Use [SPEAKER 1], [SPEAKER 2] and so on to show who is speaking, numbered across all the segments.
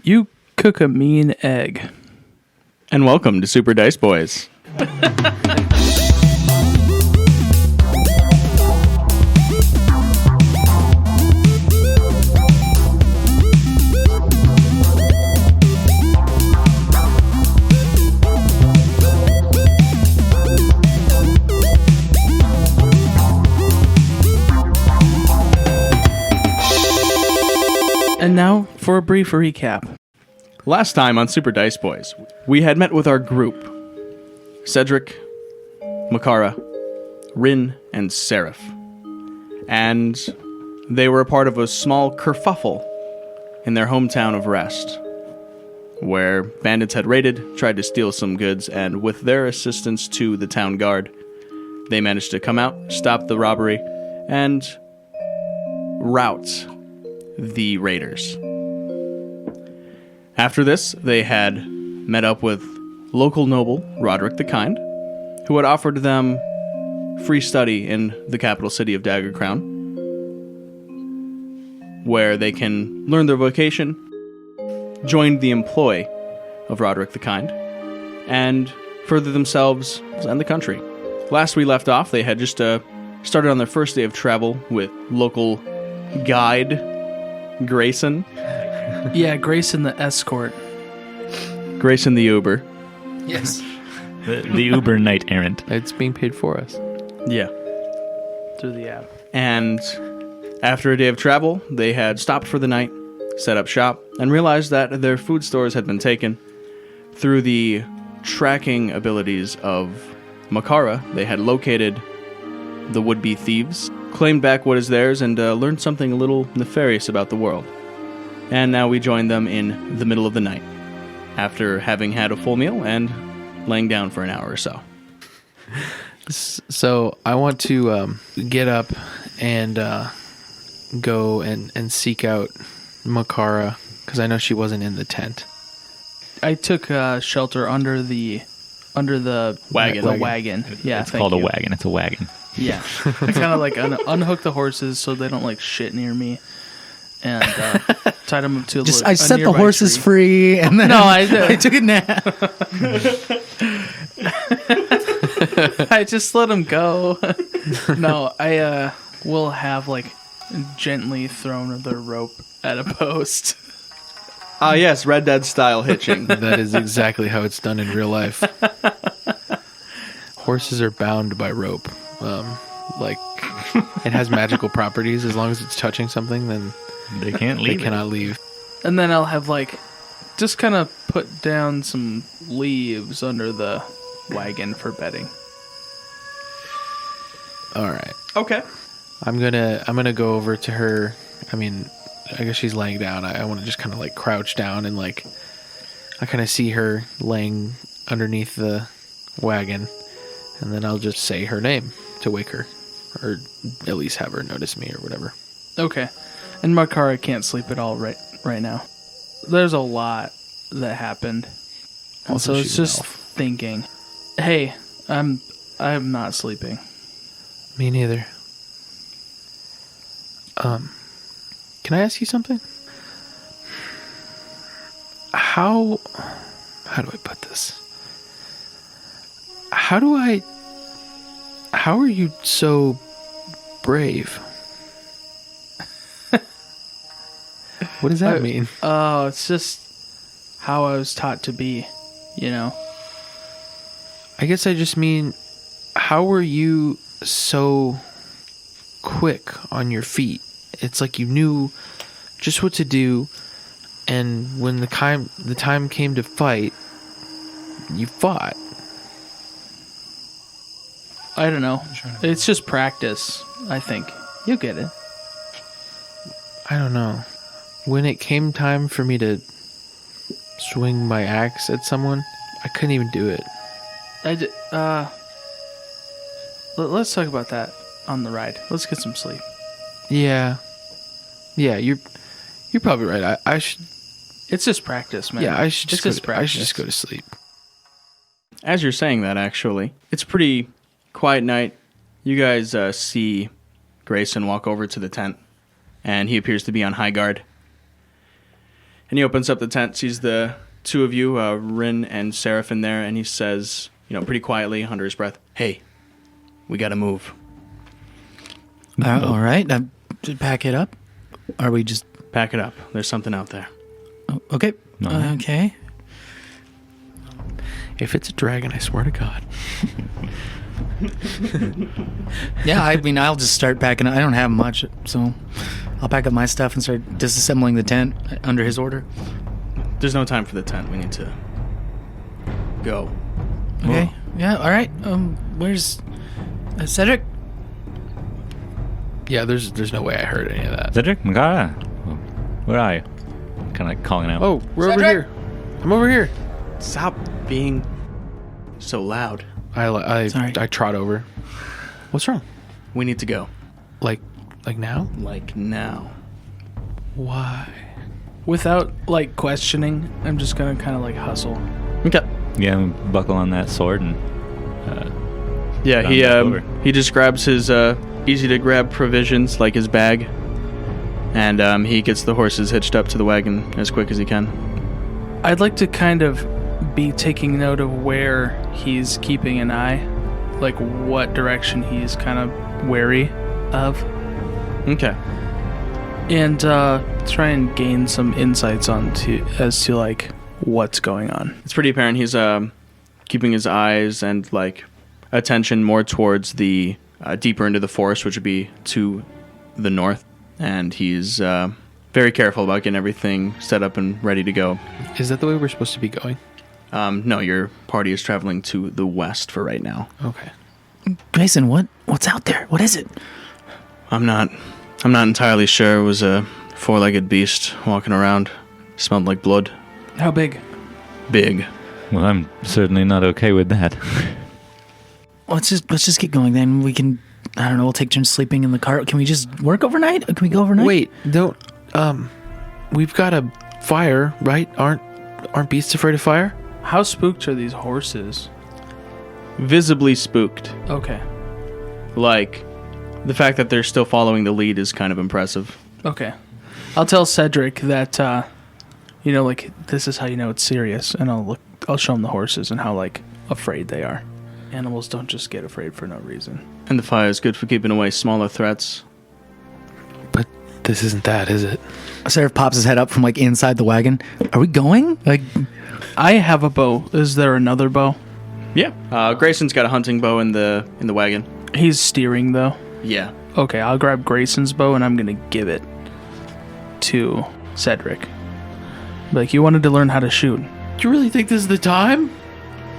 [SPEAKER 1] You cook a mean egg.
[SPEAKER 2] And welcome to Super Dice Boys.
[SPEAKER 1] And now for a brief recap.
[SPEAKER 2] Last time on Super Dice Boys, we had met with our group, Cedric, Makara, Rin, and Seraph. And they were a part of a small kerfuffle in their hometown of Rest, where bandits had raided, tried to steal some goods, and with their assistance to the town guard, they managed to come out, stop the robbery, and rout the raiders. After this, they had met up with local noble Roderick the Kind, who had offered them free study in the capital city of Dagger Crown, where they can learn their vocation, join the employ of Roderick the Kind, and further themselves and the country. Last we left off, they had just started on their first day of travel with local guide Grayson.
[SPEAKER 1] Yeah, Grayson the escort.
[SPEAKER 2] Grayson the Uber.
[SPEAKER 3] Yes.
[SPEAKER 4] The Uber knight errant.
[SPEAKER 3] It's being paid for us.
[SPEAKER 2] Yeah.
[SPEAKER 1] Through the app.
[SPEAKER 2] And after a day of travel, they had stopped for the night, set up shop, and realized that their food stores had been taken. Through the tracking abilities of Makara, they had located the would-be thieves, claimed back what is theirs, and learned something a little nefarious about the world. And now we join them in the middle of the night, after having had a full meal and laying down for an hour or so.
[SPEAKER 3] So I want to get up and go and seek out Makara, because I know she wasn't in the tent.
[SPEAKER 1] I took shelter under the
[SPEAKER 2] Wagon.
[SPEAKER 1] The wagon. Yeah,
[SPEAKER 4] It's called
[SPEAKER 1] you.
[SPEAKER 4] a wagon. It's a wagon.
[SPEAKER 1] Yeah. I kind of like unhook the horses so they don't like shit near me. And tied them up to
[SPEAKER 5] I set the horses
[SPEAKER 1] tree.
[SPEAKER 5] free, and then
[SPEAKER 1] No, I
[SPEAKER 5] I took a nap.
[SPEAKER 1] I just let them go. No, I will have like gently thrown the rope at a post.
[SPEAKER 2] Ah, yes, Red Dead style hitching.
[SPEAKER 3] That is exactly how it's done in real life. Horses are bound by rope. Like, it has magical properties. As long as it's touching something, then
[SPEAKER 4] They can't leave.
[SPEAKER 3] they cannot leave.
[SPEAKER 1] And then I'll have like just kind of put down some leaves under the wagon for bedding.
[SPEAKER 3] All right.
[SPEAKER 2] Okay.
[SPEAKER 3] I'm gonna go over to her. I mean, I guess she's laying down. I want to just kind of like crouch down and like I kind of see her laying underneath the wagon, and then I'll just say her name to wake her, or at least have her notice me or whatever.
[SPEAKER 1] Okay. And Makara can't sleep at all right now. There's a lot that happened. And
[SPEAKER 3] Also,
[SPEAKER 1] so it's
[SPEAKER 3] she's an
[SPEAKER 1] just
[SPEAKER 3] elf.
[SPEAKER 1] thinking, hey, I'm not sleeping.
[SPEAKER 3] Me neither. Can I ask you something? How do I put this? How are you so brave? What does that mean?
[SPEAKER 1] Oh, it's just how I was taught to be, you know?
[SPEAKER 3] I guess I just mean, how were you so quick on your feet? It's like you knew just what to do, and when the time came to fight, you fought.
[SPEAKER 1] I don't know. It's just practice, I think. You'll get it.
[SPEAKER 3] I don't know. When it came time for me to swing my axe at someone, I couldn't even do it.
[SPEAKER 1] Let's talk about that on the ride. Let's get some sleep.
[SPEAKER 3] Yeah, you're probably right. I should.
[SPEAKER 1] It's just practice, man.
[SPEAKER 3] Yeah, I should
[SPEAKER 1] It's
[SPEAKER 3] just
[SPEAKER 1] practice.
[SPEAKER 3] go to sleep.
[SPEAKER 2] As you're saying that, actually, it's a pretty quiet night. You guys see Grayson walk over to the tent, and he appears to be on high guard. And he opens up the tent, sees the two of you, Rin and Seraph, in there, and he says, pretty quietly under his breath, "Hey, we gotta move."
[SPEAKER 5] All right. Pack it up. Are we just...
[SPEAKER 2] Pack it up. There's something out there.
[SPEAKER 5] Okay. Okay.
[SPEAKER 3] If it's a dragon, I swear to God.
[SPEAKER 5] Yeah, I mean, I'll just start packing. I don't have much, so I'll pack up my stuff and start disassembling the tent under his order.
[SPEAKER 2] There's no time for the tent. We need to go.
[SPEAKER 5] Okay. Yeah, all right. Where's Cedric?
[SPEAKER 3] Yeah, there's no way I heard any of that.
[SPEAKER 4] Cedric, Makara, where are you? Kind of calling out.
[SPEAKER 3] Oh, we're over here. I'm over here.
[SPEAKER 2] Stop being so loud.
[SPEAKER 5] Sorry.
[SPEAKER 3] I trot over. What's wrong?
[SPEAKER 2] We need to go.
[SPEAKER 3] Like now?
[SPEAKER 2] Like now.
[SPEAKER 3] Why?
[SPEAKER 1] Without like questioning, I'm just gonna kind of like hustle.
[SPEAKER 2] Okay.
[SPEAKER 4] Yeah, buckle on that sword and
[SPEAKER 2] Yeah,
[SPEAKER 4] Round that over.
[SPEAKER 2] he just grabs his easy to grab provisions like his bag, and he gets the horses hitched up to the wagon as quick as he can.
[SPEAKER 1] I'd like to kind of be taking note of where he's keeping an eye, like what direction he's kind of wary of,
[SPEAKER 2] Okay.
[SPEAKER 1] and try and gain some insights as to like what's going on.
[SPEAKER 2] It's pretty apparent he's keeping his eyes and like attention more towards the deeper into the forest, which would be to the north, and he's very careful about getting everything set up and ready to go.
[SPEAKER 3] Is that the way we're supposed to be going?
[SPEAKER 2] No, your party is traveling to the west for right now.
[SPEAKER 3] Okay.
[SPEAKER 5] Grayson, what's out there? What is it?
[SPEAKER 2] I'm not entirely sure. It was a four-legged beast walking around. Smelled like blood.
[SPEAKER 1] How big?
[SPEAKER 2] Big.
[SPEAKER 4] well, I'm certainly not okay with that.
[SPEAKER 5] Let's just get going then. We can, I don't know, we'll take turns sleeping in the car. Can we just work overnight? Can we go overnight?
[SPEAKER 3] Wait, don't. We've got a fire, right? Aren't beasts afraid of fire?
[SPEAKER 1] How spooked are these horses?
[SPEAKER 2] Visibly spooked.
[SPEAKER 1] Okay.
[SPEAKER 2] Like, the fact that they're still following the lead is kind of impressive.
[SPEAKER 1] Okay. I'll tell Cedric that, like, this is how you know it's serious, and I'll show him the horses and how, like, afraid they are. Animals don't just get afraid for no reason.
[SPEAKER 2] And the fire is good for keeping away smaller threats.
[SPEAKER 3] But this isn't that, is it?
[SPEAKER 5] Seraph pops his head up from like inside the wagon. Are we going? Like,
[SPEAKER 1] I have a bow. Is there another bow?
[SPEAKER 2] Yeah. Grayson's got a hunting bow in the wagon.
[SPEAKER 1] He's steering, though.
[SPEAKER 2] Yeah.
[SPEAKER 1] Okay, I'll grab Grayson's bow, and I'm going to give it to Cedric. Like, you wanted to learn how to shoot.
[SPEAKER 3] Do you really think this is the time?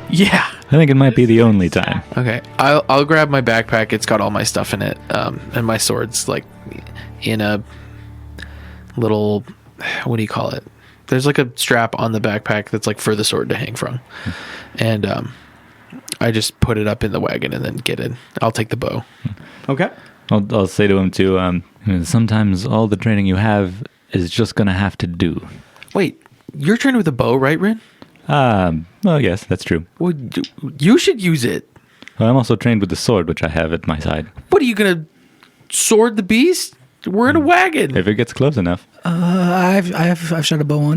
[SPEAKER 1] Yeah.
[SPEAKER 4] I think it might be the only time.
[SPEAKER 3] Okay, I'll grab my backpack. It's got all my stuff in it, and my sword's like in a little, what do you call it? There's like a strap on the backpack that's like for the sword to hang from, and I just put it up in the wagon and then get in. I'll take the bow.
[SPEAKER 2] Okay.
[SPEAKER 4] I'll say to him too. Sometimes all the training you have is just gonna have to do.
[SPEAKER 3] Wait, you're training with a bow, right, Rin?
[SPEAKER 4] Well, yes, that's true.
[SPEAKER 3] Well, you should use it.
[SPEAKER 4] Well, I'm also trained with the sword, which I have at my side.
[SPEAKER 3] What are you gonna sword the beast? We're in a wagon.
[SPEAKER 4] If it gets close enough.
[SPEAKER 5] I've shot a bow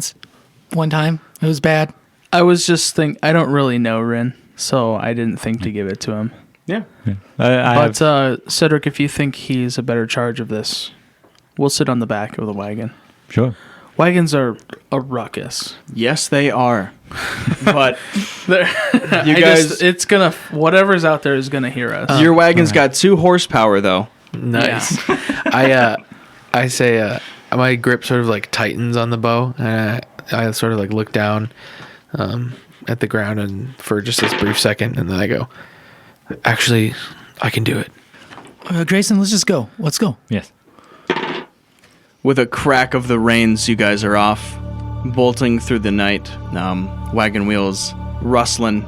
[SPEAKER 5] one time. It was bad.
[SPEAKER 1] I was just I don't really know Rin, so I didn't think to give it to him.
[SPEAKER 2] Yeah.
[SPEAKER 1] But Cedric, if you think he's a better charge of this, we'll sit on the back of the wagon.
[SPEAKER 4] Sure.
[SPEAKER 1] Wagons are a ruckus.
[SPEAKER 2] Yes, they are. But
[SPEAKER 1] You guys, it's gonna, whatever's out there is gonna hear us.
[SPEAKER 2] your wagon's got 2 horsepower, though.
[SPEAKER 3] Nice. I say my grip sort of like tightens on the bow, and I sort of like look down at the ground and for just this brief second, and then I go, actually, I can do it.
[SPEAKER 5] Grayson, let's just go. Let's go.
[SPEAKER 4] Yes.
[SPEAKER 2] With a crack of the reins, you guys are off, bolting through the night. Wagon wheels rustling,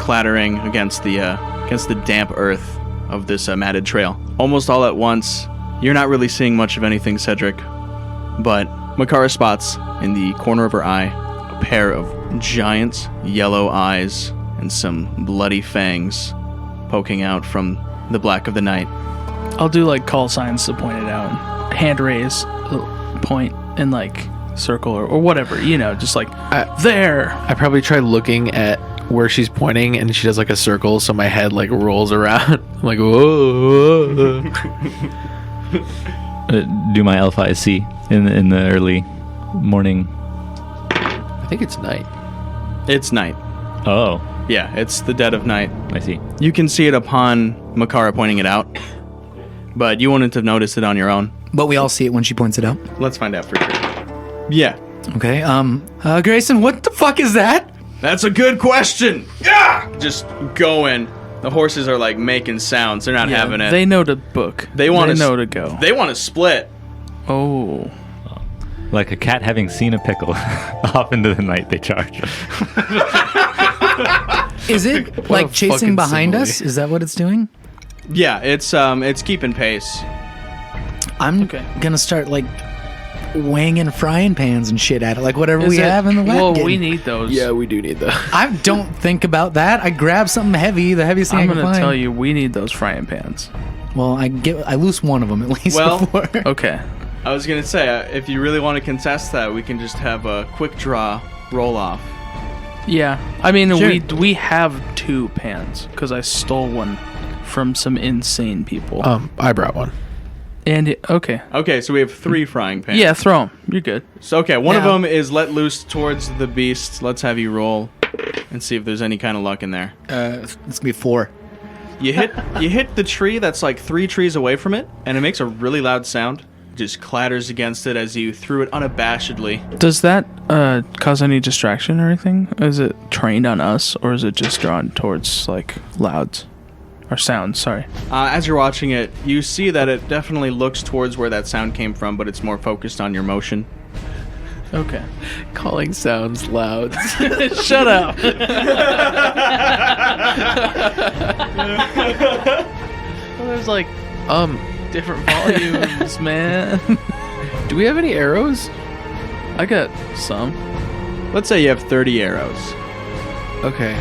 [SPEAKER 2] clattering against the damp earth of this matted trail. Almost all at once, you're not really seeing much of anything, Cedric, but Makara spots in the corner of her eye a pair of giant yellow eyes and some bloody fangs poking out from the black of the night.
[SPEAKER 1] I'll do like call signs to point it out. Hand raise, point, and like circle or whatever, just like
[SPEAKER 3] I-
[SPEAKER 1] there.
[SPEAKER 3] I probably try looking at where she's pointing, and she does like a circle, so my head like rolls around. I'm like, whoa.
[SPEAKER 4] Do my elf eyes see in the early morning?
[SPEAKER 3] I think it's night.
[SPEAKER 2] It's night.
[SPEAKER 4] Oh,
[SPEAKER 2] Yeah, it's the dead of night.
[SPEAKER 4] I see.
[SPEAKER 2] You can see it upon Makara pointing it out, but you wouldn't have noticed it on your own.
[SPEAKER 5] But we all see it when she points it out.
[SPEAKER 2] Let's find out for sure. Yeah,
[SPEAKER 5] Okay. Grayson, what the fuck is that?
[SPEAKER 2] that's a good question. Yeah, just going. The horses are like making sounds. They're not having it.
[SPEAKER 1] They know to book.
[SPEAKER 2] They wanna
[SPEAKER 1] know to go.
[SPEAKER 2] They want to split.
[SPEAKER 1] Oh.
[SPEAKER 4] Like a cat having seen a pickle. Off into the night they charge.
[SPEAKER 5] Is it
[SPEAKER 3] What
[SPEAKER 5] like
[SPEAKER 3] a
[SPEAKER 5] chasing
[SPEAKER 3] fucking
[SPEAKER 5] behind
[SPEAKER 3] simile.
[SPEAKER 5] us? Is that what it's doing?
[SPEAKER 2] Yeah, it's keeping pace.
[SPEAKER 5] I'm
[SPEAKER 1] Okay.
[SPEAKER 5] gonna start like wanging frying pans and shit at it, like whatever we
[SPEAKER 1] Is it-
[SPEAKER 5] have in the wagon.
[SPEAKER 1] Well, we need those.
[SPEAKER 3] We do need that.
[SPEAKER 5] I don't think about that. I grab something heavy, the heaviest thing
[SPEAKER 1] I'm
[SPEAKER 5] I can
[SPEAKER 1] gonna
[SPEAKER 5] find.
[SPEAKER 1] tell you, we need those frying pans.
[SPEAKER 5] Well, I lose one of them at least
[SPEAKER 2] Well-
[SPEAKER 5] before.
[SPEAKER 1] Okay.
[SPEAKER 2] I was gonna say, if you really want to contest that, we can just have a quick draw roll off.
[SPEAKER 1] Yeah. I mean,
[SPEAKER 5] Sure.
[SPEAKER 1] we have 2 pans because I stole one from some insane people.
[SPEAKER 3] I brought one.
[SPEAKER 1] And okay.
[SPEAKER 2] Okay, so we have 3 frying pans.
[SPEAKER 1] Yeah, throw them. You're good.
[SPEAKER 2] So okay, one of
[SPEAKER 5] Yeah.
[SPEAKER 2] them is let loose towards the beast. Let's have you roll and see if there's any kind of luck in there.
[SPEAKER 5] It's gonna be 4.
[SPEAKER 2] You hit the tree that's like 3 trees away from it, and it makes a really loud sound. Just clatters against it as you threw it unabashedly.
[SPEAKER 1] Does that cause any distraction or anything? Is it trained on us, or is it just drawn towards like louds or sounds? Sorry.
[SPEAKER 2] As you're watching it, you see that it definitely looks towards where that sound came from, but it's more focused on your motion.
[SPEAKER 1] Okay.
[SPEAKER 3] Calling sounds loud.
[SPEAKER 1] Shut up. There's like different volumes, man.
[SPEAKER 3] Do we have any arrows?
[SPEAKER 1] I got some.
[SPEAKER 2] Let's say you have 30 arrows.
[SPEAKER 3] Okay.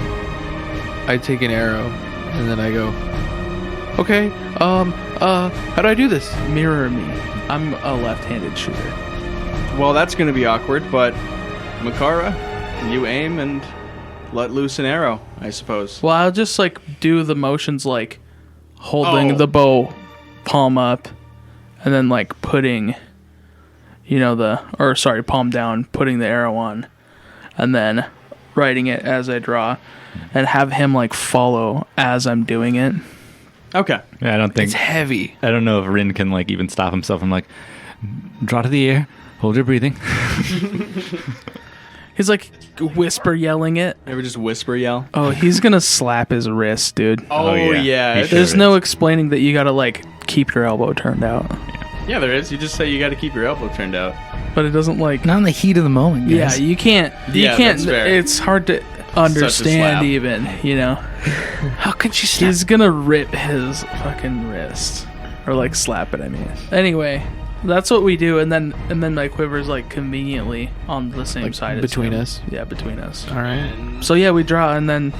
[SPEAKER 3] I take an arrow and then I go, okay, how do I do this?
[SPEAKER 1] Mirror me. I'm a left-handed shooter.
[SPEAKER 2] Well, that's going to be awkward, but Makara, you aim and let loose an arrow, I suppose.
[SPEAKER 1] Well, I'll just like do the motions like holding
[SPEAKER 2] Oh.
[SPEAKER 1] the bow palm up and then like putting palm down, putting the arrow on and then writing it as I draw and have him like follow as I'm doing it.
[SPEAKER 2] Okay.
[SPEAKER 4] Yeah, I don't think
[SPEAKER 3] It's heavy.
[SPEAKER 4] I don't know if Rin can like even stop himself. I'm like, draw to the air, hold your breathing.
[SPEAKER 1] He's like whisper yelling it.
[SPEAKER 2] Ever just whisper yell?
[SPEAKER 1] Oh, he's gonna slap his wrist, dude.
[SPEAKER 2] Oh, yeah.
[SPEAKER 4] He
[SPEAKER 2] It's-
[SPEAKER 4] sure
[SPEAKER 1] There's
[SPEAKER 4] is.
[SPEAKER 1] no explaining that you gotta like keep your elbow turned out.
[SPEAKER 2] Yeah, there is. You just say you got to keep your elbow turned out.
[SPEAKER 1] But it doesn't like
[SPEAKER 5] Not in the heat of the moment,
[SPEAKER 1] yeah,
[SPEAKER 5] guys.
[SPEAKER 1] you can't
[SPEAKER 2] Yeah, that's fair.
[SPEAKER 1] it's hard to
[SPEAKER 2] slap.
[SPEAKER 1] understand even,
[SPEAKER 3] How could she slap?
[SPEAKER 1] He's gonna rip his fucking wrist. Or like slap it, I mean. Anyway, that's what we do, and then my quiver's like conveniently on the same
[SPEAKER 3] Like,
[SPEAKER 1] side as
[SPEAKER 3] between
[SPEAKER 1] him.
[SPEAKER 3] us?
[SPEAKER 1] Yeah, between us.
[SPEAKER 3] All right.
[SPEAKER 1] So yeah, we draw, and then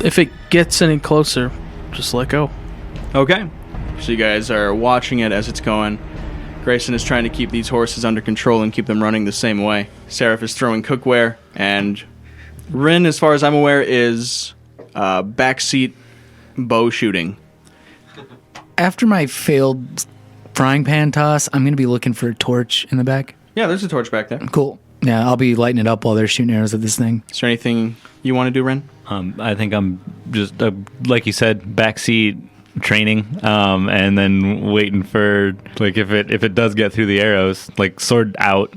[SPEAKER 1] if it gets any closer, just let go.
[SPEAKER 2] Okay. So you guys are watching it as it's going. Grayson is trying to keep these horses under control and keep them running the same way. Seraph is throwing cookware, and Rin, as far as I'm aware, is backseat bow shooting.
[SPEAKER 5] After my failed frying pan toss, I'm gonna be looking for a torch in the back.
[SPEAKER 2] Yeah, there's a torch back there.
[SPEAKER 5] Cool. Yeah, I'll be lighting it up while they're shooting arrows at this thing.
[SPEAKER 2] Is there anything you want to do, Rin?
[SPEAKER 4] I think I'm just like you said, backseat training, and then waiting for like if it does get through the arrows, like sword out,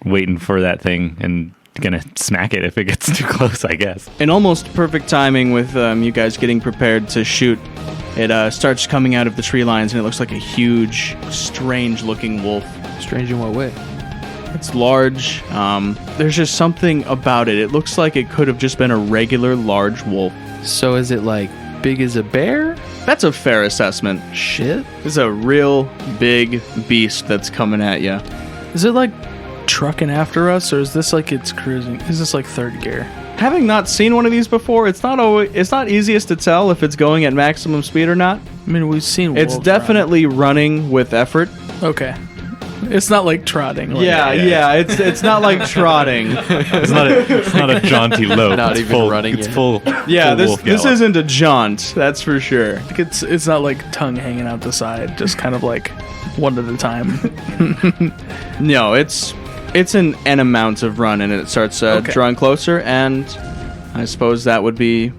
[SPEAKER 4] waiting for that thing and gonna smack it if it gets too close, I guess.
[SPEAKER 2] In almost perfect timing with you guys getting prepared to shoot, it starts coming out of the tree lines, and it looks like a huge, strange-looking wolf.
[SPEAKER 3] Strange in what way?
[SPEAKER 2] It's large. There's just something about it. It looks like it could have just been a regular large wolf.
[SPEAKER 3] So is it like big as a bear?
[SPEAKER 2] That's a fair assessment.
[SPEAKER 3] Shit.
[SPEAKER 2] This is a real big beast that's coming at you.
[SPEAKER 1] Is it like trucking after us, or is this like it's cruising? Is this like third gear?
[SPEAKER 2] Having not seen one of these before, it's not easiest to tell if it's going at maximum speed or not.
[SPEAKER 1] I mean, we've seen
[SPEAKER 2] It's
[SPEAKER 1] wolves
[SPEAKER 2] definitely running with effort.
[SPEAKER 1] run. Okay. It's not like trotting. Like,
[SPEAKER 2] It's not like trotting.
[SPEAKER 4] It's not a jaunty lope.
[SPEAKER 3] Not
[SPEAKER 4] It's
[SPEAKER 3] even
[SPEAKER 4] full,
[SPEAKER 3] running
[SPEAKER 4] It's
[SPEAKER 3] yet.
[SPEAKER 4] full.
[SPEAKER 2] Yeah,
[SPEAKER 4] full
[SPEAKER 2] this
[SPEAKER 4] wolf
[SPEAKER 2] this
[SPEAKER 4] gallop.
[SPEAKER 2] isn't a jaunt, that's for sure.
[SPEAKER 1] It's not like tongue hanging out the side, just kind of like one at a time.
[SPEAKER 2] No, it's an amount of run, and it starts
[SPEAKER 1] Okay.
[SPEAKER 2] drawing closer, and I suppose that would be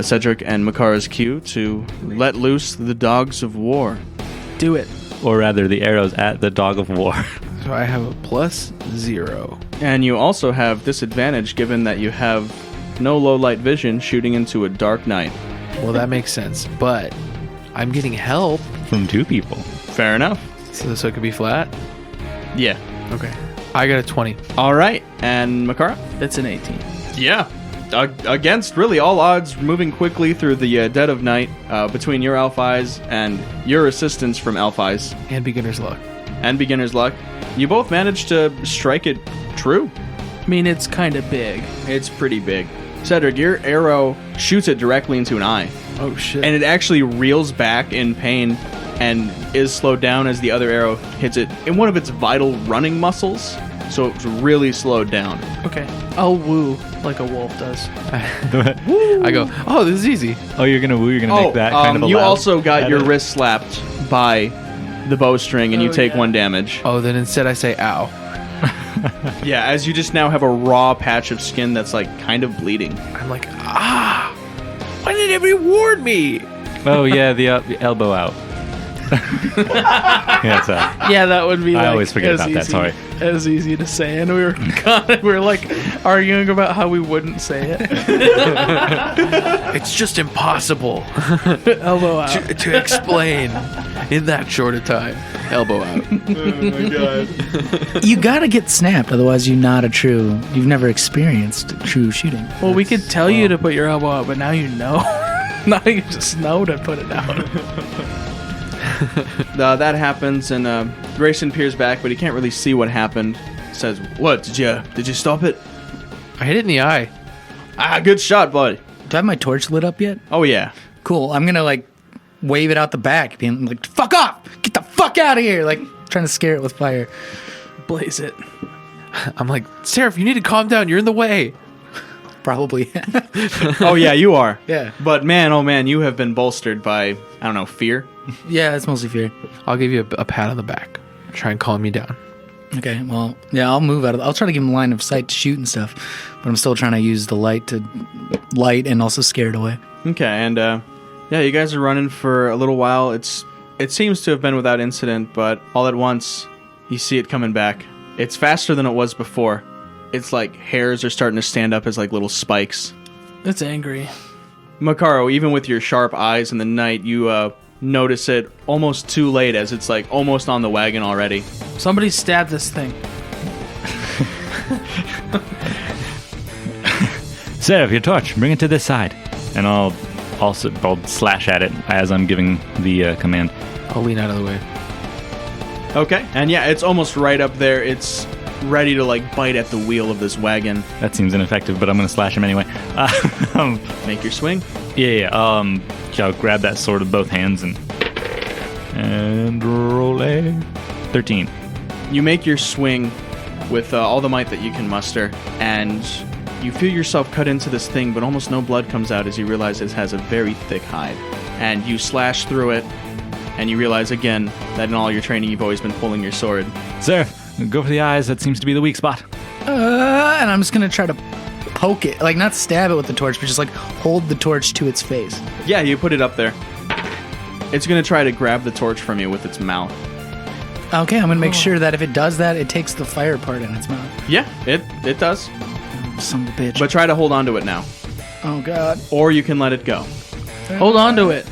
[SPEAKER 2] Cedric and Makara's cue to let loose the dogs of war.
[SPEAKER 1] Do it.
[SPEAKER 4] Or rather, the arrows at the dog of war.
[SPEAKER 3] So I have a +0.
[SPEAKER 2] And you also have disadvantage given that you have no low light vision shooting into a dark night.
[SPEAKER 3] Well, that makes sense, but I'm getting help,
[SPEAKER 4] From 2 people.
[SPEAKER 2] Fair enough.
[SPEAKER 3] so it could be flat.
[SPEAKER 2] Yeah.
[SPEAKER 3] Okay. I got a 20.
[SPEAKER 2] All right, and Makara?
[SPEAKER 1] It's an 18.
[SPEAKER 2] Yeah. Against really all odds, moving quickly through the dead of night between your elf eyes and your assistance from elf eyes
[SPEAKER 3] And beginner's luck.
[SPEAKER 2] and beginner's luck, you both managed to strike it true.
[SPEAKER 1] I mean, it's kind of big.
[SPEAKER 2] It's pretty big. Cedric, your arrow shoots it directly into an eye,
[SPEAKER 3] Oh, shit.
[SPEAKER 2] and it actually reels back in pain and is slowed down as the other arrow hits it in one of its vital running muscles, so it's really slowed down.
[SPEAKER 1] Okay. I'll woo like a wolf does.
[SPEAKER 3] I go, oh, this is easy.
[SPEAKER 4] Oh, you're gonna woo. You're gonna make that kind of a
[SPEAKER 2] you
[SPEAKER 4] loud
[SPEAKER 2] also got your
[SPEAKER 4] edit.
[SPEAKER 2] wrist slapped by the bowstring, and you
[SPEAKER 1] Oh,
[SPEAKER 2] take
[SPEAKER 1] yeah.
[SPEAKER 2] 1 damage.
[SPEAKER 3] Oh, then instead I say, ow.
[SPEAKER 2] Yeah, as you just now have a raw patch of skin that's like kind of bleeding.
[SPEAKER 3] I'm like, why didn't everybody warn me?
[SPEAKER 4] Oh yeah, the elbow out. Yeah, it's out.
[SPEAKER 1] Yeah, that would be.
[SPEAKER 4] I
[SPEAKER 1] like,
[SPEAKER 4] always forget
[SPEAKER 1] as
[SPEAKER 4] about that,
[SPEAKER 1] easy-
[SPEAKER 4] sorry.
[SPEAKER 1] As easy to say, and we were like arguing about how we wouldn't say it.
[SPEAKER 3] It's just impossible
[SPEAKER 1] Elbow out.
[SPEAKER 3] to explain in that short a time. Elbow out.
[SPEAKER 5] You gotta get snapped, otherwise you've never experienced true shooting.
[SPEAKER 1] Well, we could tell you to put your elbow out, but now you know. Now you just know to put it out.
[SPEAKER 2] That happens, and Grayson peers back, but he can't really see what happened. Says, "What? Did you stop it?"
[SPEAKER 3] I hit it in the eye.
[SPEAKER 2] Ah, good shot, buddy.
[SPEAKER 5] Do I have my torch lit up yet?
[SPEAKER 2] Oh yeah.
[SPEAKER 5] Cool. I'm gonna like wave it out the back, being like, "Fuck off! Get the fuck out of here!" Like trying to scare it with fire.
[SPEAKER 1] Blaze it.
[SPEAKER 3] I'm like, Seraph, you need to calm down. You're in the way.
[SPEAKER 5] Probably.
[SPEAKER 2] Oh yeah, you are.
[SPEAKER 5] Yeah.
[SPEAKER 2] But man, oh man, you have been bolstered by, I don't know, fear.
[SPEAKER 5] Yeah, it's mostly fear.
[SPEAKER 3] I'll give you a pat on the back. Try and calm me down.
[SPEAKER 5] Okay, well, yeah, I'll move out of. I'll try to give him line of sight to shoot and stuff, but I'm still trying to use the light to light and also scare it away.
[SPEAKER 2] Okay, and yeah, you guys are running for a little while. It seems to have been without incident, but all at once, you see it coming back. It's faster than it was before. It's like hairs are starting to stand up as like little spikes.
[SPEAKER 1] It's angry.
[SPEAKER 2] Makaro, even with your sharp eyes in the night, you notice it almost too late, as it's like almost on the wagon already.
[SPEAKER 1] Somebody stab this thing.
[SPEAKER 4] Seraph, your torch. Bring it to this side, and I'll slash at it as I'm giving the command.
[SPEAKER 3] I'll lean out of the way.
[SPEAKER 2] Okay, and yeah, it's almost right up there. It's ready to like bite at the wheel of this wagon.
[SPEAKER 4] That seems ineffective, but I'm gonna slash him anyway.
[SPEAKER 2] Make your swing.
[SPEAKER 4] Yeah. I'll grab that sword with both hands and roll a 13.
[SPEAKER 2] You make your swing with all the might that you can muster, and you feel yourself cut into this thing, but almost no blood comes out as you realize it has a very thick hide. And you slash through it, and you realize again that in all your training you've always been pulling your sword.
[SPEAKER 4] Seraph, go for the eyes. That seems to be the weak spot.
[SPEAKER 5] And I'm just gonna try to poke it, like not stab it with the torch, but just like hold the torch to its face.
[SPEAKER 2] Yeah, you put it up there. It's going to try to grab the torch from you with its mouth.
[SPEAKER 5] Okay, I'm gonna make sure that if it does that, it takes the fire part in its mouth.
[SPEAKER 2] Yeah, it does.
[SPEAKER 5] Son of a bitch.
[SPEAKER 2] But try to hold on to it now.
[SPEAKER 5] Oh god.
[SPEAKER 2] Or you can let it go.
[SPEAKER 1] Hold on to it.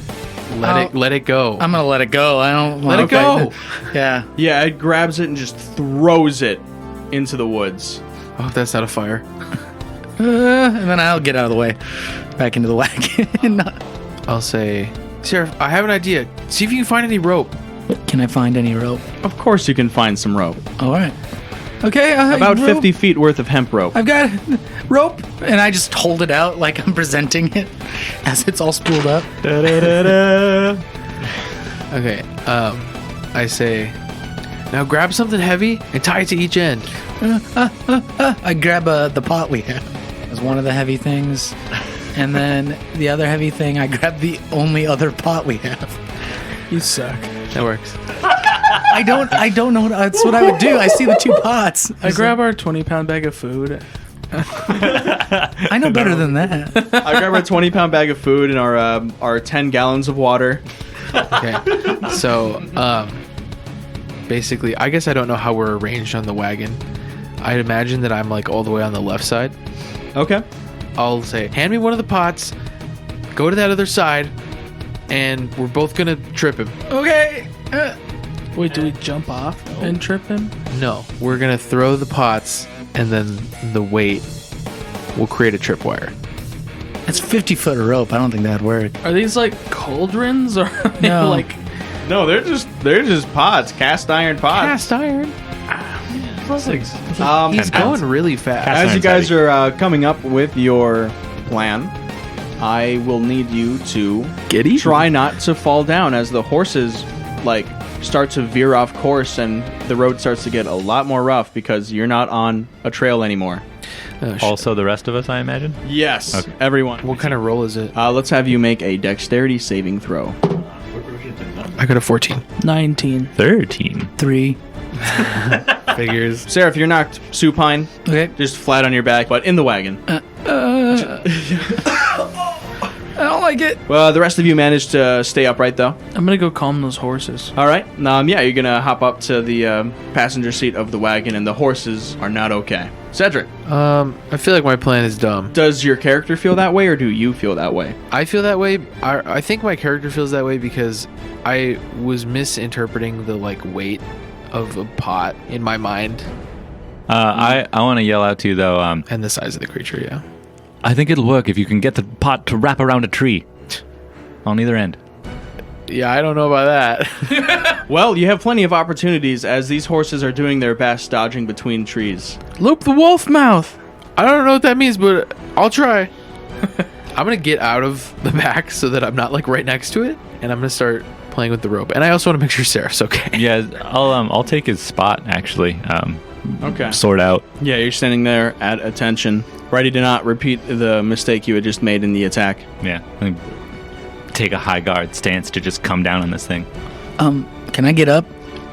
[SPEAKER 3] Let it go.
[SPEAKER 5] I'm gonna let it go. I don't
[SPEAKER 3] Let
[SPEAKER 5] wanna
[SPEAKER 3] it go.
[SPEAKER 5] fight. Yeah.
[SPEAKER 2] Yeah, it grabs it and just throws it into the woods.
[SPEAKER 3] Oh, that's not a fire.
[SPEAKER 5] And then I'll get out of the way, back into the wagon.
[SPEAKER 3] I'll say, Seraph, I have an idea. See if you can find any rope.
[SPEAKER 5] Can I find any rope?
[SPEAKER 2] Of course you can find some rope.
[SPEAKER 5] All right. Okay.
[SPEAKER 2] About
[SPEAKER 5] rope.
[SPEAKER 2] 50 feet worth of hemp rope.
[SPEAKER 5] I've got rope, and I just hold it out like I'm presenting it as it's all spooled up.
[SPEAKER 3] Okay. I say, Now grab something heavy and tie it to each end.
[SPEAKER 5] I grab the pot we have as one of the heavy things, and then the other heavy thing, I grab the only other pot we have.
[SPEAKER 1] You suck.
[SPEAKER 3] That works.
[SPEAKER 5] I don't know. That's what I would do. I see the 2 pots.
[SPEAKER 1] I grab our 20-pound bag of food.
[SPEAKER 5] I know better than that.
[SPEAKER 2] I grab our 20-pound bag of food and our 10 gallons of water.
[SPEAKER 3] Okay. So, basically, I guess I don't know how we're arranged on the wagon. I'd imagine that I'm like all the way on the left side.
[SPEAKER 2] Okay.
[SPEAKER 3] I'll say, hand me one of the pots, go to that other side, and we're both gonna trip him.
[SPEAKER 5] Okay.
[SPEAKER 1] Wait, do we jump off and trip him?
[SPEAKER 3] No, we're gonna throw the pots, and then the weight will create a tripwire.
[SPEAKER 5] It's 50-foot rope. I don't think that'd work.
[SPEAKER 1] Are these like cauldrons or
[SPEAKER 5] No.
[SPEAKER 1] like?
[SPEAKER 2] No, they're just pots, cast iron pots.
[SPEAKER 3] Cast iron. He's
[SPEAKER 4] 10
[SPEAKER 3] going
[SPEAKER 4] pounds.
[SPEAKER 3] really fast.
[SPEAKER 4] Cast
[SPEAKER 2] As you
[SPEAKER 4] iron's
[SPEAKER 2] guys
[SPEAKER 4] heavy.
[SPEAKER 2] are coming up with your plan, I will need you to try not to fall down as the horses like start to veer off course and the road starts to get a lot more rough because you're not on a trail anymore.
[SPEAKER 3] Oh, shit.
[SPEAKER 4] Also, the rest of us, I imagine.
[SPEAKER 2] Yes,
[SPEAKER 4] Okay.
[SPEAKER 2] everyone.
[SPEAKER 3] What kind of roll is it?
[SPEAKER 2] Let's have you make a dexterity saving throw.
[SPEAKER 3] I got a 14.
[SPEAKER 1] 19.
[SPEAKER 4] 13.
[SPEAKER 5] 3.
[SPEAKER 3] Figures.
[SPEAKER 2] Sarah, if you're knocked supine,
[SPEAKER 5] Okay.
[SPEAKER 2] just flat on your back, but in the wagon.
[SPEAKER 5] I don't like it.
[SPEAKER 2] Well, the rest of you managed to stay upright, though.
[SPEAKER 1] I'm gonna go calm those horses.
[SPEAKER 2] All right. Yeah, you're going to hop up to the passenger seat of the wagon, and the horses are not okay. Cedric,
[SPEAKER 3] I feel like my plan is dumb.
[SPEAKER 2] does your character feel that way, or do you feel that way?
[SPEAKER 3] I feel that way. I think my character feels that way because I was misinterpreting the like weight of a pot in my mind
[SPEAKER 4] I want to yell out to you, though.
[SPEAKER 3] and the size of the creature. Yeah.
[SPEAKER 4] I think it'll work if you can get the pot to wrap around a tree on either end.
[SPEAKER 3] Yeah, I don't know about that.
[SPEAKER 2] Well, you have plenty of opportunities as these horses are doing their best dodging between trees.
[SPEAKER 1] Loop the wolf mouth.
[SPEAKER 3] I don't know what that means, but I'll try. I'm gonna get out of the back so that I'm not like right next to it, and I'm gonna start playing with the rope. And I also want to make sure Seraph's okay.
[SPEAKER 4] Yeah, I'll take his spot actually.
[SPEAKER 2] Okay.
[SPEAKER 4] Sword out.
[SPEAKER 2] Yeah, you're standing there at attention, ready to not repeat the mistake you had just made in the attack.
[SPEAKER 4] Yeah. Take a high guard stance to just come down on this thing.
[SPEAKER 5] Can I get up?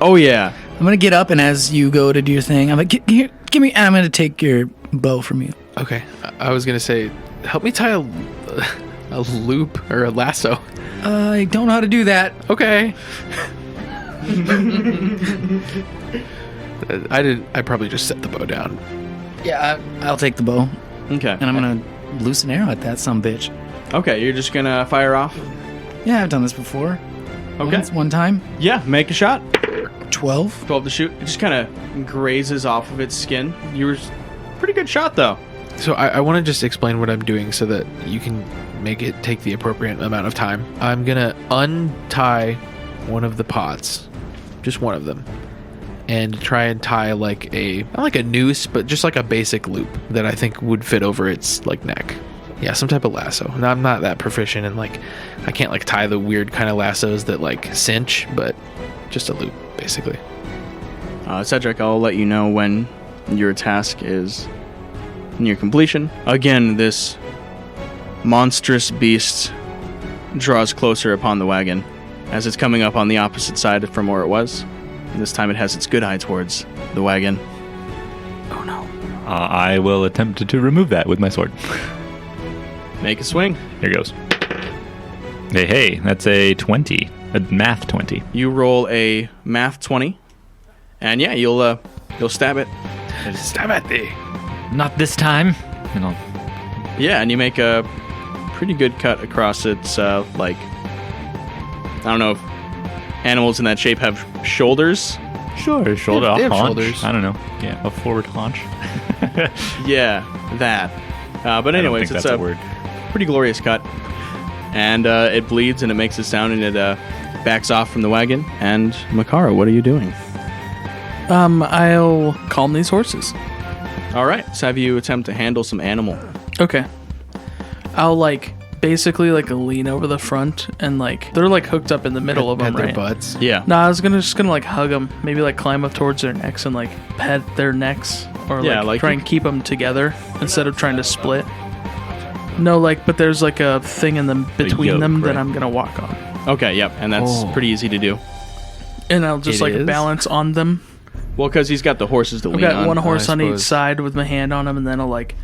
[SPEAKER 2] Oh, yeah.
[SPEAKER 5] I'm gonna get up, and as you go to do your thing, I'm like, here, give me, and I'm gonna take your bow from you.
[SPEAKER 3] Okay. I was gonna say, help me tie a loop or a lasso.
[SPEAKER 5] I don't know how to do that.
[SPEAKER 3] Okay. I probably just set the bow down.
[SPEAKER 5] Yeah, I'll take the bow,
[SPEAKER 2] Okay.
[SPEAKER 5] and I'm gonna loose an arrow at that sumbitch.
[SPEAKER 2] Okay, you're just going to fire off?
[SPEAKER 5] Yeah, I've done this before.
[SPEAKER 2] Okay.
[SPEAKER 5] Once, one time.
[SPEAKER 2] Yeah, make a shot.
[SPEAKER 5] 12.
[SPEAKER 2] 12 to shoot. It just kind of grazes off of its skin. You were pretty good shot, though.
[SPEAKER 3] So I want to just explain what I'm doing so that you can make it take the appropriate amount of time. I'm gonna untie one of the pots, just one of them, and try and tie like not like a noose, but just like a basic loop that I think would fit over its like neck. Yeah, some type of lasso. Now, I'm not that proficient in like, I can't like tie the weird kind of lassos that like cinch, but just a loop basically.
[SPEAKER 2] Cedric, I'll let you know when your task is near completion. Again, this monstrous beast draws closer upon the wagon as it's coming up on the opposite side from where it was. And this time it has its good eye towards the wagon.
[SPEAKER 5] Oh no.
[SPEAKER 4] I will attempt to remove that with my sword.
[SPEAKER 2] Make a swing.
[SPEAKER 4] Here goes. Hey, that's a 20. A math 20.
[SPEAKER 2] You roll a math 20. And yeah, you'll stab it.
[SPEAKER 3] Stab at thee.
[SPEAKER 4] Not this time. You know.
[SPEAKER 2] Yeah, and you make a pretty good cut across its, like, I don't know if animals in that shape have shoulders.
[SPEAKER 4] Sure, shoulder,
[SPEAKER 3] They have
[SPEAKER 4] haunch.
[SPEAKER 3] shoulders.
[SPEAKER 4] I don't know. Yeah, a forward haunch.
[SPEAKER 2] Yeah, that. But
[SPEAKER 4] I don't
[SPEAKER 2] anyways,
[SPEAKER 4] think
[SPEAKER 2] it's
[SPEAKER 4] that's
[SPEAKER 2] a
[SPEAKER 4] a word.
[SPEAKER 2] pretty glorious cut. And it bleeds and it makes a sound and it backs off from the wagon. And Makara, what are you doing?
[SPEAKER 1] I'll calm these horses.
[SPEAKER 2] All right, let's have you attempt to handle some animal.
[SPEAKER 1] Okay. I'll like basically like a lean over the front, and like they're like hooked up in the middle of them,
[SPEAKER 3] Pet their
[SPEAKER 1] right?
[SPEAKER 3] butts.
[SPEAKER 2] Yeah.
[SPEAKER 1] No, I was just gonna like hug them, maybe like climb up towards their necks and like pet their necks, or
[SPEAKER 2] Yeah,
[SPEAKER 1] like
[SPEAKER 2] like
[SPEAKER 1] try
[SPEAKER 2] you-
[SPEAKER 1] and keep them together instead of trying to split. No, like, but there's like a thing in them between
[SPEAKER 4] yoke,
[SPEAKER 1] them that
[SPEAKER 4] right?
[SPEAKER 1] I'm gonna walk on,
[SPEAKER 2] Okay, yep. And that's
[SPEAKER 3] Oh.
[SPEAKER 2] pretty easy to do.
[SPEAKER 1] and I'll just
[SPEAKER 3] It
[SPEAKER 1] like
[SPEAKER 3] is?
[SPEAKER 1] balance on them.
[SPEAKER 2] Well, because he's got the horses to
[SPEAKER 1] I've
[SPEAKER 2] lean
[SPEAKER 1] got
[SPEAKER 2] on.
[SPEAKER 1] one horse
[SPEAKER 3] I
[SPEAKER 1] on each
[SPEAKER 3] suppose.
[SPEAKER 1] side with my hand on them, and then I'll like.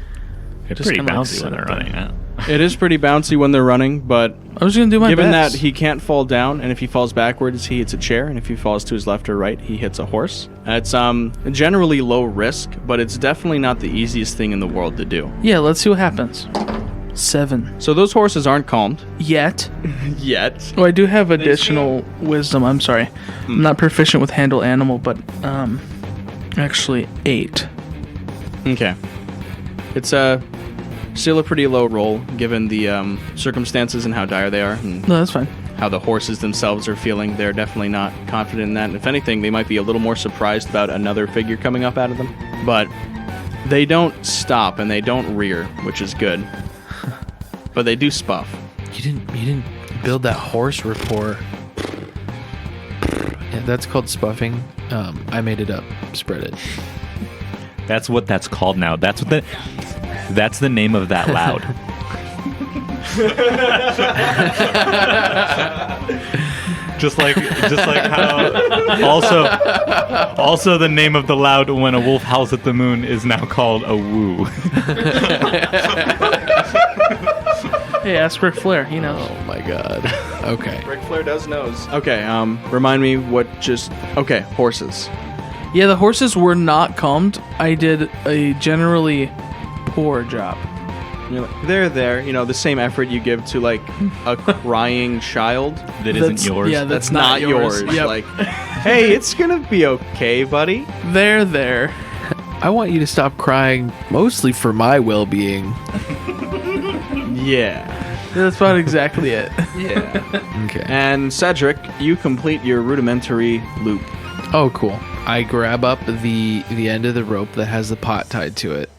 [SPEAKER 4] They're
[SPEAKER 1] Just
[SPEAKER 4] pretty
[SPEAKER 1] kinda, like,
[SPEAKER 4] bouncy
[SPEAKER 1] set
[SPEAKER 4] when they're
[SPEAKER 1] it there.
[SPEAKER 4] running. Huh?
[SPEAKER 2] It is pretty bouncy when they're running, but
[SPEAKER 1] I was gonna do my
[SPEAKER 2] given
[SPEAKER 1] best.
[SPEAKER 2] that he can't fall down, and if he falls backwards, he hits a chair, and if he falls to his left or right, he hits a horse. It's generally low risk, but it's definitely not the easiest thing in the world to do.
[SPEAKER 1] Yeah, let's see what happens. 7
[SPEAKER 2] So those horses aren't calmed
[SPEAKER 1] yet.
[SPEAKER 2] yet.
[SPEAKER 1] Oh, I do have additional wisdom. I'm sorry, I'm not proficient with handle animal, but actually 8.
[SPEAKER 2] Okay. It's still a pretty low roll given the circumstances and how dire they are, and
[SPEAKER 1] No, that's fine.
[SPEAKER 2] how the horses themselves are feeling. They're definitely not confident in that. And if anything, they might be a little more surprised about another figure coming up out of them. But they don't stop and they don't rear, which is good. But they do spuff.
[SPEAKER 3] You didn't build that horse rapport. Yeah, that's called spuffing. I made it up. Spread it.
[SPEAKER 4] That's what that's called now. That's the name of that loud. just like how also the name of the loud when a wolf howls at the moon is now called a woo.
[SPEAKER 1] Hey, ask Ric Flair. He knows.
[SPEAKER 3] Oh my god. Okay.
[SPEAKER 2] Ric Flair does knows. Okay, remind me what just... Okay, horses.
[SPEAKER 1] Yeah, the horses were not calmed. I did a generally poor job.
[SPEAKER 2] You're like, they're there. You know, the same effort you give to, like, a crying child.
[SPEAKER 4] That isn't yours.
[SPEAKER 1] Yeah,
[SPEAKER 2] That's not yours.
[SPEAKER 1] Yep.
[SPEAKER 2] Like, hey, it's gonna be okay, buddy.
[SPEAKER 1] They're there.
[SPEAKER 3] I want you to stop crying, mostly for my well-being.
[SPEAKER 2] Yeah.
[SPEAKER 1] That's about exactly it.
[SPEAKER 2] Yeah.
[SPEAKER 3] Okay.
[SPEAKER 2] And Cedric, you complete your rudimentary loop.
[SPEAKER 3] Oh, cool. I grab up the end of the rope that has the pot tied to it,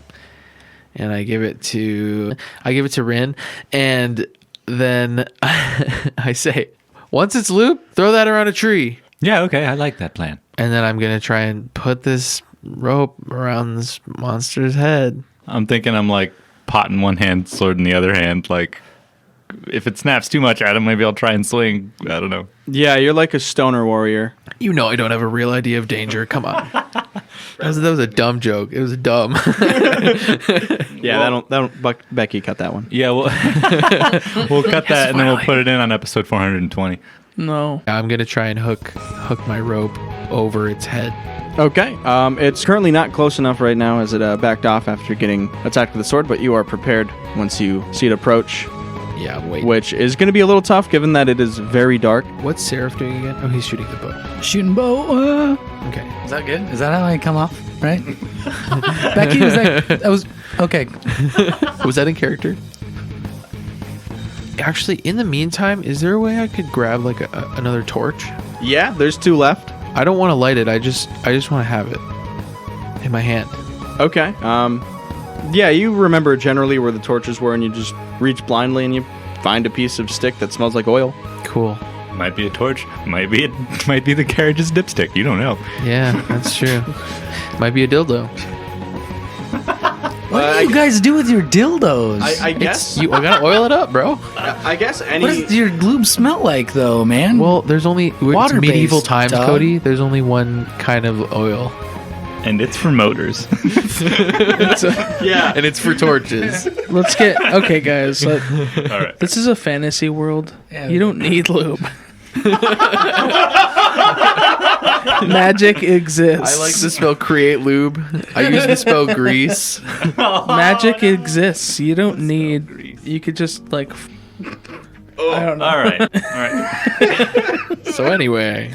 [SPEAKER 3] and I give it to Rin, and then I say, once it's looped, throw that around a tree,
[SPEAKER 4] Yeah, okay, I like that plan.
[SPEAKER 3] and then I'm gonna try and put this rope around this monster's head.
[SPEAKER 4] I'm thinking I'm like pot in one hand, sword in the other hand. Like, if it snaps too much at him, maybe I'll try and swing. I don't know.
[SPEAKER 2] Yeah, you're like a stoner warrior.
[SPEAKER 3] You know I don't have a real idea of danger. Come on. That was a dumb joke. It was dumb.
[SPEAKER 2] Yeah, Becky cut that one.
[SPEAKER 4] Yeah, we'll cut that and then we'll put it in on episode 420.
[SPEAKER 1] No.
[SPEAKER 3] I'm gonna try and hook my rope over its head.
[SPEAKER 2] Okay. It's currently not close enough right now as it backed off after getting attacked with the sword, but you are prepared once you see it approach,
[SPEAKER 3] Yeah, wait.
[SPEAKER 2] which is going to be a little tough given that it is very dark.
[SPEAKER 3] What's Seraph doing again? Oh, he's shooting the bow.
[SPEAKER 5] Shooting bow.
[SPEAKER 3] Okay.
[SPEAKER 5] Is that good? Is that how I come off? Right? Becky, that was okay.
[SPEAKER 3] Was that in character? Actually, in the meantime, is there a way I could grab like another torch?
[SPEAKER 2] Yeah, there's 2 left.
[SPEAKER 3] I don't want to light it. I just want to have it in my hand.
[SPEAKER 2] Okay. Yeah, you remember generally where the torches were, and you just reach blindly and you find a piece of stick that smells like oil.
[SPEAKER 3] Cool.
[SPEAKER 4] Might be a torch. Might be the carriage's dipstick. You don't know.
[SPEAKER 3] Yeah, that's true. Might be a dildo.
[SPEAKER 5] What do you guys do with your dildos?
[SPEAKER 2] I guess.
[SPEAKER 3] I gotta oil it up, bro.
[SPEAKER 2] I guess any.
[SPEAKER 5] what does your lube smell like, though, man?
[SPEAKER 3] Well, there's only it's
[SPEAKER 5] Water-based,
[SPEAKER 3] medieval times,
[SPEAKER 5] dog.
[SPEAKER 3] Cody. There's only one kind of oil,
[SPEAKER 4] And it's for motors.
[SPEAKER 2] Yeah.
[SPEAKER 3] and it's for torches.
[SPEAKER 1] Let's get okay, guys.
[SPEAKER 4] All right.
[SPEAKER 1] This is a fantasy world.
[SPEAKER 5] Yeah.
[SPEAKER 1] You don't need lube. Magic exists.
[SPEAKER 3] I like to spell create lube. I use the spell grease.
[SPEAKER 1] Magic exists. You don't need. You could just like. I don't know.
[SPEAKER 4] All right.
[SPEAKER 3] So anyway,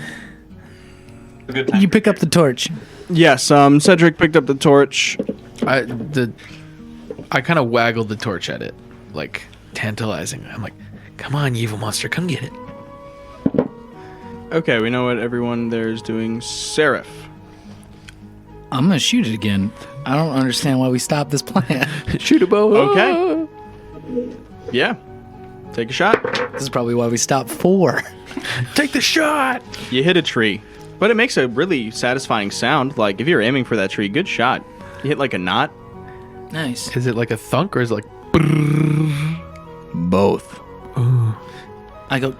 [SPEAKER 5] you pick up the torch.
[SPEAKER 2] Yes. Cedric picked up the torch.
[SPEAKER 3] I kind of waggled the torch at it, like tantalizing. I'm like, "Come on, you evil monster, come get it."
[SPEAKER 2] Okay, we know what everyone there is doing. Seraph.
[SPEAKER 5] I'm gonna shoot it again. I don't understand why we stopped this plan.
[SPEAKER 3] Shoot a bow.
[SPEAKER 2] Okay. Yeah. Take a shot.
[SPEAKER 5] This is probably why we stopped 4.
[SPEAKER 3] Take the shot.
[SPEAKER 2] You hit a tree, but it makes a really satisfying sound. Like if you're aiming for that tree, good shot. You hit like a knot.
[SPEAKER 1] Nice.
[SPEAKER 3] Is it like a thunk or is it like?
[SPEAKER 2] Both.
[SPEAKER 5] I go,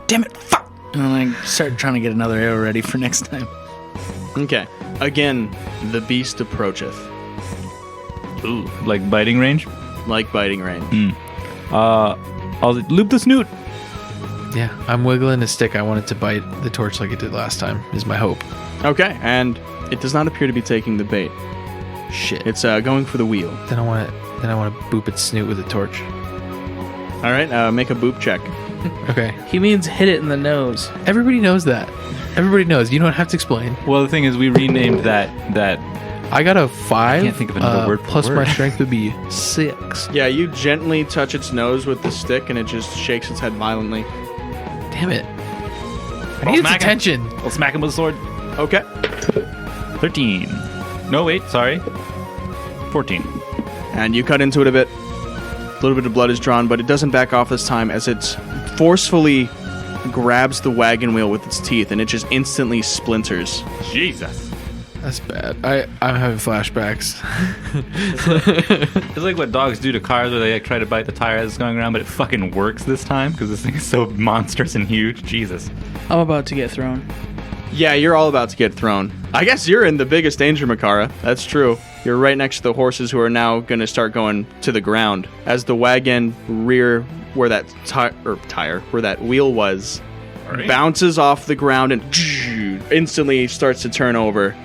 [SPEAKER 5] damn it, fuck! And then I start trying to get another arrow ready for next time.
[SPEAKER 2] Okay. Again, the beast approacheth,
[SPEAKER 4] Ooh, like biting range.
[SPEAKER 2] like biting rain.
[SPEAKER 4] I'll loop the snoot.
[SPEAKER 3] Yeah, I'm wiggling a stick. I want it to bite the torch like it did last time. Is my hope.
[SPEAKER 2] Okay, and it does not appear to be taking the bait.
[SPEAKER 3] Shit.
[SPEAKER 2] It's going for the wheel.
[SPEAKER 3] Then I want to boop its snoot with a torch.
[SPEAKER 2] All right, make a boop check.
[SPEAKER 3] Okay.
[SPEAKER 1] He means hit it in the nose.
[SPEAKER 3] Everybody knows that. Everybody knows. You don't have to explain.
[SPEAKER 4] Well, the thing is, we renamed that.
[SPEAKER 3] I got a 5.
[SPEAKER 4] I can't think of another word for
[SPEAKER 3] plus
[SPEAKER 4] word.
[SPEAKER 3] my strength would be 6.
[SPEAKER 2] Yeah, you gently touch its nose with the stick, and it just shakes its head violently.
[SPEAKER 3] Damn it. I need its
[SPEAKER 4] smack him.
[SPEAKER 3] attention.
[SPEAKER 4] I'll smack him with a sword.
[SPEAKER 2] Okay.
[SPEAKER 4] 13. No, wait, sorry. 14.
[SPEAKER 2] And you cut into it a bit. A little bit of blood is drawn, but it doesn't back off this time as it forcefully grabs the wagon wheel with its teeth, and it just instantly splinters.
[SPEAKER 4] Jesus.
[SPEAKER 3] That's bad. I'm having flashbacks.
[SPEAKER 4] It's like what dogs do to cars where they like, try to bite the tire as it's going around, but it fucking works this time because this thing is so monstrous and huge. Jesus.
[SPEAKER 1] I'm about to get thrown.
[SPEAKER 2] Yeah, you're all about to get thrown. I guess you're in the biggest danger, Makara. That's true. You're right next to the horses who are now going to start going to the ground. As the wagon rear where that tire, where that wheel was, bounces off the ground and instantly starts to turn over.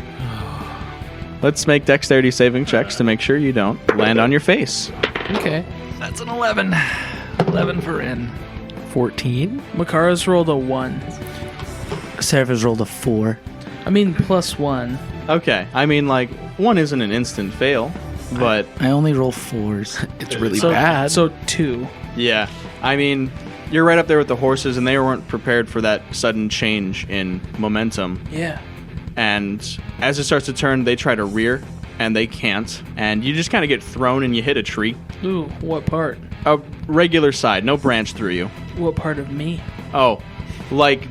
[SPEAKER 2] Let's make dexterity saving checks to make sure you don't land on your face.
[SPEAKER 3] Okay.
[SPEAKER 4] That's an 11. 11 for in.
[SPEAKER 3] 14.
[SPEAKER 1] Makara's rolled a 1.
[SPEAKER 5] Seraph has rolled a 4.
[SPEAKER 1] I mean, +1.
[SPEAKER 2] Okay, I mean, like, 1 isn't an instant fail, but
[SPEAKER 5] I only roll 4s.
[SPEAKER 3] It's really
[SPEAKER 1] So,
[SPEAKER 3] bad.
[SPEAKER 1] So 2.
[SPEAKER 2] yeah. I mean, you're right up there with the horses, and they weren't prepared for that sudden change in momentum.
[SPEAKER 1] Yeah.
[SPEAKER 2] And as it starts to turn, they try to rear, and they can't. And you just kind of get thrown and you hit a tree.
[SPEAKER 1] Ooh, what part?
[SPEAKER 2] A regular side, no branch through you.
[SPEAKER 1] What part of me?
[SPEAKER 2] Oh, like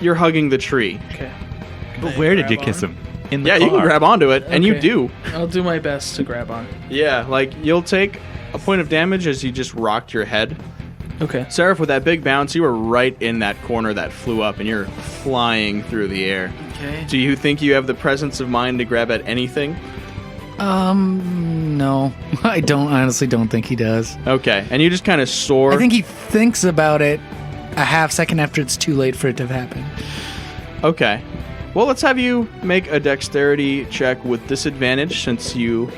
[SPEAKER 2] you're hugging the tree.
[SPEAKER 1] Okay.
[SPEAKER 4] But where did you kiss him? In the
[SPEAKER 2] Yeah,
[SPEAKER 4] car.
[SPEAKER 2] you can grab onto it, and you
[SPEAKER 1] Okay.
[SPEAKER 2] do.
[SPEAKER 1] I'll do my best to grab on.
[SPEAKER 2] Yeah, like you'll take a point of damage as you just rocked your head.
[SPEAKER 1] Okay.
[SPEAKER 2] Seraph, with that big bounce, you were right in that corner that flew up, and you're flying through the air.
[SPEAKER 1] Okay.
[SPEAKER 2] Do you think you have the presence of mind to grab at anything?
[SPEAKER 5] No. I honestly don't think he does.
[SPEAKER 2] Okay, and you just kind of soar.
[SPEAKER 5] I think he thinks about it a half second after it's too late for it to have happened.
[SPEAKER 2] Okay. Well, let's have you make a dexterity check with disadvantage since you're...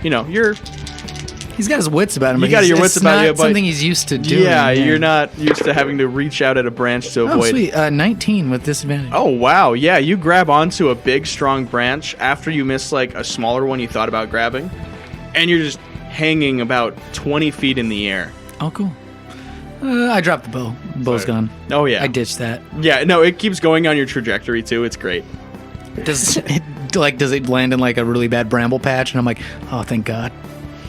[SPEAKER 5] He's got his wits about him.
[SPEAKER 2] You
[SPEAKER 5] but
[SPEAKER 2] got your
[SPEAKER 5] it's
[SPEAKER 2] wits about
[SPEAKER 5] not
[SPEAKER 2] you, but-
[SPEAKER 5] something he's used to doing.
[SPEAKER 2] Yeah, you're not used to having to reach out at a branch to
[SPEAKER 5] Oh,
[SPEAKER 2] avoid...
[SPEAKER 5] sweet. 19 with disadvantage.
[SPEAKER 2] Oh, wow. Yeah, you grab onto a big, strong branch after you miss, like, a smaller one you thought about grabbing. And you're just hanging about 20 feet in the air.
[SPEAKER 5] Oh, cool. I dropped the bow. Bow's gone.
[SPEAKER 2] Oh, yeah.
[SPEAKER 5] I ditched that.
[SPEAKER 2] Yeah, no, it keeps going on your trajectory, too. It's great.
[SPEAKER 5] Does it land in like a really bad bramble patch? And I'm like, oh, thank God.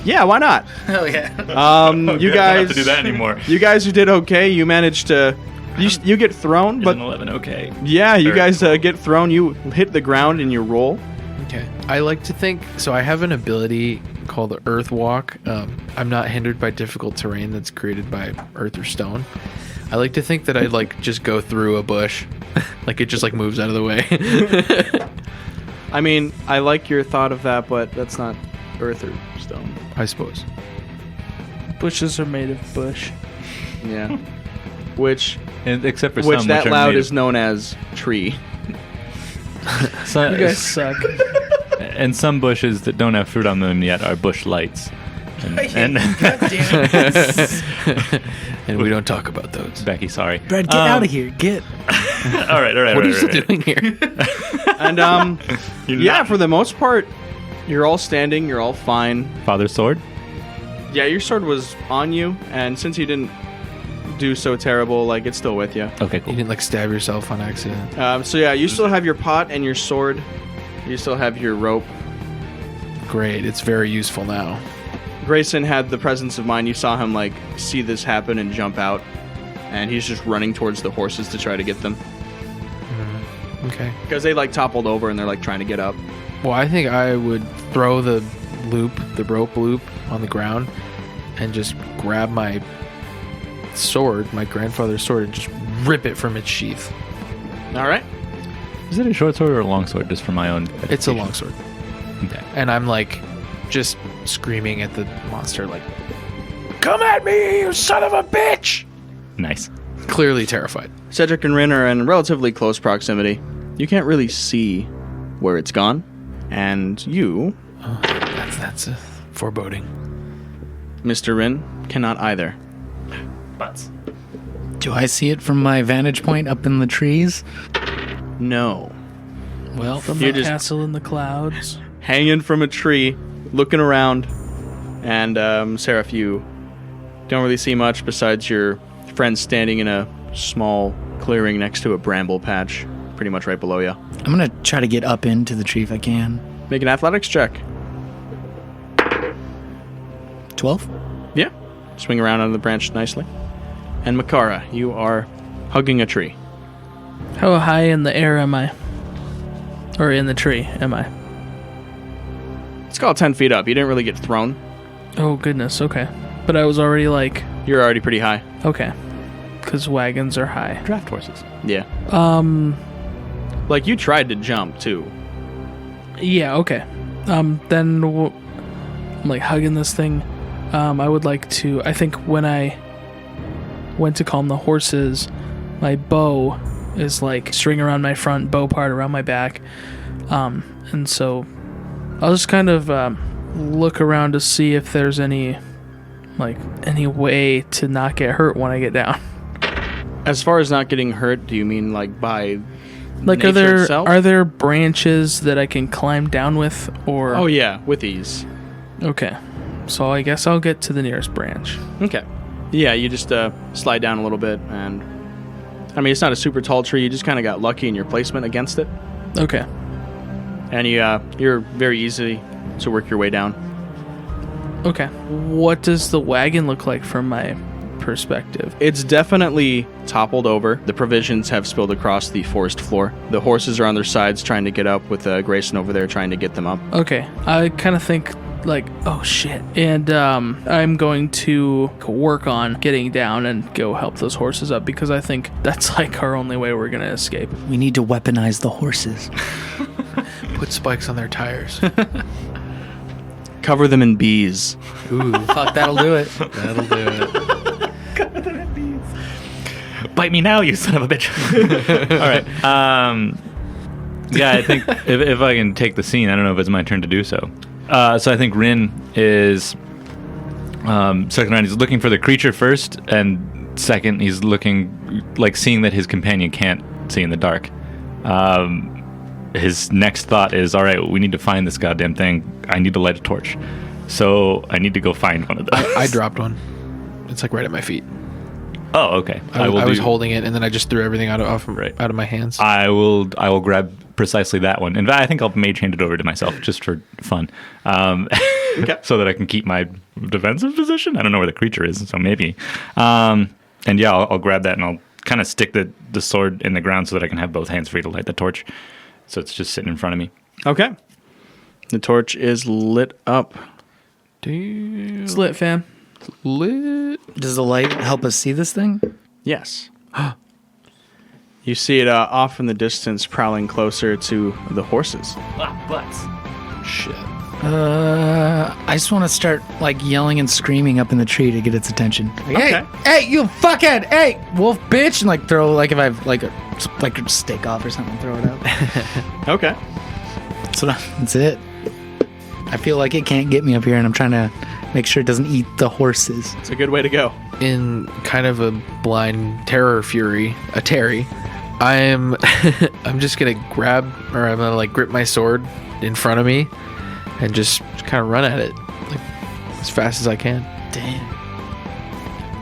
[SPEAKER 2] Yeah, why not?
[SPEAKER 5] Oh yeah.
[SPEAKER 2] You
[SPEAKER 4] I don't
[SPEAKER 2] guys...
[SPEAKER 4] have to do that anymore.
[SPEAKER 2] You guys who did okay, you managed to... You get thrown,
[SPEAKER 4] Is
[SPEAKER 2] but...
[SPEAKER 4] an 11 okay?
[SPEAKER 2] Yeah, you
[SPEAKER 4] Or-
[SPEAKER 2] guys get thrown. You hit the ground and you roll.
[SPEAKER 3] Okay. I like to think so. I have an ability called Earth Walk. I'm not hindered by difficult terrain that's created by earth or stone. I like to think that I'd like just go through a bush, like it just like moves out of the way.
[SPEAKER 2] I mean, I like your thought of that, but that's not earth or stone.
[SPEAKER 3] I suppose.
[SPEAKER 1] Bushes are made of bush.
[SPEAKER 2] Yeah. Which
[SPEAKER 4] And except for
[SPEAKER 2] which
[SPEAKER 4] some
[SPEAKER 2] that
[SPEAKER 4] which are
[SPEAKER 2] loud
[SPEAKER 4] made
[SPEAKER 2] is known as tree.
[SPEAKER 4] of, some,
[SPEAKER 1] You guys suck.
[SPEAKER 4] and some bushes that don't have fruit on them yet are bush lights. And
[SPEAKER 3] And we don't talk about those.
[SPEAKER 4] Becky, sorry.
[SPEAKER 5] Brad, get out of here. Get.
[SPEAKER 4] All right.
[SPEAKER 3] What are you still doing here?
[SPEAKER 2] And yeah, for the most part, you're all standing. You're all fine.
[SPEAKER 4] Father's sword.
[SPEAKER 2] Yeah, your sword was on you, and since you didn't do so terrible, like it's still with you.
[SPEAKER 4] Okay,
[SPEAKER 3] You
[SPEAKER 4] cool.
[SPEAKER 3] didn't like stab yourself on accident.
[SPEAKER 2] So yeah, you still have your pot and your sword. You still have your rope.
[SPEAKER 3] Great. It's very useful now.
[SPEAKER 2] Grayson had the presence of mind. You saw him like see this happen and jump out, and he's just running towards the horses to try to get them
[SPEAKER 3] Okay.
[SPEAKER 2] because they like toppled over and they're like trying to get up.
[SPEAKER 3] Well, I think I would throw the rope loop on the ground, and just grab my sword, my grandfather's sword, and just rip it from its sheath.
[SPEAKER 2] All right.
[SPEAKER 4] Is it a short sword or a long sword? Just for my own.
[SPEAKER 3] It's a long sword.
[SPEAKER 4] Okay.
[SPEAKER 3] And I'm like, just screaming at the monster, like, "Come at me, you son of a bitch!"
[SPEAKER 4] Nice.
[SPEAKER 3] Clearly terrified.
[SPEAKER 2] Cedric and Rin are in relatively close proximity. You can't really see where it's gone, and you,
[SPEAKER 3] That's a foreboding.
[SPEAKER 2] Mr. Rin, cannot either.
[SPEAKER 4] Butts.
[SPEAKER 5] Do I see it from my vantage point up in the trees?
[SPEAKER 2] No.
[SPEAKER 5] Well,
[SPEAKER 1] From
[SPEAKER 2] You're
[SPEAKER 1] the
[SPEAKER 2] just-
[SPEAKER 1] castle in the clouds.
[SPEAKER 2] Hanging from a tree, looking around, and Seraph, you don't really see much besides your friend standing in a small clearing next to a bramble patch, pretty much right below you.
[SPEAKER 5] I'm going to try to get up into the tree if I can.
[SPEAKER 2] Make an athletics check.
[SPEAKER 5] 12?
[SPEAKER 2] Yeah. Swing around on the branch nicely. And Makara, you are hugging a tree.
[SPEAKER 1] How high in the air am I? Or in the tree am I?
[SPEAKER 2] It's called 10 feet up. You didn't really get thrown.
[SPEAKER 1] Oh, goodness. Okay. But I was already like,
[SPEAKER 2] You're already pretty high.
[SPEAKER 1] okay. Because wagons are high.
[SPEAKER 4] Draft horses.
[SPEAKER 2] Yeah. Like, you tried to jump, too.
[SPEAKER 1] Yeah, okay. I'm like hugging this thing. I would like to, I think when I went to calm the horses, my bow is like string around my front, bow part around my back. And so I'll just kind of look around to see if there's any way to not get hurt when I get down.
[SPEAKER 2] As far as not getting hurt, do you mean, like, by
[SPEAKER 1] Like,
[SPEAKER 2] nature itself?
[SPEAKER 1] are there branches that I can climb down with, or?
[SPEAKER 2] Oh, yeah, with ease.
[SPEAKER 1] Okay. So I guess I'll get to the nearest branch.
[SPEAKER 2] Okay. Yeah, you just slide down a little bit, and I mean, it's not a super tall tree. You just kind of got lucky in your placement against it,
[SPEAKER 1] Okay.
[SPEAKER 2] and you're very easy to work your way down.
[SPEAKER 1] Okay. What does the wagon look like from my perspective?
[SPEAKER 2] It's definitely toppled over. The provisions have spilled across the forest floor. The horses are on their sides trying to get up, with Grayson over there trying to get them up.
[SPEAKER 1] Okay. I kind of think like, oh shit. And I'm going to work on getting down and go help those horses up, because I think that's like our only way we're going to escape.
[SPEAKER 5] We need to weaponize the horses.
[SPEAKER 3] Put spikes on their tires.
[SPEAKER 2] Cover them in bees.
[SPEAKER 3] Ooh,
[SPEAKER 5] Fuck, that'll do it.
[SPEAKER 3] that'll do it.
[SPEAKER 4] Bite me now, you son of a bitch. All right. Yeah, I think if I can take the scene, I don't know if it's my turn to do so. So I think Rin is second round. He's looking for the creature first, and second, he's looking, like, seeing that his companion can't see in the dark. His next thought is, all right, we need to find this goddamn thing. I need to light a torch. So I need to go find one of those.
[SPEAKER 3] I dropped one. It's like right at my feet.
[SPEAKER 4] Oh, okay.
[SPEAKER 3] I was holding it, and then I just threw everything out of my hands.
[SPEAKER 4] I will grab precisely that one. In fact, I think I'll mage hand it over to myself just for fun,
[SPEAKER 2] Okay.
[SPEAKER 4] so that I can keep my defensive position. I don't know where the creature is, so maybe. And yeah, I'll grab that, and I'll kind of stick the sword in the ground so that I can have both hands free to light the torch. So it's just sitting in front of me.
[SPEAKER 2] Okay. The torch is lit up.
[SPEAKER 3] Damn.
[SPEAKER 1] It's lit, fam.
[SPEAKER 3] Lit.
[SPEAKER 5] Does the light help us see this thing?
[SPEAKER 2] Yes. You see it off in the distance, prowling closer to the horses.
[SPEAKER 4] Butts.
[SPEAKER 3] Shit.
[SPEAKER 5] I just want to start like yelling and screaming up in the tree to get its attention. Like,
[SPEAKER 2] Okay.
[SPEAKER 5] Hey, you fuckhead! Hey, wolf bitch! And like throw like if I've like a stick off or something, throw it out.
[SPEAKER 2] Okay.
[SPEAKER 5] That's it. I feel like it can't get me up here, and I'm trying to make sure it doesn't eat the horses.
[SPEAKER 2] It's a good way to go.
[SPEAKER 3] In kind of a blind terror fury, I'm just gonna I'm gonna like grip my sword in front of me and just kind of run at it like as fast as I can.
[SPEAKER 5] Damn.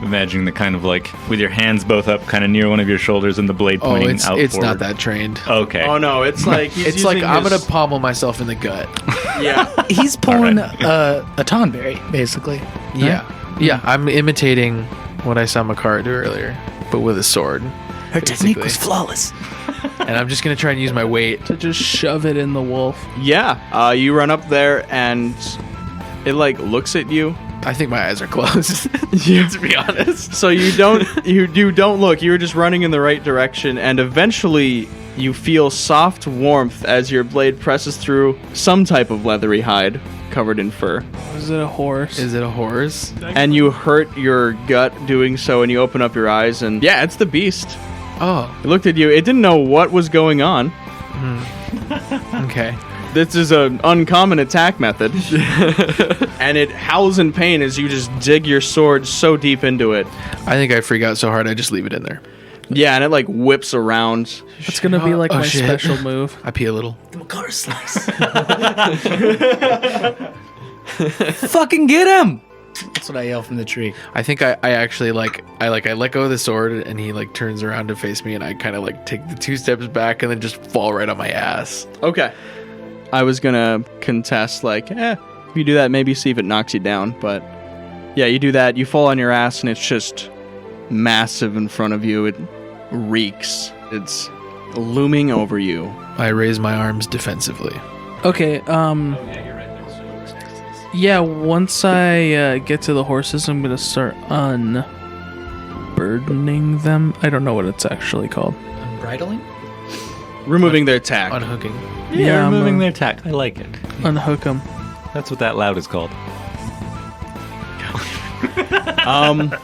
[SPEAKER 4] Imagining the kind of like with your hands both up, kind of near one of your shoulders, and the blade pointing out
[SPEAKER 3] it's
[SPEAKER 4] forward.
[SPEAKER 3] not that trained.
[SPEAKER 4] Okay.
[SPEAKER 2] Oh no, it's like he's
[SPEAKER 3] It's like
[SPEAKER 2] using
[SPEAKER 3] I'm
[SPEAKER 2] his-
[SPEAKER 3] gonna pommel myself in the gut.
[SPEAKER 2] Yeah.
[SPEAKER 5] He's pulling
[SPEAKER 4] Alright.
[SPEAKER 5] a tonberry, basically.
[SPEAKER 3] Yeah. Yeah, I'm imitating what I saw Makara do earlier, but with a sword.
[SPEAKER 5] Her technique
[SPEAKER 3] Basically.
[SPEAKER 5] was flawless.
[SPEAKER 3] And I'm just going to try and use my weight.
[SPEAKER 1] To just shove it in the wolf.
[SPEAKER 2] Yeah. You run up there and it like looks at you.
[SPEAKER 3] I think my eyes are closed, to be honest.
[SPEAKER 2] So you don't look. You're just running in the right direction, and eventually you feel soft warmth as your blade presses through some type of leathery hide covered in fur.
[SPEAKER 1] Is it a horse?
[SPEAKER 3] Is it a horse?
[SPEAKER 2] And you hurt your gut doing so, and you open up your eyes, and yeah, it's the beast.
[SPEAKER 3] Oh,
[SPEAKER 2] It looked at you. It didn't know what was going on.
[SPEAKER 3] okay.
[SPEAKER 2] This is an uncommon attack method. And it howls in pain as you just dig your sword so deep into it.
[SPEAKER 3] I think I freak out so hard I just leave it in there.
[SPEAKER 2] Yeah, and it like whips around.
[SPEAKER 1] It's gonna be like
[SPEAKER 3] Oh,
[SPEAKER 1] my
[SPEAKER 3] shit.
[SPEAKER 1] special move.
[SPEAKER 3] I pee a little.
[SPEAKER 5] Makara slice. Fucking get him! That's what I yell from the tree.
[SPEAKER 3] I think I actually I let go of the sword and he like turns around to face me and I kind of like take the 2 steps back and then just fall right on my ass.
[SPEAKER 2] Okay. I was gonna contest, like, if you do that, maybe see if it knocks you down. But yeah, you do that, you fall on your ass, and it's just massive in front of you. It reeks. It's looming over you.
[SPEAKER 3] I raise my arms defensively.
[SPEAKER 1] Okay, yeah, once I get to the horses, I'm gonna start unburdening them. I don't know what it's actually called.
[SPEAKER 5] Bridling?
[SPEAKER 2] Removing their tack.
[SPEAKER 3] Unhooking.
[SPEAKER 1] Yeah, I'm,
[SPEAKER 4] removing their tact. I like it.
[SPEAKER 1] Unhook them.
[SPEAKER 4] That's what that loud is called.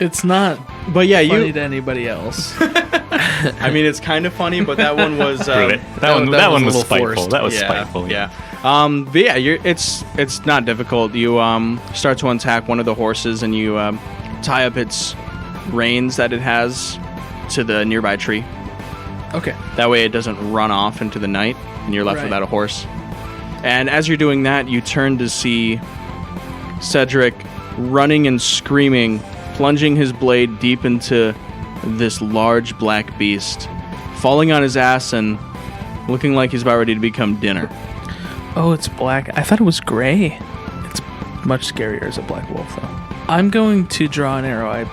[SPEAKER 1] It's not
[SPEAKER 2] But yeah,
[SPEAKER 1] funny
[SPEAKER 2] you.
[SPEAKER 1] to anybody else.
[SPEAKER 2] I mean, it's kind of funny, but that one was.
[SPEAKER 4] Prove it. That one
[SPEAKER 3] that was
[SPEAKER 4] was
[SPEAKER 3] a little
[SPEAKER 4] spiteful.
[SPEAKER 3] forced.
[SPEAKER 4] That was
[SPEAKER 2] Yeah,
[SPEAKER 4] spiteful.
[SPEAKER 2] yeah. But yeah, it's not difficult. You start to untack one of the horses and you tie up its reins that it has to the nearby tree.
[SPEAKER 1] Okay.
[SPEAKER 2] That way it doesn't run off into the night and you're left
[SPEAKER 1] Right.
[SPEAKER 2] without a horse. And as you're doing that, you turn to see Cedric running and screaming, plunging his blade deep into this large black beast, falling on his ass and looking like he's about ready to become dinner.
[SPEAKER 1] Oh, it's black. I thought it was gray. It's much scarier as a black wolf, though. I'm going to draw an arrow. I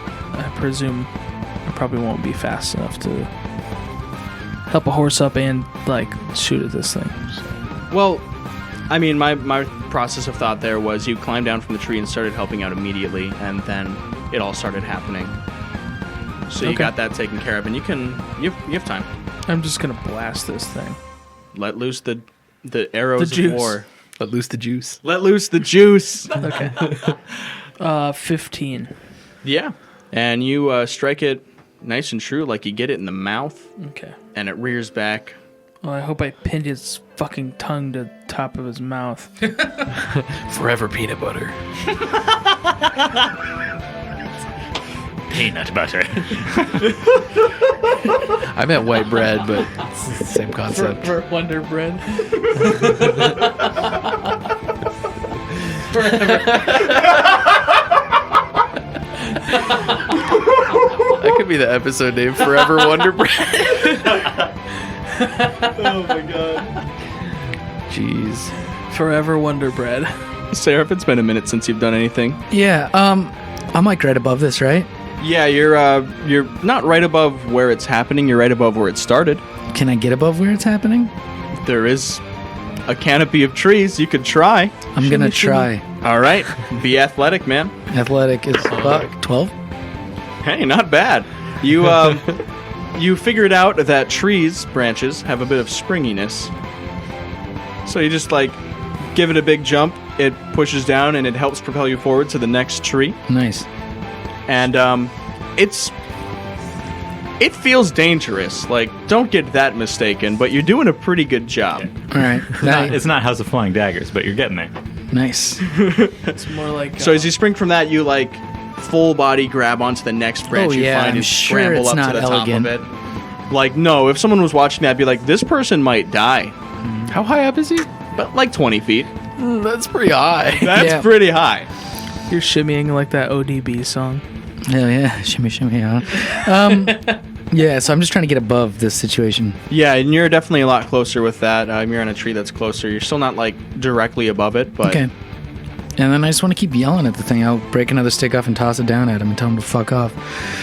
[SPEAKER 1] presume I probably won't be fast enough to help a horse up and, like, shoot at this thing. So.
[SPEAKER 2] Well, I mean, my process of thought there was you climbed down from the tree and started helping out immediately, and then it all started happening. So you
[SPEAKER 1] Okay.
[SPEAKER 2] got that taken care of, and you have time.
[SPEAKER 1] I'm just going to blast this thing.
[SPEAKER 2] Let loose the arrows
[SPEAKER 1] The juice.
[SPEAKER 2] of war.
[SPEAKER 3] Let loose the juice.
[SPEAKER 2] Let loose the juice.
[SPEAKER 1] Okay. 15.
[SPEAKER 2] Yeah. And you strike it nice and true, like you get it in the mouth,
[SPEAKER 1] Okay.
[SPEAKER 2] and it rears back.
[SPEAKER 1] Well, I hope I pinned his fucking tongue to the top of his mouth.
[SPEAKER 3] Forever peanut butter.
[SPEAKER 4] Peanut butter.
[SPEAKER 3] I meant white bread, but it's the same concept.
[SPEAKER 1] For Wonder Bread.
[SPEAKER 3] That could be the episode name, Forever Wonder Bread.
[SPEAKER 2] Oh my god.
[SPEAKER 3] Jeez.
[SPEAKER 1] Forever Wonder Bread.
[SPEAKER 2] Seraph, it's been a minute since you've done anything.
[SPEAKER 5] Yeah, I'm like right above this, right?
[SPEAKER 2] Yeah, you're not right above where it's happening, you're right above where it started.
[SPEAKER 5] Can I get above where it's happening?
[SPEAKER 2] There is a canopy of trees. You could try.
[SPEAKER 5] I'm gonna try.
[SPEAKER 2] All right. Be athletic, man.
[SPEAKER 5] Athletic is 12.
[SPEAKER 2] Hey, not bad. You you figured out that trees branches have a bit of springiness. So you just like give it a big jump. It pushes down and it helps propel you forward to the next tree.
[SPEAKER 5] Nice.
[SPEAKER 2] And it feels dangerous. Like, don't get that mistaken, but you're doing a pretty good job.
[SPEAKER 5] All right.
[SPEAKER 4] It's not House of Flying Daggers, but you're getting there.
[SPEAKER 5] Nice.
[SPEAKER 1] It's more like.
[SPEAKER 2] So as you spring from that, you like full body grab onto the next branch
[SPEAKER 5] Oh,
[SPEAKER 2] you
[SPEAKER 5] yeah,
[SPEAKER 2] find
[SPEAKER 5] I'm
[SPEAKER 2] and
[SPEAKER 5] sure
[SPEAKER 2] scramble
[SPEAKER 5] it's
[SPEAKER 2] up
[SPEAKER 5] not
[SPEAKER 2] to the
[SPEAKER 5] elegant.
[SPEAKER 2] top of it. Like, no, if someone was watching that, I'd be like, this person might die.
[SPEAKER 3] How high up is he?
[SPEAKER 2] But like 20 feet.
[SPEAKER 3] That's pretty high.
[SPEAKER 2] That's
[SPEAKER 5] Yeah.
[SPEAKER 2] pretty high.
[SPEAKER 1] You're shimmying like that ODB song.
[SPEAKER 5] Hell yeah. Shimmy, shimmy, huh? Yeah, so I'm just trying to get above this situation.
[SPEAKER 2] Yeah, and you're definitely a lot closer with that. You're on a tree that's closer. You're still not like directly above it, but
[SPEAKER 5] Okay. And then I just want to keep yelling at the thing. I'll break another stick off and toss it down at him and tell him to fuck off.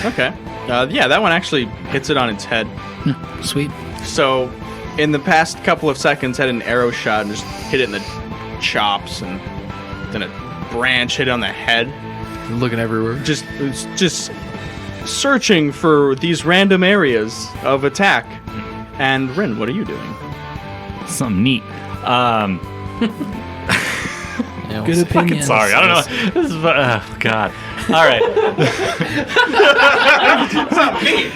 [SPEAKER 2] okay. Yeah, that one actually hits it on its head.
[SPEAKER 5] Sweet.
[SPEAKER 2] So, in the past couple of seconds, had an arrow shot and just hit it in the chops, and then a branch hit it on the head.
[SPEAKER 3] Looking everywhere.
[SPEAKER 2] Just searching for these random areas of attack. And Rin, what are you doing?
[SPEAKER 4] Something neat.
[SPEAKER 1] Good opinion.
[SPEAKER 4] Sorry, I don't know. This is oh god. All right. It's not me.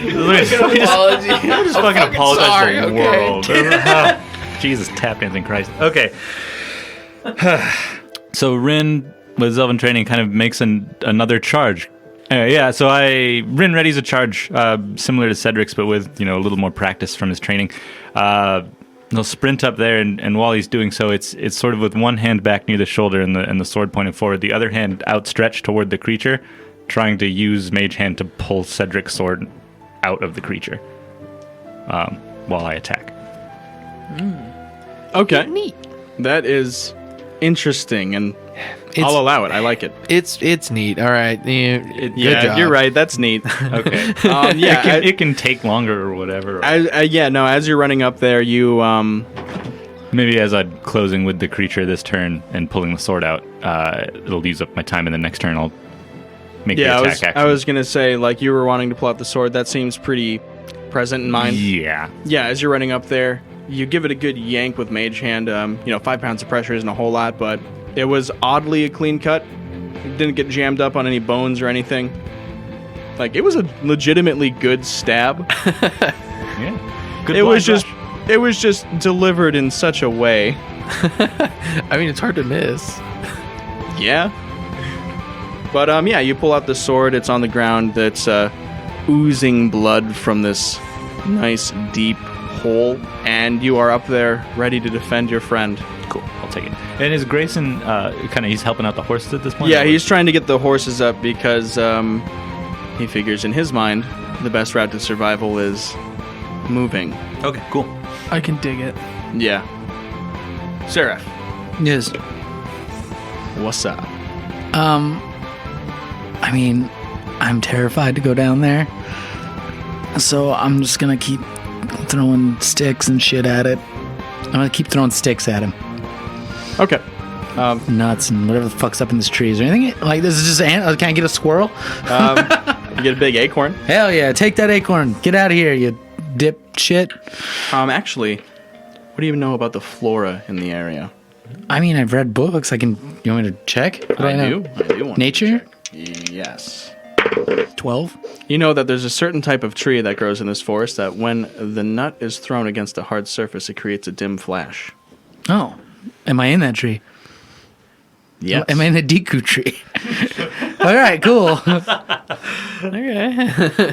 [SPEAKER 4] I'm just fucking apologize
[SPEAKER 3] sorry,
[SPEAKER 4] to the
[SPEAKER 3] okay.
[SPEAKER 4] world. Jesus, tap dancing Christ. Okay. So Rin with Zelvin training kind of makes another charge. So Rin readies a charge similar to Cedric's, but with a little more practice from his training. He'll sprint up there, and while he's doing so, it's sort of with one hand back near the shoulder and the sword pointed forward, the other hand outstretched toward the creature, trying to use Mage Hand to pull Cedric's sword out of the creature while I attack.
[SPEAKER 2] Okay. Neat. That is interesting, and I'll allow it. I like it.
[SPEAKER 3] It's neat. All right. Good job.
[SPEAKER 2] You're right. That's neat.
[SPEAKER 4] Okay. It can take longer or whatever.
[SPEAKER 2] As you're running up there, you
[SPEAKER 4] Maybe as I'm closing with the creature this turn and pulling the sword out, it'll use up my time, and the next turn I'll make the attack action.
[SPEAKER 2] I was gonna say, like, you were wanting to pull out the sword. That seems pretty present in mind.
[SPEAKER 4] Yeah.
[SPEAKER 2] Yeah, as you're running up there, you give it a good yank with Mage Hand. 5 pounds of pressure isn't a whole lot, but it was oddly a clean cut. It didn't get jammed up on any bones or anything. Like, it was a legitimately good stab.
[SPEAKER 4] Yeah. Good
[SPEAKER 2] It was
[SPEAKER 4] blind
[SPEAKER 2] just delivered in such a way.
[SPEAKER 3] I mean, it's hard to miss.
[SPEAKER 2] Yeah. But you pull out the sword. It's on the ground. That's oozing blood from this nice deep hole, and you are up there ready to defend your friend.
[SPEAKER 4] Cool. I'll take it. And is Grayson he's helping out the horses at this point?
[SPEAKER 2] Yeah, he's trying to get the horses up because he figures in his mind the best route to survival is moving.
[SPEAKER 4] Okay, cool.
[SPEAKER 1] I can dig it.
[SPEAKER 2] Yeah. Seraph,
[SPEAKER 5] Yes.
[SPEAKER 2] what's up?
[SPEAKER 5] I mean, I'm terrified to go down there. So I'm just gonna keep throwing sticks and shit at it. I'm gonna keep throwing sticks at him.
[SPEAKER 2] Okay.
[SPEAKER 5] Nuts and whatever the fuck's up in this tree. Is there anything like this? Is just can I get a squirrel?
[SPEAKER 2] You get a big acorn.
[SPEAKER 5] Hell yeah! Take that acorn. Get out of here, you dip shit.
[SPEAKER 2] Actually, what do you know about the flora in the area?
[SPEAKER 5] I mean, I've read books. You want me to check? What do I know?
[SPEAKER 2] I do want
[SPEAKER 5] Nature?
[SPEAKER 2] to check. Yes.
[SPEAKER 5] 12.
[SPEAKER 2] You know that there's a certain type of tree that grows in this forest that when the nut is thrown against a hard surface, it creates a dim flash.
[SPEAKER 5] Oh, am I in that tree?
[SPEAKER 2] Yes.
[SPEAKER 5] Am I in the Deku tree? All right, cool.
[SPEAKER 3] Okay.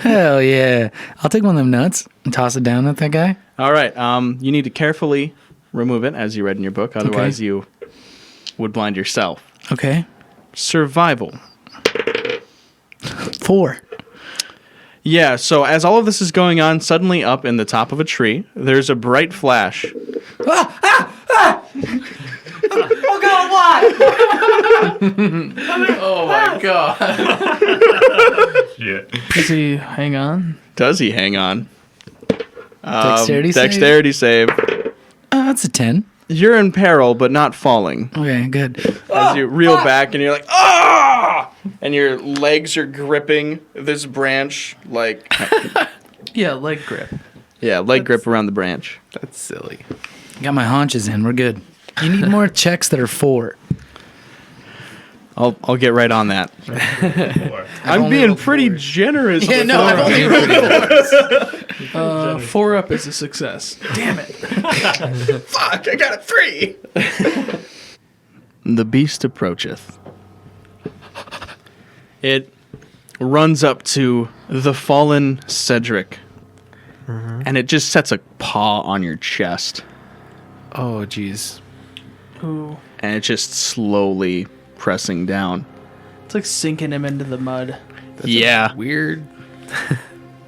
[SPEAKER 5] Hell yeah! I'll take one of them nuts and toss it down at that guy.
[SPEAKER 2] All right. You need to carefully remove it, as you read in your book. Otherwise, you would blind yourself.
[SPEAKER 5] Okay.
[SPEAKER 2] Survival.
[SPEAKER 5] 4.
[SPEAKER 2] Yeah, so as all of this is going on, suddenly up in the top of a tree, there's a bright flash.
[SPEAKER 3] Oh my god.
[SPEAKER 4] Yeah.
[SPEAKER 1] Does he hang on?
[SPEAKER 2] Does he hang on?
[SPEAKER 5] Dexterity save?
[SPEAKER 2] Dexterity save.
[SPEAKER 5] That's a 10.
[SPEAKER 2] You're in peril, but not falling.
[SPEAKER 5] Okay, good.
[SPEAKER 2] As you reel back and you're like, ah! And your legs are gripping this branch, like,
[SPEAKER 1] Yeah, leg grip.
[SPEAKER 2] yeah, leg grip around the branch.
[SPEAKER 3] That's silly.
[SPEAKER 5] Got my haunches in. We're good. You need more checks that are 4.
[SPEAKER 2] I'll get right on that. I'm
[SPEAKER 5] only
[SPEAKER 2] being
[SPEAKER 5] rolled
[SPEAKER 2] pretty
[SPEAKER 5] 4s.
[SPEAKER 2] generous.
[SPEAKER 5] Yeah,
[SPEAKER 2] with
[SPEAKER 5] no, I've only rolled 4s.
[SPEAKER 1] 4 up is a success. Damn it.
[SPEAKER 2] Fuck, I got a 3. The beast approacheth. It runs up to the fallen Cedric, and it just sets a paw on your chest,
[SPEAKER 3] Oh, jeez.
[SPEAKER 1] Ooh.
[SPEAKER 2] and it's just slowly pressing down.
[SPEAKER 1] It's like sinking him into the mud.
[SPEAKER 2] Yeah.
[SPEAKER 3] Weird.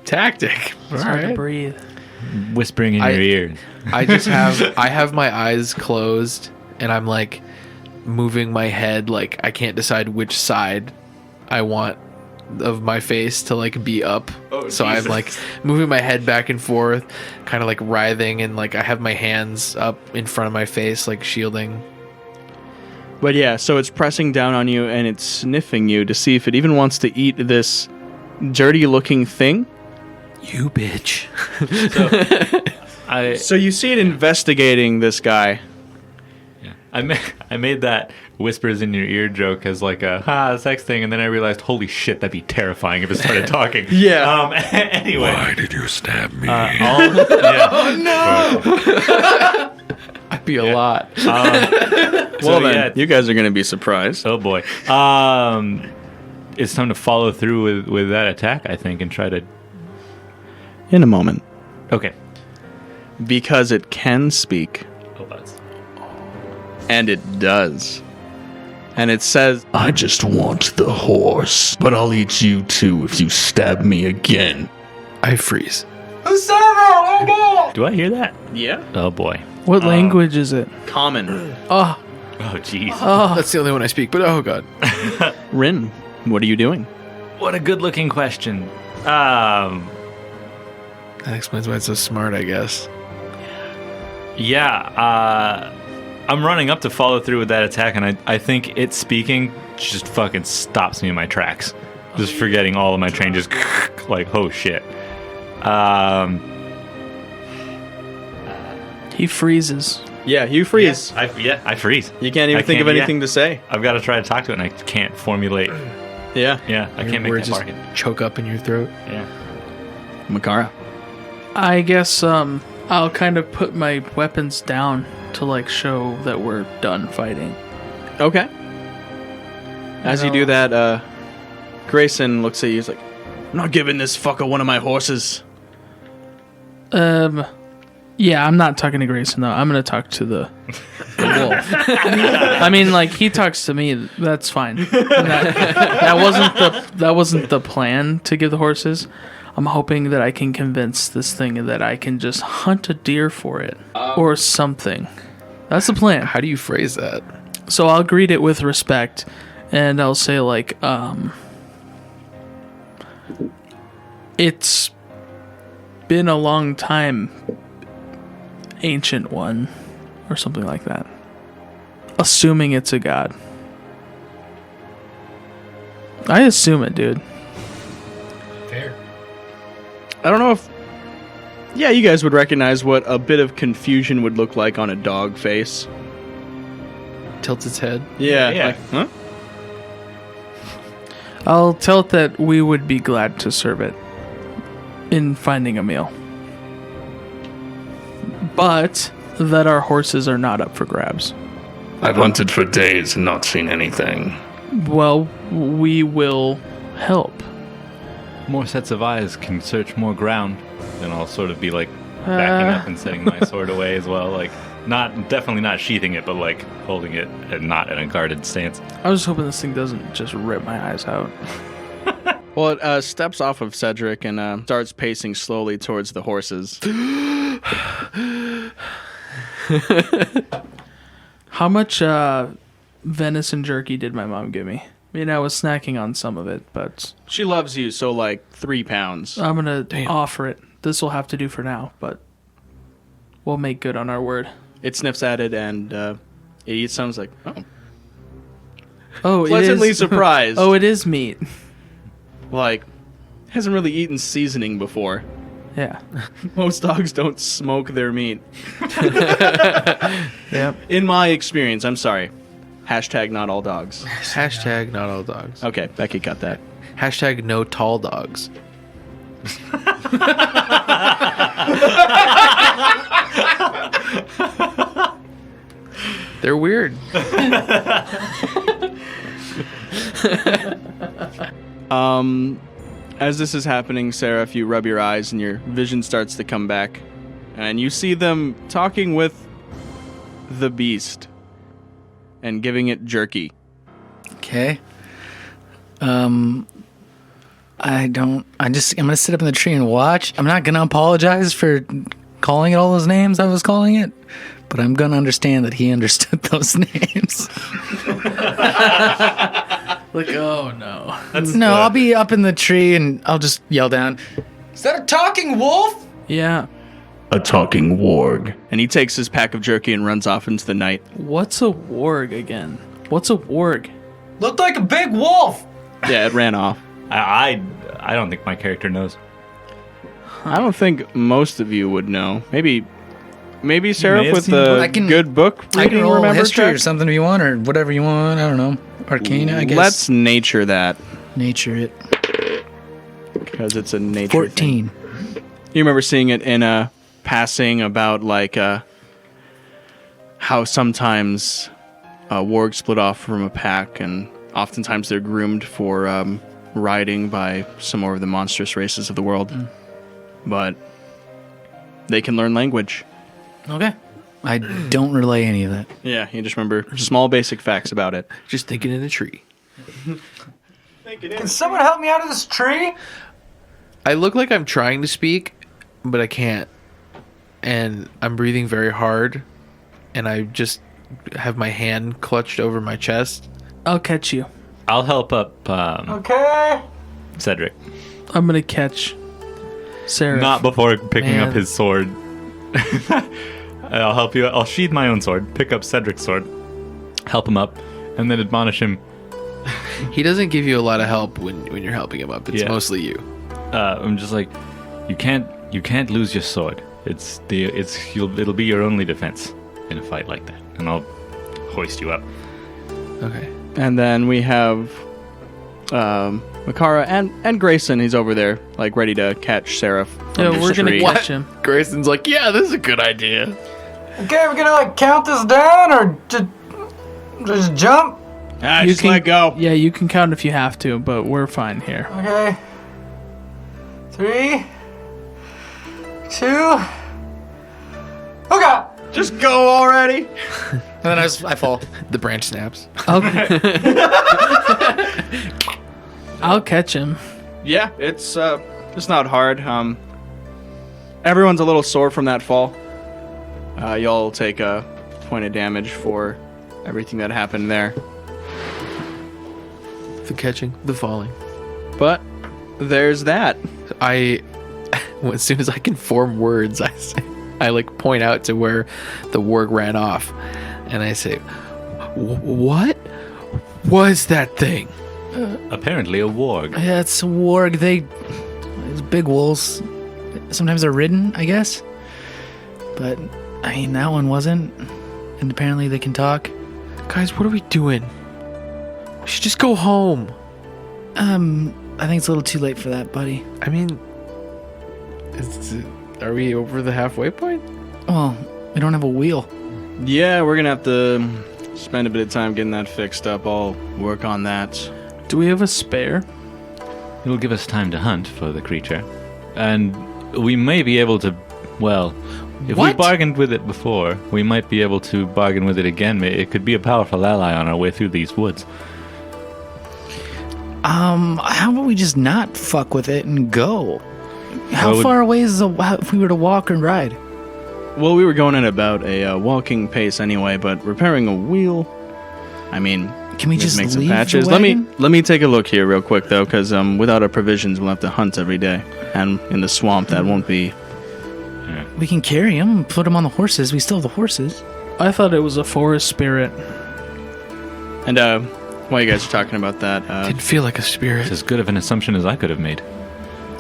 [SPEAKER 3] Tactic. All
[SPEAKER 1] It's hard to
[SPEAKER 3] right.
[SPEAKER 1] breathe.
[SPEAKER 4] Whispering in
[SPEAKER 3] I-
[SPEAKER 4] your ear.
[SPEAKER 3] I have my eyes closed and I'm like moving my head like I can't decide which side I want of my face to like be up. So I'm like moving my head back and forth, kind of like writhing, and like I have my hands up in front of my face like shielding.
[SPEAKER 2] But yeah, so it's pressing down on you and it's sniffing you to see if it even wants to eat this dirty-looking thing.
[SPEAKER 3] You bitch.
[SPEAKER 2] So you see it investigating this guy.
[SPEAKER 4] I made that whispers in your ear joke as like a sex thing, and then I realized, holy shit, that'd be terrifying if it started talking.
[SPEAKER 2] Yeah.
[SPEAKER 4] Anyway.
[SPEAKER 3] Why did you stab me?
[SPEAKER 4] Oh no!
[SPEAKER 3] I'd be a lot.
[SPEAKER 2] Well then, you guys are going to be surprised.
[SPEAKER 4] Oh boy. It's time to follow through with that attack, I think, and try to.
[SPEAKER 2] In a moment.
[SPEAKER 4] Okay.
[SPEAKER 2] Because it can speak.
[SPEAKER 4] Oh, that's.
[SPEAKER 2] And it does. And it says,
[SPEAKER 6] I just want the horse, but I'll eat you too if you stab me again.
[SPEAKER 3] I freeze.
[SPEAKER 4] Do I hear that?
[SPEAKER 2] yeah,
[SPEAKER 4] Oh boy.
[SPEAKER 1] What language is it?
[SPEAKER 2] common.
[SPEAKER 1] Oh,
[SPEAKER 4] Oh jeez.
[SPEAKER 3] That's the only one I speak, but oh god.
[SPEAKER 2] Rin, what are you doing?
[SPEAKER 4] What a good-looking question.
[SPEAKER 3] That explains why it's so smart, I guess.
[SPEAKER 4] Yeah. I'm running up to follow through with that attack, and I think it speaking just fucking stops me in my tracks. Just forgetting all of my train, just like, oh shit.
[SPEAKER 1] he freezes.
[SPEAKER 2] Yeah, you freeze.
[SPEAKER 4] I freeze.
[SPEAKER 2] You can't even think of anything to say.
[SPEAKER 4] I've got to try to talk to it, and I can't formulate.
[SPEAKER 2] Yeah.
[SPEAKER 4] Yeah, I can't make
[SPEAKER 3] Words
[SPEAKER 4] that
[SPEAKER 3] just
[SPEAKER 4] bargain.
[SPEAKER 3] choke up in your throat.
[SPEAKER 4] Yeah.
[SPEAKER 2] Makara.
[SPEAKER 1] I guess I'll kind of put my weapons down to like show that we're done fighting.
[SPEAKER 2] Okay. As you do that, Grayson looks at you. He's like, I'm not giving this fucker one of my horses.
[SPEAKER 1] Yeah, I'm not talking to Grayson though. I'm gonna talk to the wolf. I mean, like he talks to me. That's fine. That wasn't the plan to give the horses. I'm hoping that I can convince this thing that I can just hunt a deer for it or something. That's the plan.
[SPEAKER 3] How do you phrase that?
[SPEAKER 1] So I'll greet it with respect, and I'll say like, it's been a long time, ancient one, or something like that. Assuming it's a god. I assume it, dude.
[SPEAKER 3] Fair.
[SPEAKER 2] I don't know if... Yeah, you guys would recognize what a bit of confusion would look like on a dog face.
[SPEAKER 3] Tilts its head.
[SPEAKER 2] Yeah.
[SPEAKER 4] Yeah.
[SPEAKER 2] Like, huh?
[SPEAKER 1] I'll tell it that we would be glad to serve it in finding a meal. But that our horses are not up for grabs.
[SPEAKER 6] I've hunted for days and not seen anything.
[SPEAKER 1] Well, we will help.
[SPEAKER 4] More sets of eyes can search more ground. Then I'll sort of be like backing up and setting my sword away as well. Like, definitely not sheathing it, but like holding it and not in a guarded stance.
[SPEAKER 1] I was hoping this thing doesn't just rip my eyes out.
[SPEAKER 2] Well, it steps off of Cedric and starts pacing slowly towards the horses.
[SPEAKER 1] How much venison jerky did my mom give me? I mean, I was snacking on some of it, but
[SPEAKER 2] She loves you, so like 3 pounds.
[SPEAKER 1] I'm going to offer it. This will have to do for now, but we'll make good on our word.
[SPEAKER 2] It sniffs at it and it eats some. It's like, oh.
[SPEAKER 1] Oh,
[SPEAKER 2] Pleasantly
[SPEAKER 1] it is.
[SPEAKER 2] surprised.
[SPEAKER 1] Oh, it is meat.
[SPEAKER 2] Like, hasn't really eaten seasoning before.
[SPEAKER 1] Yeah.
[SPEAKER 2] Most dogs don't smoke their meat.
[SPEAKER 1] Yep.
[SPEAKER 2] In my experience, I'm sorry. Hashtag not all dogs.
[SPEAKER 3] Hashtag not all dogs.
[SPEAKER 2] Okay, Becky cut that.
[SPEAKER 3] Hashtag no tall dogs. They're weird.
[SPEAKER 2] As this is happening, Sarah, if you rub your eyes and your vision starts to come back, and you see them talking with the beast and giving it jerky.
[SPEAKER 5] Okay. I'm gonna sit up in the tree and watch. I'm not gonna apologize for calling it all those names I was calling it, but I'm gonna understand that he understood those names.
[SPEAKER 1] Like, oh no.
[SPEAKER 5] No, I'll be up in the tree and I'll just yell down, "Is that a talking wolf?"
[SPEAKER 1] Yeah.
[SPEAKER 6] A talking warg.
[SPEAKER 2] And he takes his pack of jerky and runs off into the night.
[SPEAKER 1] What's a warg again? What's a warg?
[SPEAKER 5] Looked like a big wolf.
[SPEAKER 2] Yeah, it ran off.
[SPEAKER 4] I don't think my character knows.
[SPEAKER 2] I don't think most of you would know. Maybe
[SPEAKER 4] may
[SPEAKER 2] Seraph
[SPEAKER 4] have
[SPEAKER 2] with
[SPEAKER 4] seen
[SPEAKER 2] the
[SPEAKER 5] I can-
[SPEAKER 2] good book
[SPEAKER 5] I can
[SPEAKER 2] reading
[SPEAKER 5] roll
[SPEAKER 2] remember
[SPEAKER 5] history or
[SPEAKER 2] check?
[SPEAKER 5] something if you want, or whatever you want. I don't know. Arcana, I guess.
[SPEAKER 2] Let's nature that
[SPEAKER 5] nature it.
[SPEAKER 2] because it's a nature
[SPEAKER 5] 14.
[SPEAKER 2] thing. You remember seeing it in a passing about like how sometimes wargs split off from a pack, and oftentimes they're groomed for riding by some more of the monstrous races of the world. But they can learn language.
[SPEAKER 5] Okay. I don't relay any of that.
[SPEAKER 2] Yeah, you just remember small basic facts about it.
[SPEAKER 3] Just thinking in a tree.
[SPEAKER 5] Can someone help me out of this tree?
[SPEAKER 3] I look like I'm trying to speak, but I can't. And I'm breathing very hard, and I just have my hand clutched over my chest.
[SPEAKER 1] I'll catch you.
[SPEAKER 4] I'll help up
[SPEAKER 5] Okay.
[SPEAKER 4] Cedric.
[SPEAKER 1] I'm gonna catch Sarah.
[SPEAKER 4] Not before picking
[SPEAKER 5] Man.
[SPEAKER 4] up his sword. I'll help you. I'll sheathe my own sword, pick up Cedric's sword, help him up, and then admonish him.
[SPEAKER 3] He doesn't give you a lot of help when you're helping him up. It's
[SPEAKER 4] Yeah.
[SPEAKER 3] mostly you.
[SPEAKER 4] I'm just like, you can't lose your sword. It'll be your only defense in a fight like that, and I'll hoist you up.
[SPEAKER 3] Okay.
[SPEAKER 2] And then we have Makara and Grayson. He's over there, like ready to catch Seraph. from
[SPEAKER 1] Yeah,
[SPEAKER 2] the
[SPEAKER 1] we're gonna
[SPEAKER 2] tree.
[SPEAKER 1] catch him.
[SPEAKER 3] Grayson's like, yeah, this is a good idea.
[SPEAKER 5] Okay, we're gonna like count this down or just jump?
[SPEAKER 2] Ah, just let go.
[SPEAKER 1] Yeah, you can count if you have to, but we're fine here.
[SPEAKER 5] Okay. 3, 2. Oh god!
[SPEAKER 2] Just go already.
[SPEAKER 5] And then I fall.
[SPEAKER 3] The branch snaps.
[SPEAKER 1] Okay. I'll catch him.
[SPEAKER 2] Yeah, it's not hard. Everyone's a little sore from that fall. Y'all take a point of damage for everything that happened there.
[SPEAKER 3] The catching, the falling.
[SPEAKER 2] But there's that.
[SPEAKER 3] As soon as I can form words, I like point out to where the warg ran off, and I say, "What was that thing?"
[SPEAKER 4] Apparently a warg.
[SPEAKER 5] Yeah, it's a warg. These big wolves. Sometimes they're ridden, I guess. But I mean, that one wasn't. And apparently they can talk.
[SPEAKER 3] Guys, what are we doing? We should just go home.
[SPEAKER 5] I think it's a little too late for that, buddy.
[SPEAKER 3] I mean, are we over the halfway point?
[SPEAKER 5] Well, we don't have a wheel.
[SPEAKER 2] Yeah, we're gonna have to spend a bit of time getting that fixed up. I'll work on that.
[SPEAKER 1] Do we have a spare?
[SPEAKER 4] It'll give us time to hunt for the creature, and we may be able to. Well, if we
[SPEAKER 5] What?
[SPEAKER 4] bargained with it before, we might be able to bargain with it again. It could be a powerful ally on our way through these woods.
[SPEAKER 5] How about we just not fuck with it and go? How
[SPEAKER 4] Well,
[SPEAKER 5] far away is if we were to walk and ride?
[SPEAKER 2] Well, we were going at about a walking pace anyway, but repairing a wheel. I mean,
[SPEAKER 5] Can we
[SPEAKER 2] just
[SPEAKER 5] just
[SPEAKER 2] make some
[SPEAKER 5] leave
[SPEAKER 2] patches.
[SPEAKER 5] the
[SPEAKER 2] Let
[SPEAKER 5] wagon?
[SPEAKER 2] me take a look here real quick though, because without our provisions, we'll have to hunt every day, and in the swamp that won't be.
[SPEAKER 5] We can carry them, put them on the horses. We still have the horses.
[SPEAKER 1] I thought it was a forest spirit.
[SPEAKER 2] And while you guys are talking about that,
[SPEAKER 3] Didn't feel like a spirit.
[SPEAKER 4] It's as good of an assumption as I could have made.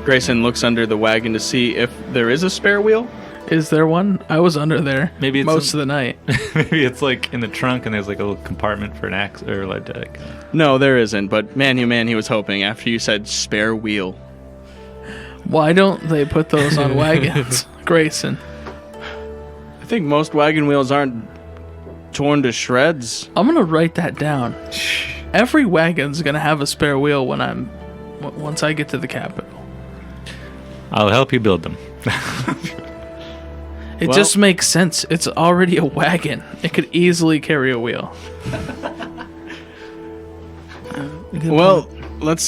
[SPEAKER 2] Grayson looks under the wagon to see if there is a spare wheel.
[SPEAKER 1] Is there one? I was under there.
[SPEAKER 4] Maybe it's
[SPEAKER 1] most of the night.
[SPEAKER 4] Maybe it's like in the trunk, and there's like a little compartment for an axe, or like.
[SPEAKER 2] No, there isn't. But man, he was hoping after you said spare wheel.
[SPEAKER 1] Why don't they put those on wagons, Grayson?
[SPEAKER 2] I think most wagon wheels aren't torn to shreds.
[SPEAKER 1] I'm gonna write that down. Every wagon's gonna have a spare wheel once I get to the capital.
[SPEAKER 4] I'll help you build them.
[SPEAKER 1] It
[SPEAKER 2] Well-
[SPEAKER 1] just makes sense. It's already a wagon. It could easily carry a wheel.
[SPEAKER 2] Well, let's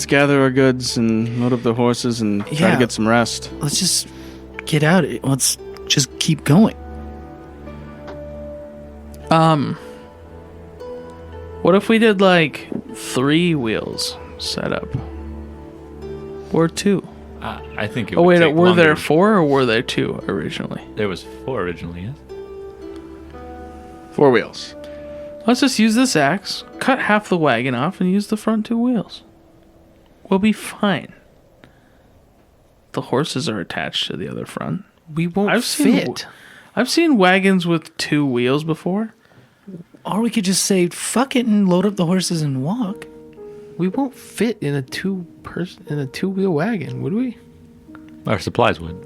[SPEAKER 2] gather our goods and load up the horses and try
[SPEAKER 5] Yeah.
[SPEAKER 2] to get some rest.
[SPEAKER 5] Let's just get out. Let's just keep going.
[SPEAKER 1] What if we did like 3 wheels set up? Or 2?
[SPEAKER 4] I think it
[SPEAKER 1] Oh
[SPEAKER 4] would
[SPEAKER 1] wait,
[SPEAKER 4] take
[SPEAKER 1] were there
[SPEAKER 4] longer.
[SPEAKER 1] 4 or were there 2 originally?
[SPEAKER 4] There was 4 originally, yes?
[SPEAKER 2] 4 wheels.
[SPEAKER 1] Let's just use this axe, cut half the wagon off, and use the front 2 wheels. We'll be fine. The horses are attached to the other front.
[SPEAKER 3] We won't
[SPEAKER 1] I've seen
[SPEAKER 3] fit.
[SPEAKER 1] I've seen wagons with 2 wheels before.
[SPEAKER 5] Or we could just say, fuck it, and load up the horses and walk.
[SPEAKER 3] We won't fit in a 2-wheel wagon, would we?
[SPEAKER 4] Our supplies would.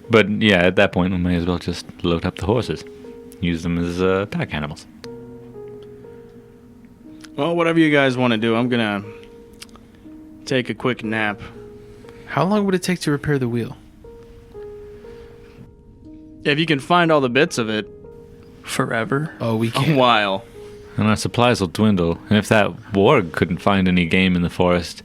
[SPEAKER 4] But yeah, at that point, we may as well just load up the horses. Use them as pack animals.
[SPEAKER 2] Well, whatever you guys want to do, I'm gonna take a quick nap.
[SPEAKER 3] How long would it take to repair the wheel?
[SPEAKER 2] If you can find all the bits of it,
[SPEAKER 1] Forever.
[SPEAKER 3] Oh, we
[SPEAKER 2] a
[SPEAKER 3] can't.
[SPEAKER 2] while.
[SPEAKER 4] And our supplies will dwindle. And if that warg couldn't find any game in the forest,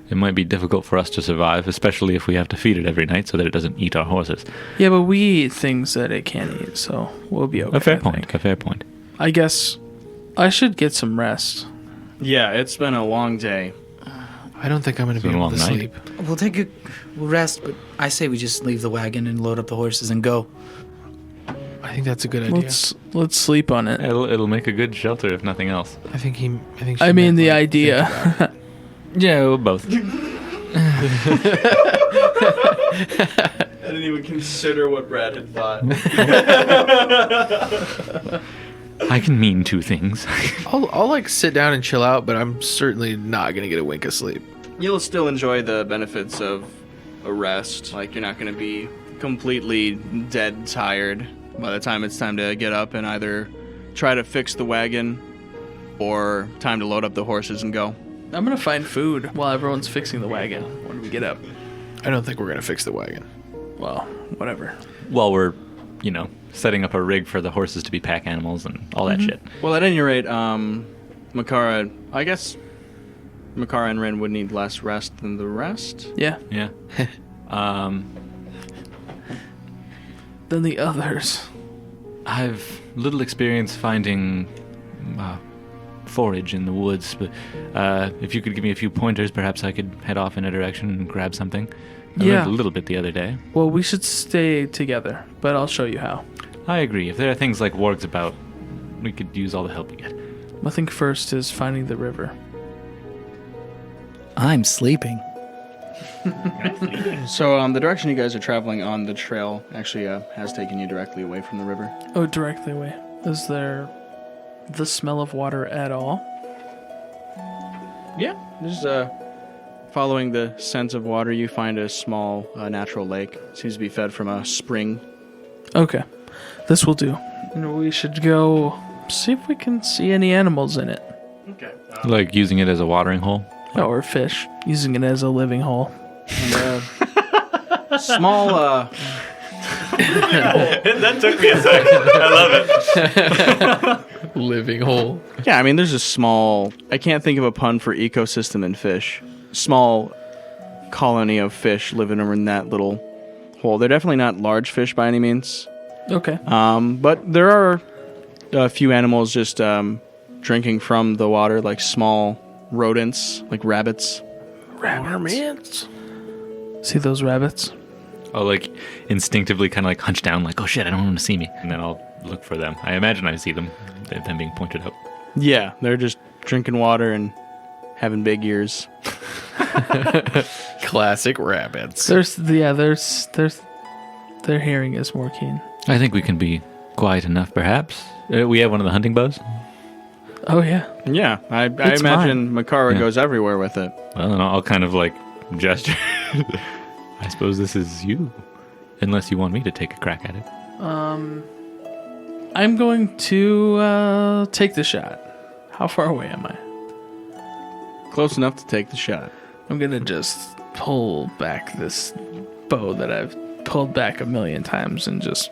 [SPEAKER 4] it might be difficult for us to survive, especially if we have to feed it every night so that it doesn't eat our horses.
[SPEAKER 1] Yeah, but we eat things that it can't eat, so we'll be okay.
[SPEAKER 4] A fair
[SPEAKER 1] I
[SPEAKER 4] point.
[SPEAKER 1] think.
[SPEAKER 4] A fair point.
[SPEAKER 1] I guess I should get some rest.
[SPEAKER 2] Yeah, it's been a long day.
[SPEAKER 3] I don't think I'm going to be
[SPEAKER 4] been a
[SPEAKER 3] able to
[SPEAKER 4] long night.
[SPEAKER 3] sleep.
[SPEAKER 5] We'll rest, but I say we just leave the wagon and load up the horses and go.
[SPEAKER 3] I think that's a good idea.
[SPEAKER 1] Let's sleep on it.
[SPEAKER 4] It'll make a good shelter if nothing else.
[SPEAKER 3] I think she
[SPEAKER 1] I mean
[SPEAKER 3] meant,
[SPEAKER 1] the
[SPEAKER 3] like,
[SPEAKER 1] idea.
[SPEAKER 4] Yeah, well, both.
[SPEAKER 2] I didn't even consider what Brad had thought.
[SPEAKER 4] I can mean 2 things.
[SPEAKER 3] I'll like sit down and chill out, but I'm certainly not going to get a wink of sleep.
[SPEAKER 2] You'll still enjoy the benefits of a rest. Like, you're not going to be completely dead tired by the time it's time to get up and either try to fix the wagon or time to load up the horses and go.
[SPEAKER 1] I'm gonna find food while everyone's fixing the wagon when we get up.
[SPEAKER 3] I don't think we're going to fix the wagon.
[SPEAKER 1] Well, whatever.
[SPEAKER 4] While we're, setting up a rig for the horses to be pack animals and all that shit.
[SPEAKER 2] Well, at any rate, Makara, I guess Makara and Rin would need less rest than the rest.
[SPEAKER 1] Yeah.
[SPEAKER 4] Yeah.
[SPEAKER 1] Then the others.
[SPEAKER 4] I've little experience finding forage in the woods, but if you could give me a few pointers, perhaps I could head off in a direction and grab something. I
[SPEAKER 1] Yeah.
[SPEAKER 4] learned a little bit the other day.
[SPEAKER 1] Well, we should stay together, but I'll show you how.
[SPEAKER 4] I agree. If there are things like wargs about, we could use all the help we get.
[SPEAKER 1] I think first is finding the river.
[SPEAKER 5] I'm sleeping.
[SPEAKER 2] So, the direction you guys are traveling on the trail actually has taken you directly away from the river.
[SPEAKER 1] Oh, directly away. Is there the smell of water at all?
[SPEAKER 2] Yeah, just following the scent of water, you find a small natural lake. Seems to be fed from a spring.
[SPEAKER 1] Okay. This will do. And we should go see if we can see any animals in it.
[SPEAKER 2] Okay.
[SPEAKER 4] Like using it as a watering hole?
[SPEAKER 1] Or fish. Using it as a living hole.
[SPEAKER 2] Small.
[SPEAKER 4] That took me a second. I love it.
[SPEAKER 3] Living hole.
[SPEAKER 2] Yeah, I mean, there's a small. I can't think of a pun for ecosystem and fish. Small colony of fish living in that little hole. They're definitely not large fish by any means.
[SPEAKER 1] Okay.
[SPEAKER 2] But there are a few animals just drinking from the water, like small rodents, like rabbits.
[SPEAKER 1] Rabbits. See those rabbits?
[SPEAKER 4] I'll like instinctively kind of like hunch down, like, oh shit, I don't want them to see me. And then I'll look for them. I imagine I see them, them being pointed out.
[SPEAKER 2] Yeah, they're just drinking water and having big ears.
[SPEAKER 3] Classic rabbits.
[SPEAKER 1] Their hearing is more keen.
[SPEAKER 4] I think we can be quiet enough, perhaps. We have one of the hunting bows.
[SPEAKER 1] Oh yeah.
[SPEAKER 2] Yeah, I
[SPEAKER 1] It's
[SPEAKER 2] imagine Makara
[SPEAKER 4] Yeah.
[SPEAKER 2] goes everywhere with it.
[SPEAKER 4] Well, then I'll kind of like gesture. I suppose this is you. Unless you want me to take a crack at it.
[SPEAKER 1] I'm going to take the shot. How far away am I?
[SPEAKER 2] Close enough to take the shot.
[SPEAKER 1] I'm gonna just pull back this bow that I've pulled back a million times and just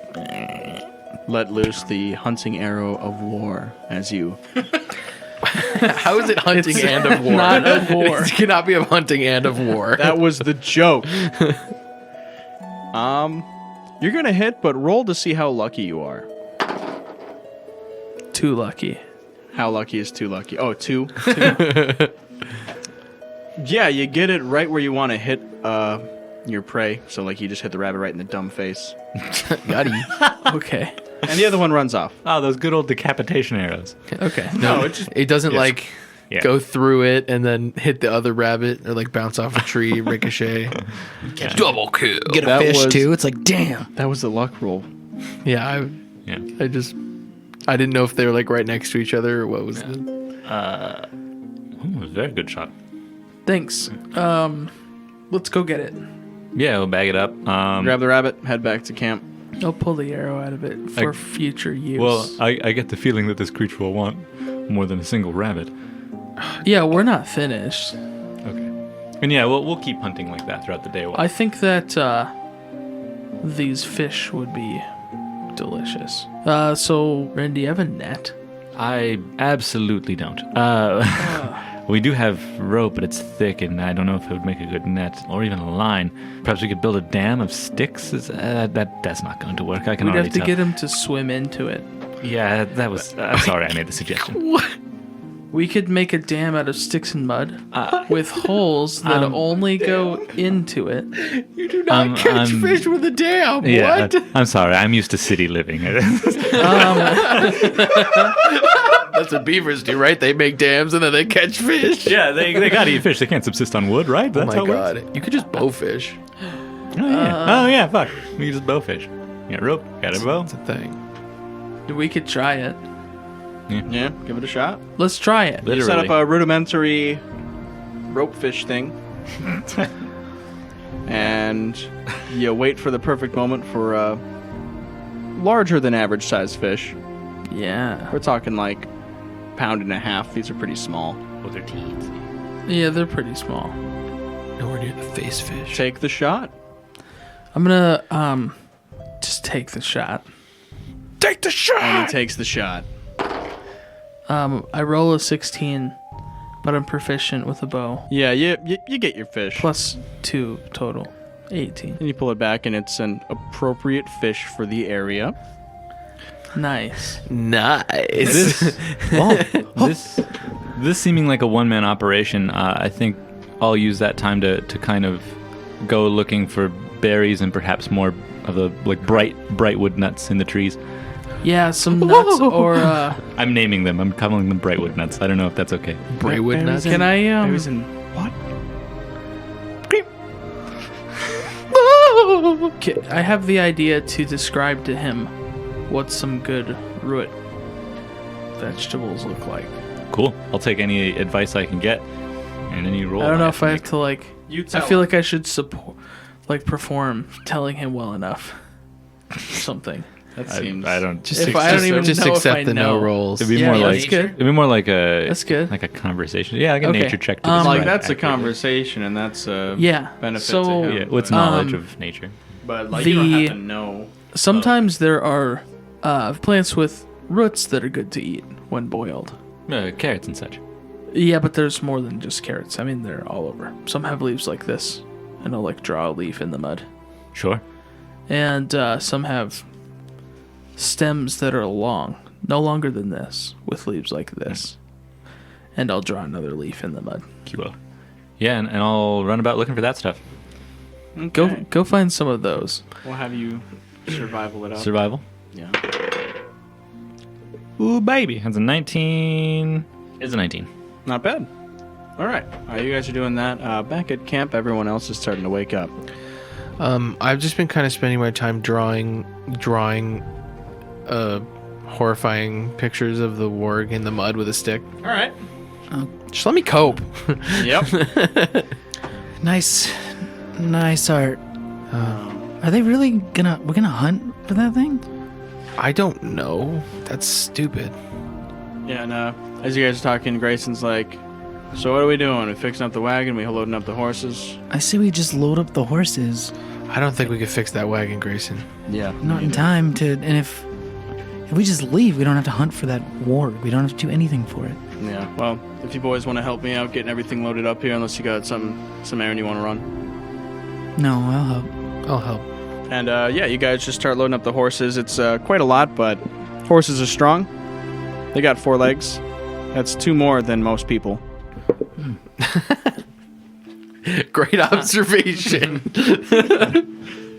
[SPEAKER 2] Let loose the hunting arrow of war as you
[SPEAKER 3] How is it hunting and of war?
[SPEAKER 1] not of war.
[SPEAKER 3] It cannot be of hunting and of war.
[SPEAKER 2] That was the joke. You're gonna hit, but roll to see how lucky you are.
[SPEAKER 1] Too lucky.
[SPEAKER 2] How lucky is too lucky? Oh, 2. Yeah, you get it right where you want to hit your prey. So, like, you just hit the rabbit right in the dumb face.
[SPEAKER 3] Got him.
[SPEAKER 1] Okay.
[SPEAKER 2] And the other one runs off.
[SPEAKER 4] Oh, those good old decapitation arrows.
[SPEAKER 1] Okay.
[SPEAKER 2] No, it just...
[SPEAKER 3] It doesn't
[SPEAKER 4] Yeah.
[SPEAKER 3] go through it and then hit the other rabbit or like bounce off a tree, ricochet. Double kill.
[SPEAKER 5] Get a
[SPEAKER 2] That
[SPEAKER 5] fish
[SPEAKER 2] was-
[SPEAKER 5] too. It's like, damn.
[SPEAKER 2] That was the luck roll.
[SPEAKER 3] Yeah,
[SPEAKER 4] Yeah.
[SPEAKER 3] I didn't know if they were like right next to each other or what was the...
[SPEAKER 4] It was a very good shot.
[SPEAKER 1] Thanks. Let's go get it.
[SPEAKER 4] Yeah, we'll bag it up.
[SPEAKER 2] Grab the rabbit, head back to camp.
[SPEAKER 1] I'll pull the arrow out of it for future use.
[SPEAKER 4] Well, I get the feeling that this creature will want more than a single rabbit.
[SPEAKER 1] yeah, we're not finished.
[SPEAKER 4] Okay. And yeah, we'll keep hunting like that throughout the day.
[SPEAKER 1] I think that these fish would be delicious. So, Ren, do you have a net?
[SPEAKER 4] I absolutely don't. We do have rope, but it's thick, and I don't know if it would make a good net or even a line. Perhaps we could build a dam of sticks. That's not going to work. I can
[SPEAKER 1] We'd
[SPEAKER 4] already
[SPEAKER 1] have to
[SPEAKER 4] tell.
[SPEAKER 1] get him to swim into it.
[SPEAKER 4] Yeah, that was. I'm sorry, I made the suggestion.
[SPEAKER 1] We could make a dam out of sticks and mud with holes that only go into it.
[SPEAKER 3] You do not catch fish with a dam.
[SPEAKER 4] Yeah,
[SPEAKER 3] What?
[SPEAKER 4] I'm sorry. I'm used to city living.
[SPEAKER 3] That's what beavers do, right? They make dams and then they catch fish.
[SPEAKER 4] Yeah, they gotta eat fish. They can't subsist on wood, right?
[SPEAKER 3] Oh
[SPEAKER 4] That's
[SPEAKER 3] my
[SPEAKER 4] how it works.
[SPEAKER 3] god. You could just bow fish.
[SPEAKER 4] Oh yeah, fuck. We can just bow fish. Got rope, got a bow.
[SPEAKER 3] That's a thing.
[SPEAKER 1] We could try it.
[SPEAKER 2] Yeah, give it a shot.
[SPEAKER 1] Let's try it.
[SPEAKER 2] You set up
[SPEAKER 4] Literally.
[SPEAKER 2] a rudimentary rope fish thing. And you wait for the perfect moment for a larger than average sized fish.
[SPEAKER 1] Yeah.
[SPEAKER 2] We're talking like 1.5 pounds. These are pretty small.
[SPEAKER 4] With their teeth.
[SPEAKER 1] Yeah, they're pretty small.
[SPEAKER 3] Nowhere near the face fish.
[SPEAKER 2] Take the shot.
[SPEAKER 1] I'm gonna just take the shot.
[SPEAKER 3] Take the shot!
[SPEAKER 2] And he takes the shot.
[SPEAKER 1] I roll a 16, but I'm proficient with a bow.
[SPEAKER 2] Yeah, you get your fish.
[SPEAKER 1] Plus 2 total. 18.
[SPEAKER 2] And you pull it back, and it's an appropriate fish for the area.
[SPEAKER 1] Nice.
[SPEAKER 3] Nice.
[SPEAKER 4] This seeming like a one-man operation, I think I'll use that time to kind of go looking for berries and perhaps more of the like bright wood nuts in the trees.
[SPEAKER 1] Yeah, some nuts or
[SPEAKER 4] I'm naming them. I'm calling them brightwood nuts. I don't know if that's okay.
[SPEAKER 3] Braywood nuts.
[SPEAKER 1] can I
[SPEAKER 2] Berries and what?
[SPEAKER 1] I have the idea to describe to him what some good root vegetables look like.
[SPEAKER 4] Cool. I'll take any advice I can get and any roll.
[SPEAKER 1] I don't know
[SPEAKER 4] I
[SPEAKER 1] if I have
[SPEAKER 4] make.
[SPEAKER 1] to like.
[SPEAKER 2] You
[SPEAKER 1] I
[SPEAKER 2] tell
[SPEAKER 1] feel
[SPEAKER 2] him.
[SPEAKER 1] like I should perform telling him well enough. Something.
[SPEAKER 2] That seems.
[SPEAKER 4] I don't.
[SPEAKER 1] If I don't even
[SPEAKER 3] just
[SPEAKER 1] know if
[SPEAKER 3] accept
[SPEAKER 1] I
[SPEAKER 3] the
[SPEAKER 1] know.
[SPEAKER 3] no rolls.
[SPEAKER 4] It'd be
[SPEAKER 1] Yeah,
[SPEAKER 4] more
[SPEAKER 1] yeah,
[SPEAKER 4] like
[SPEAKER 1] that's good.
[SPEAKER 4] it'd be more like a.
[SPEAKER 1] That's good.
[SPEAKER 4] Like a conversation. Yeah, like a
[SPEAKER 1] Okay.
[SPEAKER 4] nature check. To
[SPEAKER 1] Like,
[SPEAKER 2] Like
[SPEAKER 4] describe
[SPEAKER 2] that's a
[SPEAKER 4] accurately.
[SPEAKER 2] conversation, and that's a
[SPEAKER 1] Yeah.
[SPEAKER 2] benefit
[SPEAKER 1] So
[SPEAKER 2] to him.
[SPEAKER 4] Yeah, what's
[SPEAKER 2] but-
[SPEAKER 4] knowledge of nature?
[SPEAKER 2] But like you don't
[SPEAKER 1] The-
[SPEAKER 2] have to know.
[SPEAKER 1] sometimes there are plants with roots that are good to eat when boiled.
[SPEAKER 4] Carrots and such.
[SPEAKER 1] Yeah, but there's more than just carrots. I mean, they're all over. Some have leaves like this, and I'll like draw a leaf in the mud.
[SPEAKER 4] Sure.
[SPEAKER 1] And some have stems that are long, no longer than this, with leaves like this. And I'll draw another leaf in the mud.
[SPEAKER 4] Cool. Yeah, and I'll run about looking for that stuff.
[SPEAKER 2] Okay.
[SPEAKER 1] Go find some of those.
[SPEAKER 2] We'll have you survival it up.
[SPEAKER 4] Survival.
[SPEAKER 2] Yeah.
[SPEAKER 4] Ooh, baby. That's a 19. It's a 19.
[SPEAKER 2] Not bad. All right. You guys are doing that. Back at camp, everyone else is starting to wake up.
[SPEAKER 3] I've just been kind of spending my time drawing horrifying pictures of the warg in the mud with a stick.
[SPEAKER 2] All right.
[SPEAKER 3] Just let me cope.
[SPEAKER 2] Yep.
[SPEAKER 5] Nice art. Are they really we're gonna hunt for that thing?
[SPEAKER 3] I don't know. That's stupid.
[SPEAKER 2] Yeah, and as you guys are talking, Grayson's like, so what are we doing? We fixing up the wagon? We loading up the horses?
[SPEAKER 5] I say we just load up the horses.
[SPEAKER 3] I don't think we could fix that wagon, Grayson.
[SPEAKER 2] Yeah.
[SPEAKER 5] Not in time to. And if we just leave, we don't have to hunt for that warg. We don't have to do anything for it.
[SPEAKER 2] Yeah, well, if you boys want to help me out getting everything loaded up here, unless you got some errand you want to run.
[SPEAKER 5] No, I'll help.
[SPEAKER 3] I'll help.
[SPEAKER 2] And yeah, you guys just start loading up the horses. It's quite a lot, but horses are strong. They got 4 legs. That's 2 more than most people.
[SPEAKER 3] Great observation.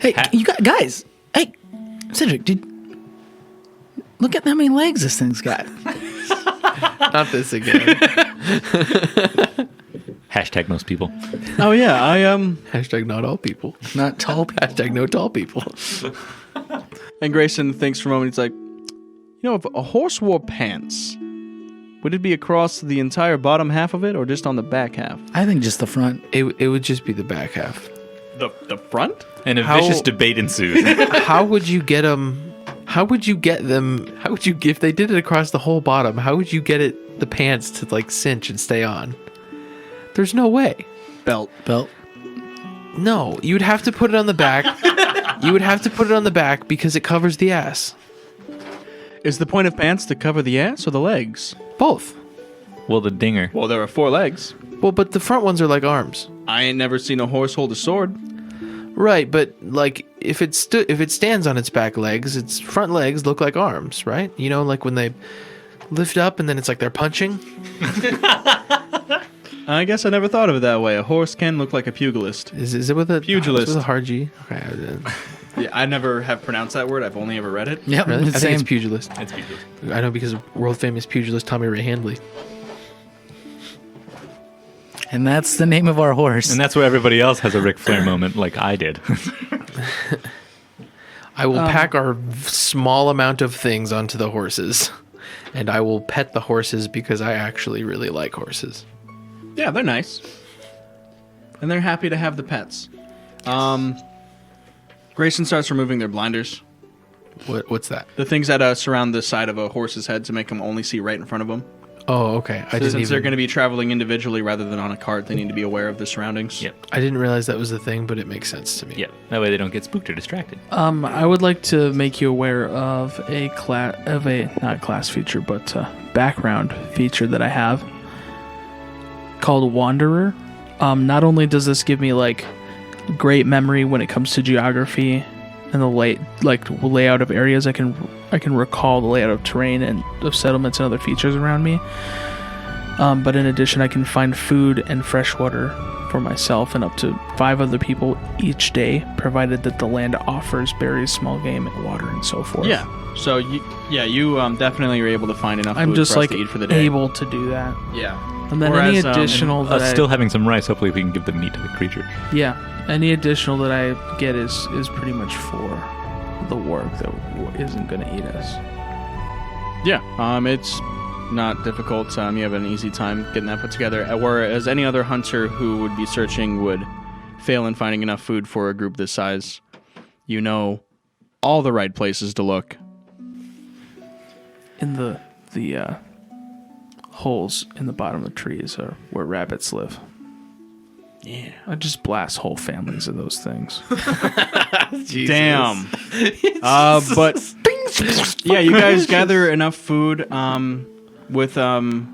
[SPEAKER 5] Hey, you guys. Hey, Cedric, look at how many legs this thing's got.
[SPEAKER 3] Not this again.
[SPEAKER 4] Hashtag most people.
[SPEAKER 2] Oh yeah,
[SPEAKER 3] Hashtag not all people.
[SPEAKER 5] Not tall people.
[SPEAKER 3] Hashtag no tall people.
[SPEAKER 2] And Grayson thinks for a moment. He's like, if a horse wore pants, would it be across the entire bottom half of it, or just on the back half?
[SPEAKER 5] I think just the front.
[SPEAKER 3] It would just be the back half.
[SPEAKER 2] The front?
[SPEAKER 4] And a
[SPEAKER 3] How-
[SPEAKER 4] vicious debate ensued.
[SPEAKER 3] How would you get them? How would you get them? How would you, if they did it across the whole bottom, how would you get the pants to like cinch and stay on? There's no way.
[SPEAKER 2] Belt.
[SPEAKER 3] No, you would have to put it on the back. You would have to put it on the back because it covers the ass.
[SPEAKER 2] Is the point of pants to cover the ass or the legs?
[SPEAKER 3] Both.
[SPEAKER 4] Well, the dinger.
[SPEAKER 2] Well, there are 4 legs.
[SPEAKER 3] Well, but the front ones are like arms.
[SPEAKER 2] I ain't never seen a horse hold a sword.
[SPEAKER 3] Right, but like if it stands on its back legs, its front legs look like arms, right? Like when they lift up and then it's like they're punching.
[SPEAKER 2] I guess I never thought of it that way. A horse can look like a pugilist.
[SPEAKER 3] Is it with a
[SPEAKER 2] Pugilist.
[SPEAKER 3] It's with a hard G? Okay.
[SPEAKER 2] Yeah, I never have pronounced that word. I've only ever read it.
[SPEAKER 5] Yep,
[SPEAKER 3] Really? I think
[SPEAKER 5] same.
[SPEAKER 3] it's pugilist.
[SPEAKER 4] It's pugilist.
[SPEAKER 3] I know because of world famous pugilist Tommy Ray Handley.
[SPEAKER 5] And that's the name of our horse.
[SPEAKER 4] And that's where everybody else has a Ric Flair moment like I did.
[SPEAKER 3] I will pack our small amount of things onto the horses, and I will pet the horses because I actually really like horses.
[SPEAKER 2] Yeah, they're nice. And they're happy to have the pets. Grayson starts removing their blinders.
[SPEAKER 3] What's that?
[SPEAKER 2] The things that surround the side of a horse's head to make them only see right in front of them.
[SPEAKER 3] Oh, okay.
[SPEAKER 2] Since they're going to be traveling individually rather than on a cart, they need to be aware of the surroundings.
[SPEAKER 4] Yep.
[SPEAKER 3] I didn't realize that was the thing, but it makes sense to me.
[SPEAKER 4] Yeah. That way they don't get spooked or distracted.
[SPEAKER 1] I would like to make you aware of a not class feature, but background feature that I have called Wanderer. Not only does this give me like great memory when it comes to geography and the layout of areas, I can recall the layout of terrain and of settlements and other features around me. But in addition, I can find food and fresh water for myself and up to 5 other people each day, provided that the land offers berries, small game, and water, and so forth.
[SPEAKER 2] Yeah. So you definitely are able to find enough
[SPEAKER 1] I'm
[SPEAKER 2] food
[SPEAKER 1] just
[SPEAKER 2] for us
[SPEAKER 1] like
[SPEAKER 2] to eat for the day.
[SPEAKER 1] able to do that.
[SPEAKER 2] Yeah.
[SPEAKER 1] And then
[SPEAKER 2] Whereas,
[SPEAKER 1] any additional that
[SPEAKER 4] Us still having some rice, hopefully we can give the meat to the creature.
[SPEAKER 1] any additional that I get is pretty much for the work that isn't going to eat us.
[SPEAKER 2] Yeah. It's not difficult. You have an easy time getting that put together. Whereas any other hunter who would be searching would fail in finding enough food for a group this size. You know all the right places to look.
[SPEAKER 1] In the holes in the bottom of trees are where rabbits live.
[SPEAKER 2] Yeah.
[SPEAKER 1] I just blast whole families of those things.
[SPEAKER 2] Damn. But yeah, you guys gather enough food with the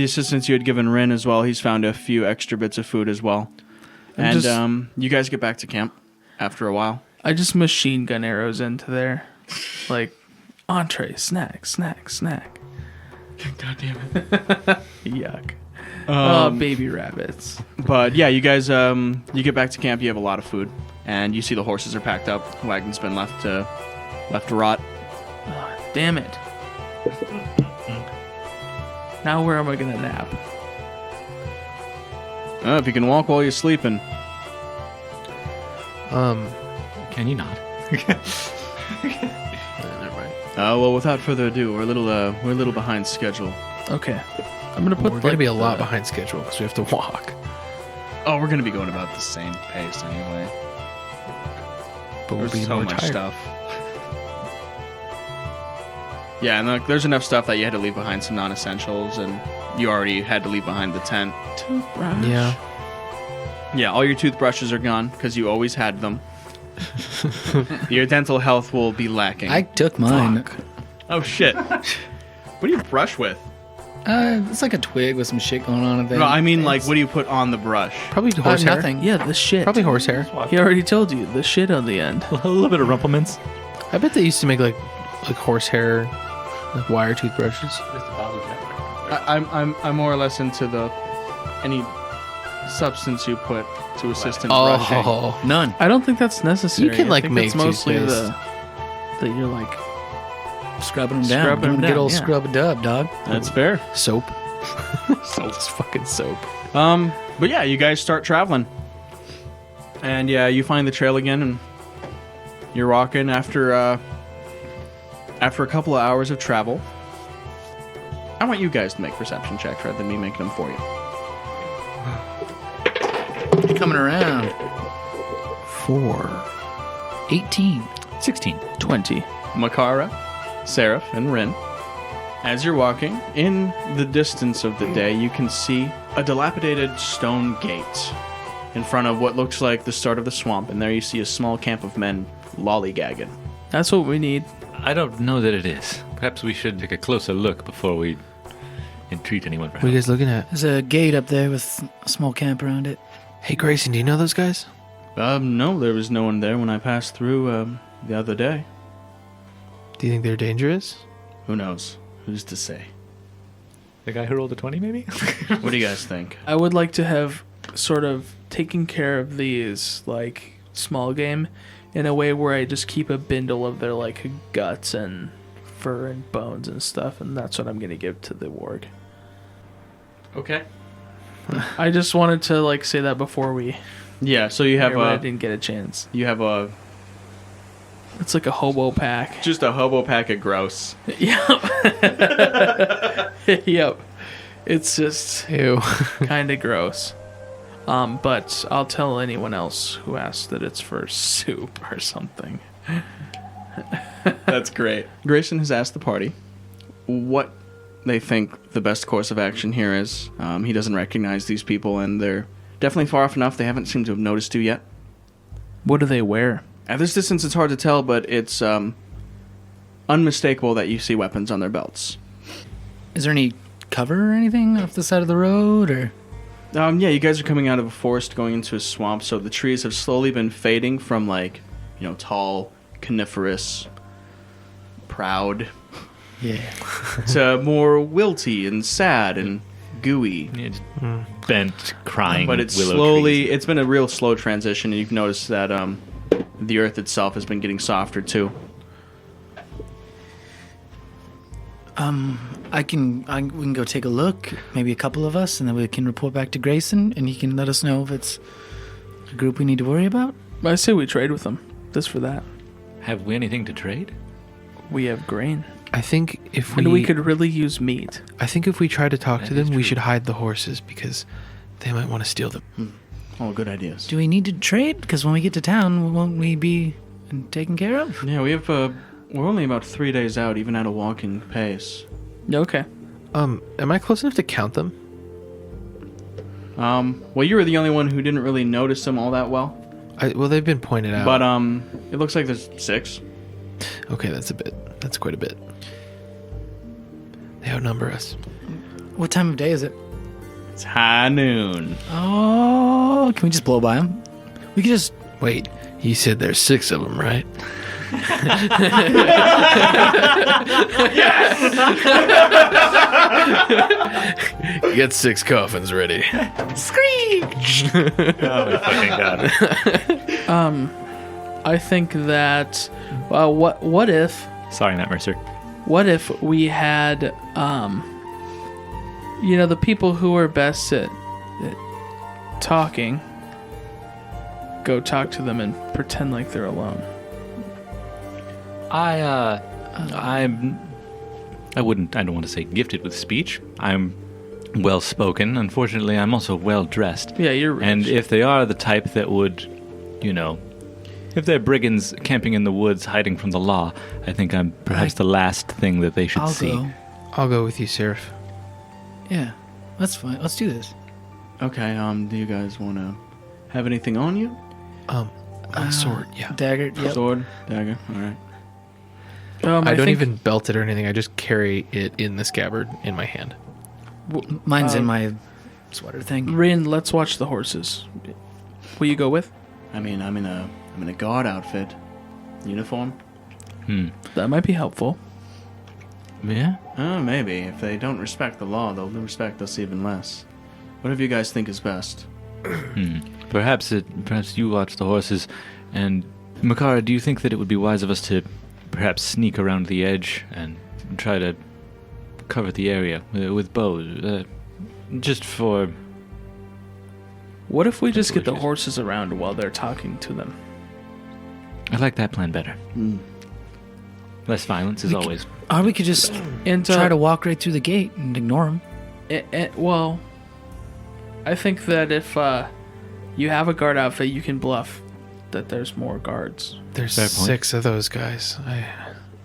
[SPEAKER 2] assistance you had given Rin as well. He's found a few extra bits of food as well. And you guys get back to camp after a while.
[SPEAKER 1] I just machine gun arrows into there. Like, entree, snack, snack, snack.
[SPEAKER 2] God damn it.
[SPEAKER 1] Yuck.
[SPEAKER 2] Um,
[SPEAKER 1] Baby rabbits.
[SPEAKER 2] But yeah, you guys, you get back to camp. You have a lot of food, and you see the horses are packed up. The wagon's been left to rot.
[SPEAKER 1] Damn it. Now where am I gonna nap?
[SPEAKER 2] If you can walk while you're sleeping.
[SPEAKER 4] Can you not?
[SPEAKER 3] Never mind.
[SPEAKER 2] Well, without further ado, we're a little behind schedule.
[SPEAKER 1] Okay. I'm gonna put
[SPEAKER 3] We're going to be a lot behind schedule because we have to walk.
[SPEAKER 2] Oh, we're gonna be going about the same pace anyway.
[SPEAKER 3] But we'll
[SPEAKER 2] There's
[SPEAKER 3] be
[SPEAKER 2] so
[SPEAKER 3] more
[SPEAKER 2] much
[SPEAKER 3] tired.
[SPEAKER 2] stuff. Yeah, and there's enough stuff that you had to leave behind some non-essentials, and you already had to leave behind the tent.
[SPEAKER 1] toothbrush.
[SPEAKER 3] Yeah.
[SPEAKER 2] Yeah, all your toothbrushes are gone because you always had them. Your dental health will be lacking.
[SPEAKER 5] I took mine.
[SPEAKER 2] Oh shit! What do you brush with?
[SPEAKER 5] It's like a twig with some shit going on.
[SPEAKER 2] No, I mean, like, what do you put on the brush?
[SPEAKER 3] Probably horsehair.
[SPEAKER 5] Nothing.
[SPEAKER 1] Yeah, the shit.
[SPEAKER 3] Probably horsehair.
[SPEAKER 1] He already told you the shit on the end.
[SPEAKER 4] A little bit of rumplements.
[SPEAKER 3] I bet they used to make like horsehair, like wire toothbrushes.
[SPEAKER 2] I'm more or less into any substance you put to assist in brushing.
[SPEAKER 3] Oh,
[SPEAKER 5] None.
[SPEAKER 1] I don't think that's necessary.
[SPEAKER 3] You can,
[SPEAKER 1] I
[SPEAKER 3] like,
[SPEAKER 1] think
[SPEAKER 3] make
[SPEAKER 1] it's mostly
[SPEAKER 3] toothpaste.
[SPEAKER 1] that you're like
[SPEAKER 5] Scrubbing them down.
[SPEAKER 1] Scrubbing 'em
[SPEAKER 5] Good
[SPEAKER 1] down,
[SPEAKER 5] old
[SPEAKER 1] yeah.
[SPEAKER 5] scrub a dub, dog.
[SPEAKER 2] That's fair.
[SPEAKER 3] soap. It's fucking soap.
[SPEAKER 2] But yeah, you guys start traveling, and yeah, you find the trail again, and you're walking after a couple of hours of travel. I want you guys to make perception checks rather than me making them for you.
[SPEAKER 5] You're coming around.
[SPEAKER 3] 4.
[SPEAKER 5] 18.
[SPEAKER 4] 16.
[SPEAKER 1] 20.
[SPEAKER 2] Makara, Seraph, and Rin. As you're walking, in the distance of the day, you can see a dilapidated stone gate in front of what looks like the start of the swamp, and there you see a small camp of men lollygagging.
[SPEAKER 1] That's what we need.
[SPEAKER 4] I don't know that it is. Perhaps we should take a closer look before we entreat anyone for
[SPEAKER 3] What are you
[SPEAKER 4] help.
[SPEAKER 3] guys looking at?
[SPEAKER 5] There's a gate up there with a small camp around it.
[SPEAKER 3] Hey, Grayson, do you know those guys?
[SPEAKER 2] No, there was no one there when I passed through the other day.
[SPEAKER 3] Do you think they're dangerous?
[SPEAKER 2] Who knows? Who's to say?
[SPEAKER 4] The guy who rolled a 20, maybe?
[SPEAKER 2] What do you guys think?
[SPEAKER 1] I would like to have sort of taken care of these like small game in a way where I just keep a bindle of their like guts and fur and bones and stuff, and that's what I'm gonna give to the warg.
[SPEAKER 2] Okay.
[SPEAKER 1] I just wanted to like say that before we.
[SPEAKER 2] Yeah, so you have
[SPEAKER 1] I didn't get a chance.
[SPEAKER 2] a
[SPEAKER 1] It's like a hobo pack.
[SPEAKER 2] just a hobo pack of gross.
[SPEAKER 1] Yep. Yep. It's just
[SPEAKER 3] Ew.
[SPEAKER 1] kind of gross. But I'll tell anyone else who asks that it's for soup or something.
[SPEAKER 2] That's great. Grayson has asked the party what they think the best course of action here is. He doesn't recognize these people, and they're definitely far off enough they haven't seemed to have noticed you yet.
[SPEAKER 1] What do they wear?
[SPEAKER 2] At this distance, it's hard to tell, but it's unmistakable that you see weapons on their belts.
[SPEAKER 5] Is there any cover or anything off the side of the road, or?
[SPEAKER 2] Yeah, you guys are coming out of a forest going into a swamp, so the trees have slowly been fading from, like, tall, coniferous, proud,
[SPEAKER 5] Yeah.
[SPEAKER 2] to more wilty and sad and gooey.
[SPEAKER 4] Yeah, just bent, crying,
[SPEAKER 2] But it's
[SPEAKER 4] willow
[SPEAKER 2] slowly,
[SPEAKER 4] trees.
[SPEAKER 2] it's been a real slow transition, and you've noticed that the earth itself has been getting softer, too.
[SPEAKER 5] we can go take a look, maybe a couple of us, and then we can report back to Grayson, and he can let us know if it's a group we need to worry about.
[SPEAKER 1] I say we trade with them. This for that.
[SPEAKER 4] Have we anything to trade?
[SPEAKER 1] We have grain.
[SPEAKER 3] I think if
[SPEAKER 1] And we could really use meat.
[SPEAKER 3] I think if we try to talk to
[SPEAKER 4] That is
[SPEAKER 3] them, we
[SPEAKER 4] true.
[SPEAKER 3] should hide the horses because they might want to steal them.
[SPEAKER 2] All good ideas.
[SPEAKER 5] Do we need to trade? Because when we get to town, won't we be taken care of?
[SPEAKER 2] Yeah, we have, we're only about 3 days out, even at a walking pace.
[SPEAKER 1] Okay.
[SPEAKER 3] Am I close enough to count them?
[SPEAKER 2] Well, you were the only one who didn't really notice them all that well.
[SPEAKER 3] Well, they've been pointed out.
[SPEAKER 2] But, it looks like there's 6.
[SPEAKER 3] Okay, that's quite a bit. They outnumber us.
[SPEAKER 5] What time of day is it?
[SPEAKER 2] It's high noon.
[SPEAKER 5] Oh, can we just blow by them? We could just.
[SPEAKER 3] Wait, you said there's 6 of them, right? Yes! Get 6 coffins ready.
[SPEAKER 5] Screech!
[SPEAKER 4] Oh my fucking god.
[SPEAKER 1] I think that what if
[SPEAKER 4] Sorry, Matt Mercer.
[SPEAKER 1] what if we had the people who are best at talking go talk to them and pretend like they're alone.
[SPEAKER 4] I don't want to say gifted with speech. I'm well spoken. Unfortunately, I'm also well dressed.
[SPEAKER 1] Yeah, you're rich.
[SPEAKER 4] And if they are the type that would, if they're brigands camping in the woods hiding from the law, I think I'm perhaps the last thing that they should
[SPEAKER 5] I'll
[SPEAKER 4] see.
[SPEAKER 5] go.
[SPEAKER 3] I'll go with you, Seraph.
[SPEAKER 5] Yeah, that's fine. Let's do this.
[SPEAKER 2] Okay, do you guys want to have anything on you?
[SPEAKER 3] Sword, yeah.
[SPEAKER 5] Dagger. Yep.
[SPEAKER 2] Sword, dagger, alright.
[SPEAKER 3] I don't
[SPEAKER 1] think-
[SPEAKER 3] even belt it or anything. I just carry it in the scabbard in my hand.
[SPEAKER 5] Mine's in my sweater thing.
[SPEAKER 1] Rin, let's watch the horses. Will you go with?
[SPEAKER 2] I mean, I'm in a guard outfit, uniform.
[SPEAKER 1] That might be helpful.
[SPEAKER 4] Yeah.
[SPEAKER 2] Maybe if they don't respect the law, they'll respect us even less. Whatever you guys think is best.
[SPEAKER 4] Perhaps you watch the horses. And Makara, do you think that it would be wise of us to perhaps sneak around the edge and try to cover the area with bows? Just for...
[SPEAKER 1] What if we just get the horses around while they're talking to them?
[SPEAKER 4] I like that plan better. Less violence is always...
[SPEAKER 5] Or we could just try to walk right through the gate and ignore them.
[SPEAKER 1] Well, I think that if you have a guard outfit, you can bluff that there's more guards.
[SPEAKER 3] There's
[SPEAKER 4] Fair point.
[SPEAKER 3] 6 of those guys.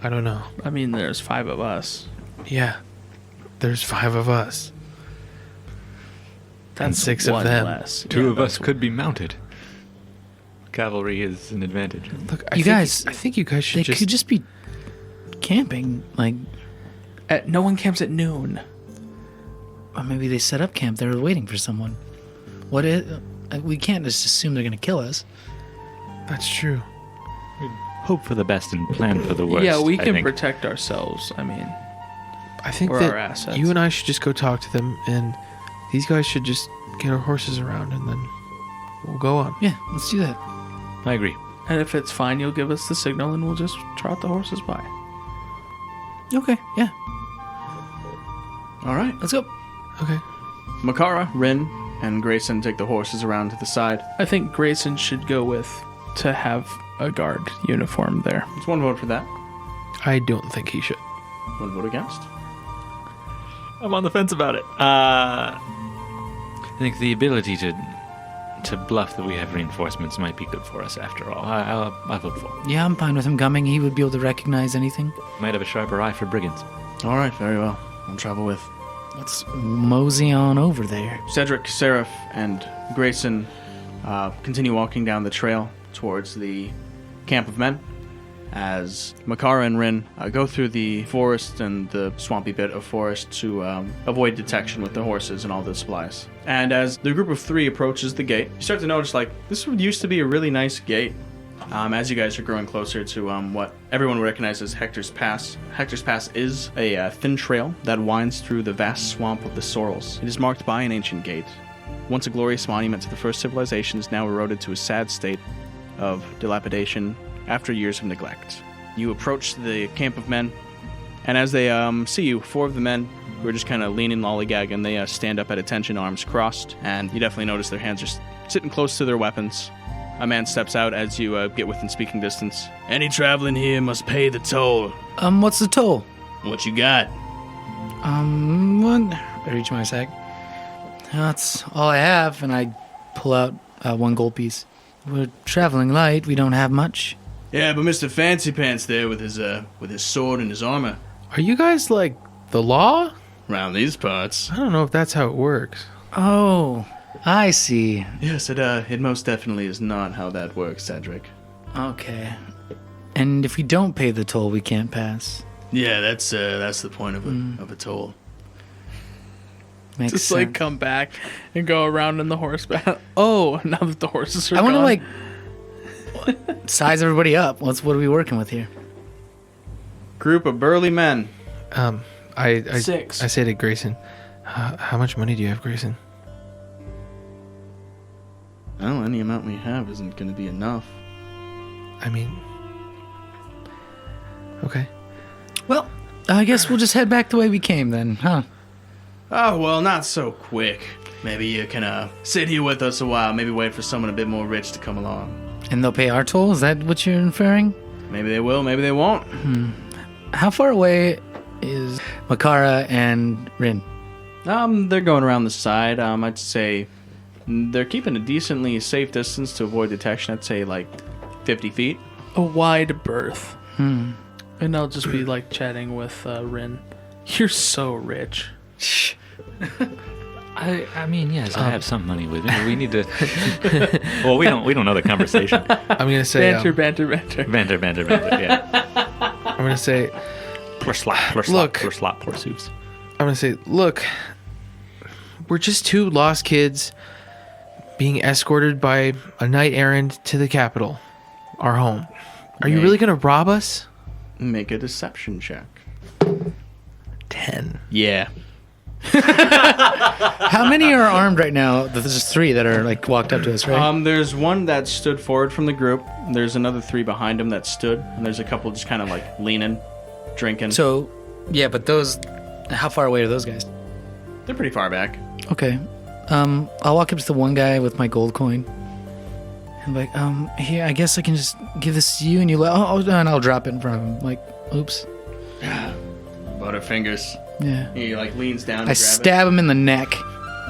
[SPEAKER 3] I don't know.
[SPEAKER 1] I mean, there's 5 of us.
[SPEAKER 3] Yeah. There's 5 of us.
[SPEAKER 1] That's
[SPEAKER 3] And 6 of
[SPEAKER 1] one
[SPEAKER 3] them.
[SPEAKER 1] less.
[SPEAKER 4] Two
[SPEAKER 1] Yeah,
[SPEAKER 4] of us
[SPEAKER 1] that's-
[SPEAKER 4] could be mounted. Cavalry is an advantage.
[SPEAKER 3] Look,
[SPEAKER 5] I
[SPEAKER 3] think you guys should
[SPEAKER 5] They could just be camping, like,
[SPEAKER 1] No one camps at noon.
[SPEAKER 5] or maybe they set up camp. They were waiting for someone. We can't just assume they're gonna kill us.
[SPEAKER 3] That's true.
[SPEAKER 4] Hope for the best and plan for the worst.
[SPEAKER 1] Yeah, we
[SPEAKER 4] I
[SPEAKER 1] can
[SPEAKER 4] think.
[SPEAKER 1] protect ourselves. I mean,
[SPEAKER 3] I think
[SPEAKER 1] Or
[SPEAKER 3] that
[SPEAKER 1] our assets.
[SPEAKER 3] you and I should just go talk to them, and these guys should just get our horses around, and then we'll go on.
[SPEAKER 5] Yeah, let's do that.
[SPEAKER 4] I agree.
[SPEAKER 1] and if it's fine, you'll give us the signal, and we'll just trot the horses by.
[SPEAKER 5] Okay, yeah,
[SPEAKER 2] All right.
[SPEAKER 5] let's go.
[SPEAKER 3] Okay.
[SPEAKER 2] Makara, Rin, and Grayson take the horses around to the side.
[SPEAKER 1] I think Grayson should go with to have a guard uniform there.
[SPEAKER 2] It's one vote for that.
[SPEAKER 3] I don't think he should.
[SPEAKER 2] One vote against.
[SPEAKER 4] I'm on the fence about it. I think the ability to bluff that we have reinforcements might be good for us after all. I vote for it.
[SPEAKER 5] Yeah, I'm fine with him coming. He would be able to recognize anything.
[SPEAKER 4] Might have a sharper eye for brigands.
[SPEAKER 2] All right, very well. I'll travel with.
[SPEAKER 5] Let's mosey on over there.
[SPEAKER 2] Cedric, Seraph, and Grayson continue walking down the trail towards the camp of men as Makara and Rin go through the forest and the swampy bit of forest to avoid detection with the horses and all the supplies. And as the group of 3 approaches the gate, you start to notice, like, this used to be a really nice gate. As you guys are growing closer to what everyone would recognize as Hector's Pass. Hector's Pass is a thin trail that winds through the vast swamp of the Sorrels. It is marked by an ancient gate. Once a glorious monument to the first civilization, is now eroded to a sad state of dilapidation after years of neglect. You approach the camp of men, and as they see you, 4 of the men who are just kind of leaning lollygagging, they stand up at attention, arms crossed, and you definitely notice their hands are sitting close to their weapons. A man steps out as you get within speaking distance. Any traveling here must pay the toll.
[SPEAKER 5] What's the toll?
[SPEAKER 2] What you got?
[SPEAKER 5] What? I reach my sack. That's all I have, and I pull out 1 gold piece. We're traveling light. We don't have much.
[SPEAKER 2] Yeah, but Mr. Fancy Pants there with his sword and his armor.
[SPEAKER 3] Are you guys like the law?
[SPEAKER 2] Around these parts.
[SPEAKER 3] I don't know if that's how it works.
[SPEAKER 5] Oh, I see.
[SPEAKER 2] Yes, it most definitely is not how that works, Cedric.
[SPEAKER 5] Okay. And if we don't pay the toll, we can't pass.
[SPEAKER 2] Yeah, that's the point of a toll.
[SPEAKER 5] Makes
[SPEAKER 1] Just
[SPEAKER 5] sense.
[SPEAKER 1] like come back and go around in the horse battle. Oh, now that the horses are
[SPEAKER 5] I want to
[SPEAKER 1] gone.
[SPEAKER 5] like size everybody up. What are we working with here?
[SPEAKER 2] Group of burly men.
[SPEAKER 3] I
[SPEAKER 1] 6.
[SPEAKER 3] I say to Grayson, how much money do you have, Grayson?
[SPEAKER 2] Well, any amount we have isn't going to be enough.
[SPEAKER 3] I mean, okay.
[SPEAKER 5] Well, I guess we'll just head back the way we came then, huh?
[SPEAKER 2] Oh, well, not so quick. Maybe you can sit here with us a while. Maybe wait for someone a bit more rich to come along.
[SPEAKER 5] And they'll pay our toll? Is that what you're inferring?
[SPEAKER 2] Maybe they will, maybe they won't.
[SPEAKER 5] How far away is Makara and Rin?
[SPEAKER 2] They're going around the side. I'd say they're keeping a decently safe distance to avoid detection. I'd say like 50 feet.
[SPEAKER 1] A wide berth. And I'll just be like chatting with Rin. You're so rich.
[SPEAKER 4] I mean, yes, I have some money with me. We need to. Well, we don't know the conversation.
[SPEAKER 3] I'm gonna say
[SPEAKER 1] Banter.
[SPEAKER 4] Banter. Yeah.
[SPEAKER 3] I'm gonna say
[SPEAKER 4] Poor slop.
[SPEAKER 3] Look.
[SPEAKER 4] Poor slop. Poor soups.
[SPEAKER 3] I'm gonna say, look, We're just two lost kids being escorted by a knight errant to the capital, our home. Are you really going to rob us?
[SPEAKER 2] Make a deception check.
[SPEAKER 3] 10.
[SPEAKER 2] Yeah.
[SPEAKER 5] How many are armed right now? There's just 3 that are like walked up to us, right?
[SPEAKER 2] There's one that stood forward from the group. There's another 3 behind him that stood, and there's a couple just kind of like leaning, drinking.
[SPEAKER 5] So, yeah, but those, how far away are those guys?
[SPEAKER 2] They're pretty far back.
[SPEAKER 5] Okay. I'll walk up to the one guy with my gold coin. And be like, here, I guess I can just give this to you, and and I'll drop it in front of him. Like, oops.
[SPEAKER 2] Butterfingers.
[SPEAKER 5] Yeah.
[SPEAKER 2] He like leans down.
[SPEAKER 5] I stab him in the neck,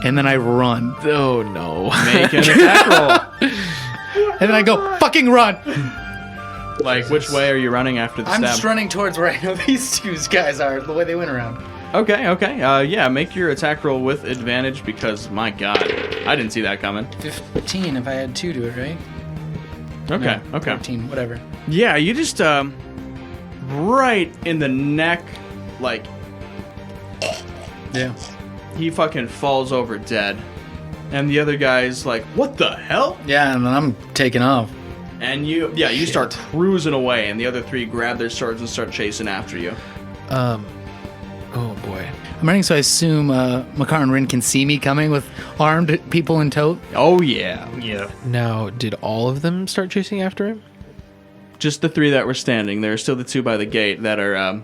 [SPEAKER 5] and then I run.
[SPEAKER 3] Oh, no.
[SPEAKER 2] Make an attack roll.
[SPEAKER 5] And then I go, fucking run!
[SPEAKER 2] Like, which way are you running after the
[SPEAKER 5] I'm
[SPEAKER 2] stab?
[SPEAKER 5] just running towards where I know these 2 guys are, the way they went around.
[SPEAKER 2] Okay. Yeah, make your attack roll with advantage because, my god, I didn't see that coming.
[SPEAKER 5] 15 if I had 2 to it, right?
[SPEAKER 2] Okay,
[SPEAKER 5] No,
[SPEAKER 2] okay.
[SPEAKER 5] 14, whatever.
[SPEAKER 2] Yeah, you just, right in the neck, like,
[SPEAKER 5] Yeah.
[SPEAKER 2] he fucking falls over dead. And the other guy's like, what the hell?
[SPEAKER 5] Yeah, and then I'm taking off.
[SPEAKER 2] And you start cruising away, and the other 3 grab their swords and start chasing after you.
[SPEAKER 3] Oh, boy.
[SPEAKER 5] I'm running, so I assume Makar and Rin can see me coming with armed people in tow.
[SPEAKER 2] Oh, yeah.
[SPEAKER 4] Yeah.
[SPEAKER 3] Now, did all of them start chasing after him?
[SPEAKER 2] Just the 3 that were standing. There are still the 2 by the gate that are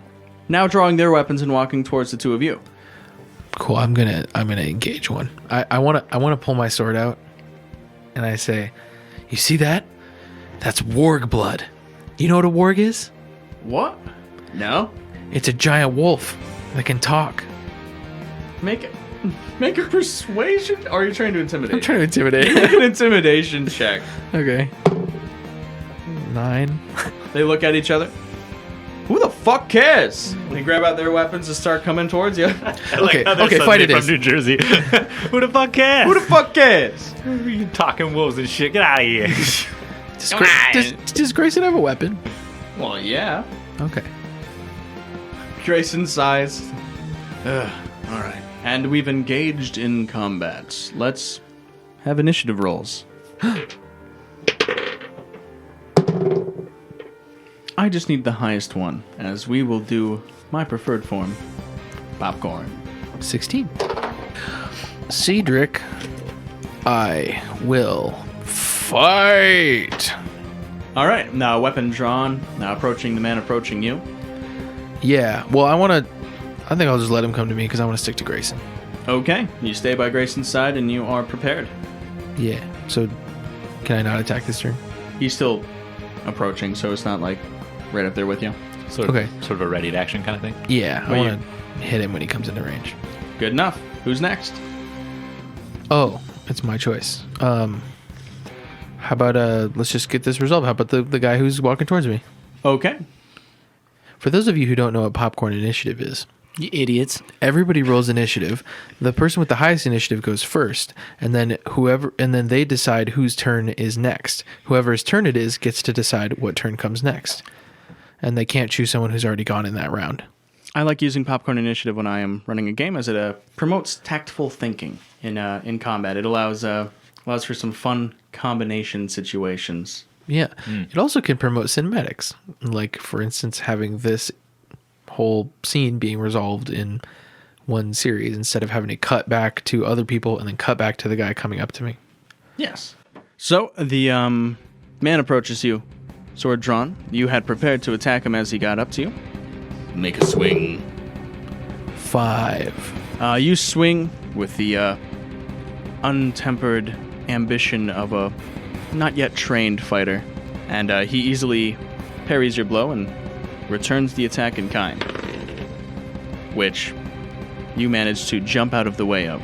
[SPEAKER 2] now drawing their weapons and walking towards the 2 of you.
[SPEAKER 3] Cool. I'm gonna engage one. I wanna pull my sword out, and I say, "You see that? That's warg blood. You know what a warg is?
[SPEAKER 2] What? No?
[SPEAKER 3] It's a giant wolf that can talk."
[SPEAKER 2] Make a persuasion? Or are you trying to intimidate?
[SPEAKER 3] I'm trying to intimidate.
[SPEAKER 2] Make an intimidation check.
[SPEAKER 3] Okay. 9.
[SPEAKER 2] They look at each other. Who the fuck cares? They grab out their weapons and start coming towards you.
[SPEAKER 3] Okay, fight it
[SPEAKER 4] from
[SPEAKER 3] is.
[SPEAKER 4] New Jersey. Who the fuck cares?
[SPEAKER 2] Who the fuck cares?
[SPEAKER 4] You talking wolves and shit? Get out of here.
[SPEAKER 3] Does Grayson have a weapon?
[SPEAKER 2] Well, yeah.
[SPEAKER 3] Okay.
[SPEAKER 2] Grayson sighs. Alright. And we've engaged in combat. Let's have initiative rolls. I just need the highest one, as we will do my preferred form, popcorn.
[SPEAKER 3] 16. Cedric, I will fight.
[SPEAKER 2] All right, now weapon drawn, now approaching the man approaching you.
[SPEAKER 3] Yeah, well, I think I'll just let him come to me because I want to stick to Grayson.
[SPEAKER 2] Okay, you stay by Grayson's side and you are prepared.
[SPEAKER 3] Yeah, so can I not attack this turn?
[SPEAKER 2] He's still approaching, so it's not like right up there with you.
[SPEAKER 4] Sort of a ready to action kind of thing.
[SPEAKER 3] Yeah, I
[SPEAKER 2] Well,
[SPEAKER 3] want to hit him when he comes into range.
[SPEAKER 2] Good enough. Who's next?
[SPEAKER 3] Oh, it's my choice. How about let's just get this resolved. How about the guy who's walking towards me?
[SPEAKER 2] Okay.
[SPEAKER 3] For those of you who don't know what popcorn initiative is,
[SPEAKER 5] You idiots.
[SPEAKER 3] everybody rolls initiative. The person with the highest initiative goes first, and then they decide whose turn is next. Whoever's turn it is gets to decide what turn comes next. And they can't choose someone who's already gone in that round.
[SPEAKER 2] I like using popcorn initiative when I am running a game, as it promotes tactful thinking in combat. It allows for some fun combination situations.
[SPEAKER 3] Yeah. It also can promote cinematics. Like, for instance, having this whole scene being resolved in one series instead of having to cut back to other people and then cut back to the guy coming up to me.
[SPEAKER 2] Yes. So the man approaches you, sword drawn. You had prepared to attack him as he got up to you. Make a swing.
[SPEAKER 3] 5.
[SPEAKER 2] You swing with the untempered ambition of a not yet trained fighter, and he easily parries your blow and returns the attack in kind, which you manage to jump out of the way of.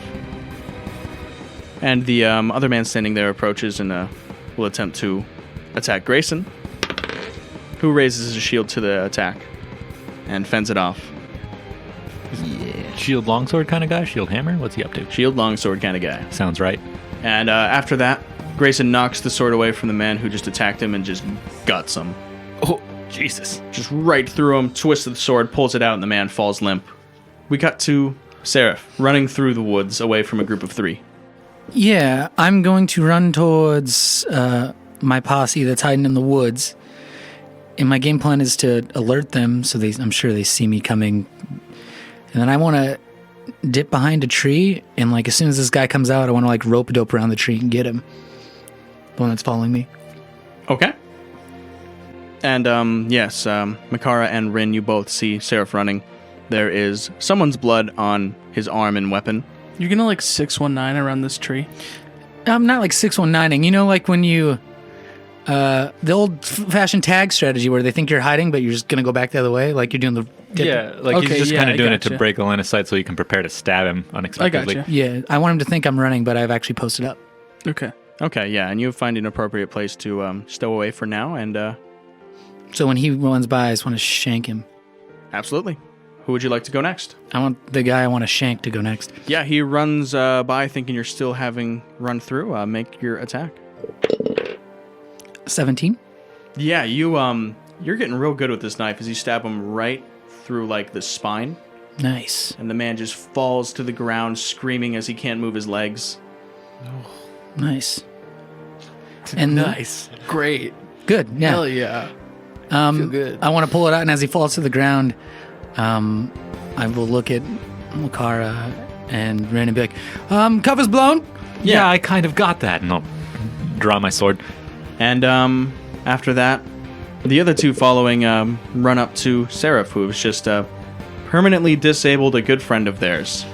[SPEAKER 2] And the other man standing there approaches and will attempt to attack Grayson, who raises his shield to the attack and fends it off.
[SPEAKER 4] Shield longsword kind of guy? Shield hammer? What's he up to?
[SPEAKER 2] Shield longsword kind of guy.
[SPEAKER 4] Sounds right.
[SPEAKER 2] And after that, Grayson knocks the sword away from the man who just attacked him and just guts him.
[SPEAKER 4] Oh, Jesus.
[SPEAKER 2] Just right through him, twists the sword, pulls it out, and the man falls limp. We cut to Seraph, running through the woods away from a group of 3.
[SPEAKER 5] Yeah, I'm going to run towards my posse that's hiding in the woods. And my game plan is to alert them so I'm sure they see me coming. And then I want to dip behind a tree, and like as soon as this guy comes out, I want to like rope-a-dope around the tree and get him. The one that's following me.
[SPEAKER 2] Okay. And yes, Makara and Rin, you both see Seraph running. There is someone's blood on his arm and weapon.
[SPEAKER 1] You're gonna like 619 around this tree.
[SPEAKER 5] I'm not like 619ing. You know, like when you the old-fashioned tag strategy where they think you're hiding, but you're just gonna go back the other way, like you're doing the.
[SPEAKER 4] Yeah, like
[SPEAKER 1] Okay,
[SPEAKER 4] he's just
[SPEAKER 1] yeah,
[SPEAKER 4] kind
[SPEAKER 1] I
[SPEAKER 4] of doing it
[SPEAKER 1] gotcha.
[SPEAKER 4] to break the line of sight so you can prepare to stab him unexpectedly.
[SPEAKER 1] gotcha.
[SPEAKER 5] Yeah, I want him to think I'm running, but I've actually posted up.
[SPEAKER 1] Okay.
[SPEAKER 2] Okay, yeah, and you find an appropriate place to stow away for now, and
[SPEAKER 5] So when he runs by, I just want to shank him.
[SPEAKER 2] absolutely. Who would you like to go next?
[SPEAKER 5] I want the guy I want to shank to go next.
[SPEAKER 2] Yeah, he runs by thinking you're still having run through. Make your attack.
[SPEAKER 5] 17?
[SPEAKER 2] Yeah, you're getting real good with this knife as you stab him right through like the spine,
[SPEAKER 5] Nice.
[SPEAKER 2] and the man just falls to the ground screaming as he can't move his legs.
[SPEAKER 5] Nice. And
[SPEAKER 3] Nice. Great.
[SPEAKER 5] good. Yeah.
[SPEAKER 3] Hell yeah. Feel good.
[SPEAKER 5] I want to pull it out, and as he falls to the ground, I will look at Makara and Ren and be like, cover's blown.
[SPEAKER 4] Yeah, I kind of got that, and I'll draw my sword.
[SPEAKER 2] And after that, the other 2 following run up to Seraph, who has just permanently disabled a good friend of theirs.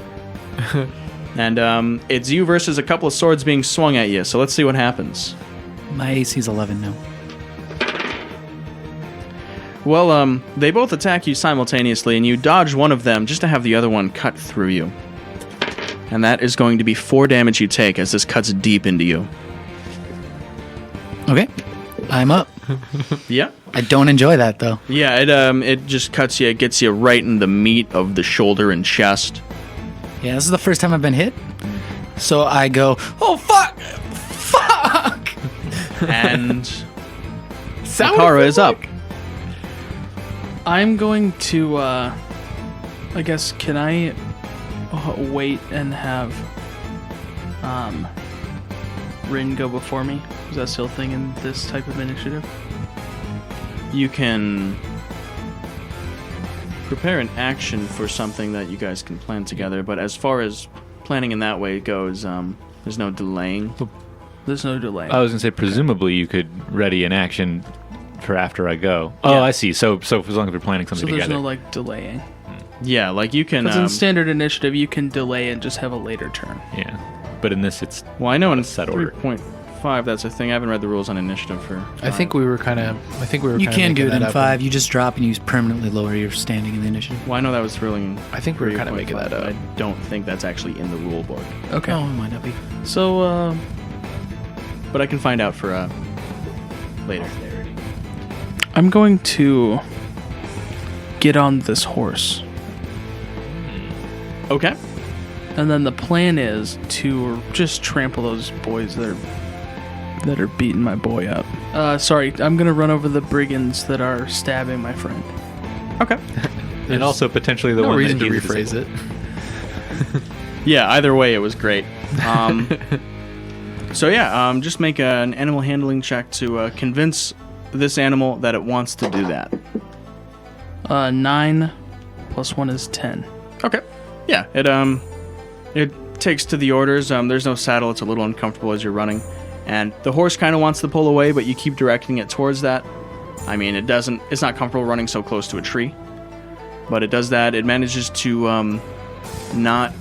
[SPEAKER 2] And it's you versus a couple of swords being swung at you, so let's see what happens.
[SPEAKER 5] My AC's 11 now.
[SPEAKER 2] Well, they both attack you simultaneously, and you dodge one of them just to have the other one cut through you. And that is going to be 4 damage you take as this cuts deep into you.
[SPEAKER 5] Okay. I'm up.
[SPEAKER 2] Yeah.
[SPEAKER 5] I don't enjoy that, though.
[SPEAKER 2] Yeah, it just cuts you, it gets you right in the meat of the shoulder and chest.
[SPEAKER 5] Yeah, this is the first time I've been hit. So I go, oh, fuck! Fuck!
[SPEAKER 2] And Makara is up.
[SPEAKER 1] I'm going to, I guess, can I wait and have Rin go before me? Is that still a thing in this type of initiative?
[SPEAKER 2] You can prepare an action for something that you guys can plan together, but as far as planning in that way goes, there's no delaying.
[SPEAKER 1] There's no delay.
[SPEAKER 4] I was going to say, presumably you could ready an action for after I go. Oh, I see. So as long as we're planning
[SPEAKER 1] so
[SPEAKER 4] something
[SPEAKER 1] there's
[SPEAKER 4] together.
[SPEAKER 1] no, like, delaying.
[SPEAKER 2] Yeah, like you can...
[SPEAKER 1] Because in standard initiative, you can delay and just have a later turn.
[SPEAKER 4] Yeah. But in this, it's...
[SPEAKER 2] well, I know in
[SPEAKER 4] set order.
[SPEAKER 2] 3.5 that's a thing. I haven't read the rules on initiative for...
[SPEAKER 3] I think we were kind of.
[SPEAKER 5] You can do it in 5. You just drop and you permanently lower your standing in the initiative.
[SPEAKER 2] Well, I know that was thrilling.
[SPEAKER 3] I think we were kind of making that up.
[SPEAKER 2] I don't think that's actually in the rule book.
[SPEAKER 1] Okay.
[SPEAKER 5] Oh, it might not be.
[SPEAKER 1] So,
[SPEAKER 2] But I can find out for later.
[SPEAKER 1] I'm going to get on this horse.
[SPEAKER 2] Okay.
[SPEAKER 1] And then the plan is to just trample those boys that are beating my boy up. Sorry, I'm gonna run over the brigands that are stabbing my friend.
[SPEAKER 2] Okay.
[SPEAKER 4] And also potentially the
[SPEAKER 3] No
[SPEAKER 4] one
[SPEAKER 3] reason
[SPEAKER 4] that
[SPEAKER 3] to
[SPEAKER 4] he's
[SPEAKER 3] rephrase it.
[SPEAKER 2] Yeah, either way, it was great. So yeah, just make an animal handling check to convince this animal that it wants to do that.
[SPEAKER 1] 9 plus 1 is 10.
[SPEAKER 2] Okay. Yeah, it takes to the orders. There's no saddle. It's a little uncomfortable as you're running. And the horse kind of wants to pull away, but you keep directing it towards that. I mean, it's not comfortable running so close to a tree. But it does that. It manages to not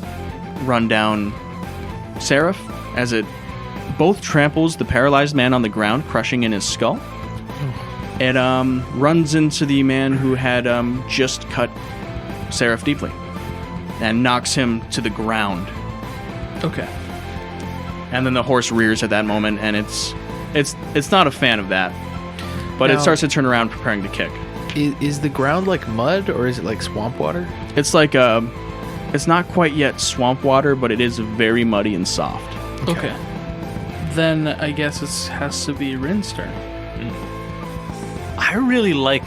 [SPEAKER 2] run down Seraph as it both tramples the paralyzed man on the ground, crushing in his skull. It runs into the man who had just cut Seraph deeply and knocks him to the ground.
[SPEAKER 1] Okay.
[SPEAKER 2] And then the horse rears at that moment, and it's not a fan of that. But it
[SPEAKER 3] Now-
[SPEAKER 2] starts to turn around, preparing to kick.
[SPEAKER 3] Is the ground like mud or is it like swamp water?
[SPEAKER 2] It's like it's not quite yet swamp water, but it is very muddy and soft.
[SPEAKER 1] Okay. Then I guess it has to be Rin's turn.
[SPEAKER 4] I really like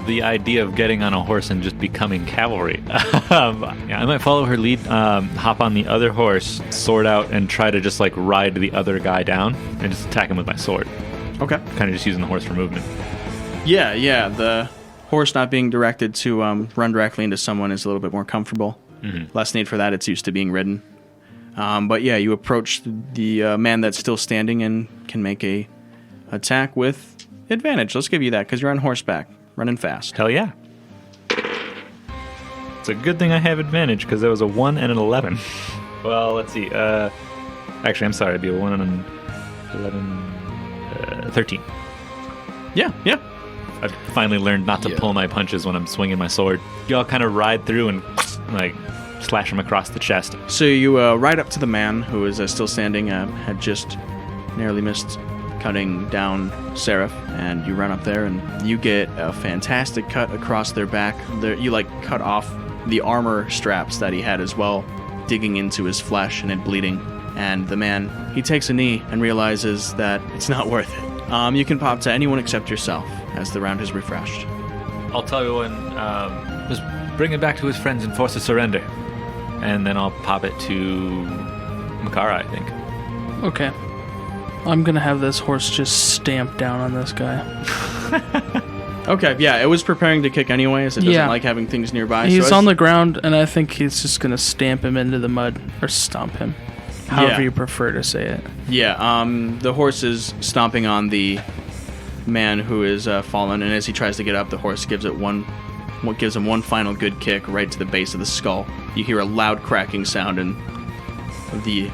[SPEAKER 4] the idea of getting on a horse and just becoming cavalry. I might follow her lead, hop on the other horse, sword out, and try to just like ride the other guy down and just attack him with my sword.
[SPEAKER 2] Okay.
[SPEAKER 4] Kind of just using the horse for movement.
[SPEAKER 2] Yeah. The horse not being directed to run directly into someone is a little bit more comfortable.
[SPEAKER 4] Mm-hmm.
[SPEAKER 2] Less need for that. It's used to being ridden. But yeah, you approach the man that's still standing and can make a attack with advantage. Let's give you that because you're on horseback, running fast.
[SPEAKER 4] Hell yeah. It's a good thing I have advantage because there was a 1 and an 11. Well, let's see. Actually, I'm sorry. It'd be a 1 and an 11. 13.
[SPEAKER 2] Yeah.
[SPEAKER 4] I've finally learned not to pull my punches when I'm swinging my sword. Y'all kind of ride through and like slash him across the chest.
[SPEAKER 2] So you ride up to the man who is still standing, had just narrowly missed cutting down Seraph, and you run up there and you get a fantastic cut across their back. You like cut off the armor straps that he had as well, digging into his flesh and it bleeding. And the man, he takes a knee and realizes that it's not worth it. You can pop to anyone except yourself as the round is refreshed.
[SPEAKER 4] I'll tell you when just bring it back to his friends and force a surrender. And then I'll pop it to Makara, I think.
[SPEAKER 1] Okay. I'm going to have this horse just stamp down on this guy.
[SPEAKER 2] Okay, yeah, it was preparing to kick anyway, as it doesn't like having things nearby.
[SPEAKER 1] He's on the ground, and I think he's just going to stamp him into the mud, or stomp him. However you prefer to say it.
[SPEAKER 2] Yeah, the horse is stomping on the man who is fallen, and as he tries to get up, the horse gives him one final good kick right to the base of the skull. You hear a loud cracking sound and the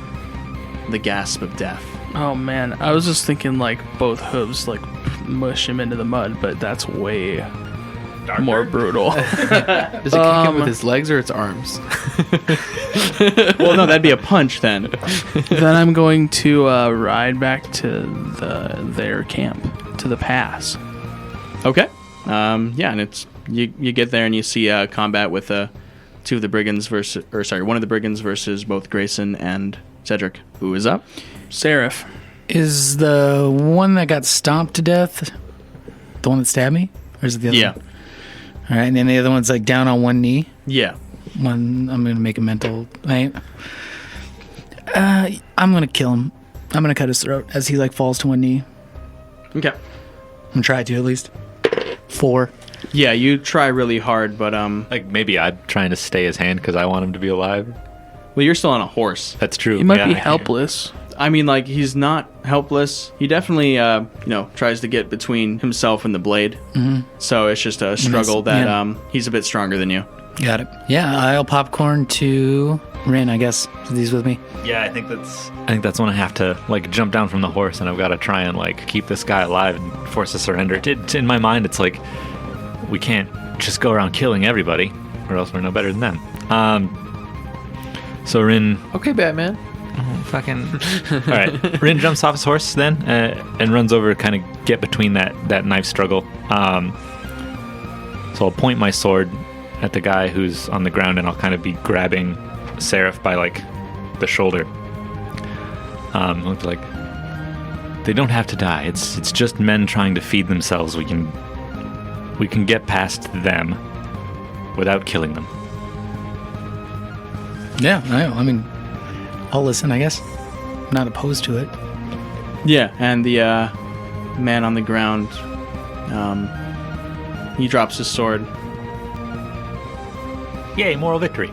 [SPEAKER 2] gasp of death.
[SPEAKER 1] Oh man, I was just thinking like both hooves like mush him into the mud, but that's way more brutal.
[SPEAKER 3] Does it kick him with his legs or its arms?
[SPEAKER 2] Well, no, that'd be a punch then.
[SPEAKER 1] Then I'm going to ride back to their camp, to the pass.
[SPEAKER 2] Okay. Yeah, and it's you get there and you see combat with one of the brigands versus both Grayson and Cedric. Who is up?
[SPEAKER 1] Seraph.
[SPEAKER 5] Is the one that got stomped to death the one that stabbed me? Or is it the other one? All right, and then the other one's like down on one knee.
[SPEAKER 2] Yeah.
[SPEAKER 5] I'm going to make a mental... I'm going to kill him. I'm going to cut his throat as he like falls to one knee.
[SPEAKER 2] Okay.
[SPEAKER 5] I'm going to try to at least. 4.
[SPEAKER 2] Yeah, you try really hard, but
[SPEAKER 4] Like maybe I'm trying to stay his hand because I want him to be alive.
[SPEAKER 2] Well, you're still on a horse.
[SPEAKER 4] That's true.
[SPEAKER 1] He might be helpless.
[SPEAKER 2] I mean, like, he's not helpless. He definitely, tries to get between himself and the blade. Mm-hmm. So it's just a struggle that he's a bit stronger than you.
[SPEAKER 5] Got it. Yeah, I'll popcorn to Rin, I guess. He's with me.
[SPEAKER 4] Yeah, I think that's when I have to like jump down from the horse and I've got to try and like keep this guy alive and force a surrender. In my mind, it's like we can't just go around killing everybody, or else we're no better than them. So Rin.
[SPEAKER 3] Okay, Batman.
[SPEAKER 4] Fucking. All right. Rin jumps off his horse then and runs over to kind of get between that knife struggle. So I'll point my sword at the guy who's on the ground and I'll kind of be grabbing Seraph by like the shoulder. Look like they don't have to die. It's just men trying to feed themselves. We can get past them without killing them.
[SPEAKER 5] Yeah, I mean, I'll listen, I guess. I'm not opposed to it.
[SPEAKER 2] Yeah, and the man on the ground, he drops his sword.
[SPEAKER 4] Yay, moral victory.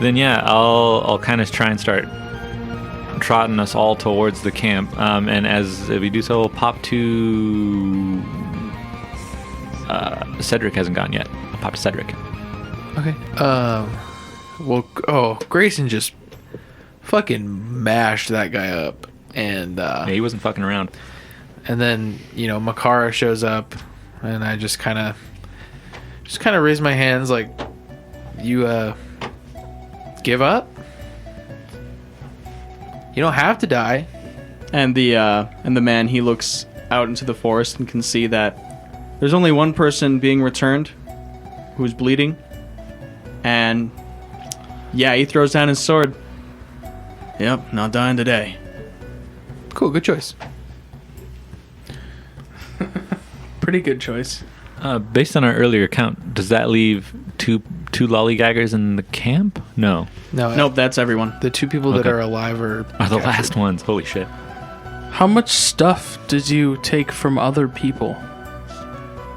[SPEAKER 4] Then yeah, I'll kind of try and start trotting us all towards the camp. And as we do so, we'll pop to Cedric hasn't gone yet. I'll pop to Cedric.
[SPEAKER 3] Okay. Grayson just fucking mashed that guy up, and
[SPEAKER 4] Yeah, he wasn't fucking around.
[SPEAKER 3] And then Makara shows up, and I just kind of raise my hands like, you give up. You don't have to die.
[SPEAKER 2] And the man, he looks out into the forest and can see that there's only one person being returned who's bleeding. And yeah, he throws down his sword. Yep, not dying today.
[SPEAKER 3] Cool, good choice.
[SPEAKER 1] Pretty good choice.
[SPEAKER 4] Based on our earlier count, does that leave two lollygaggers in the camp? No.
[SPEAKER 3] No,
[SPEAKER 2] Nope, that's everyone.
[SPEAKER 3] the two people that
[SPEAKER 4] Okay.
[SPEAKER 3] are alive are
[SPEAKER 4] Are the
[SPEAKER 3] captured.
[SPEAKER 4] last ones. Holy shit.
[SPEAKER 1] How much stuff did you take from other people?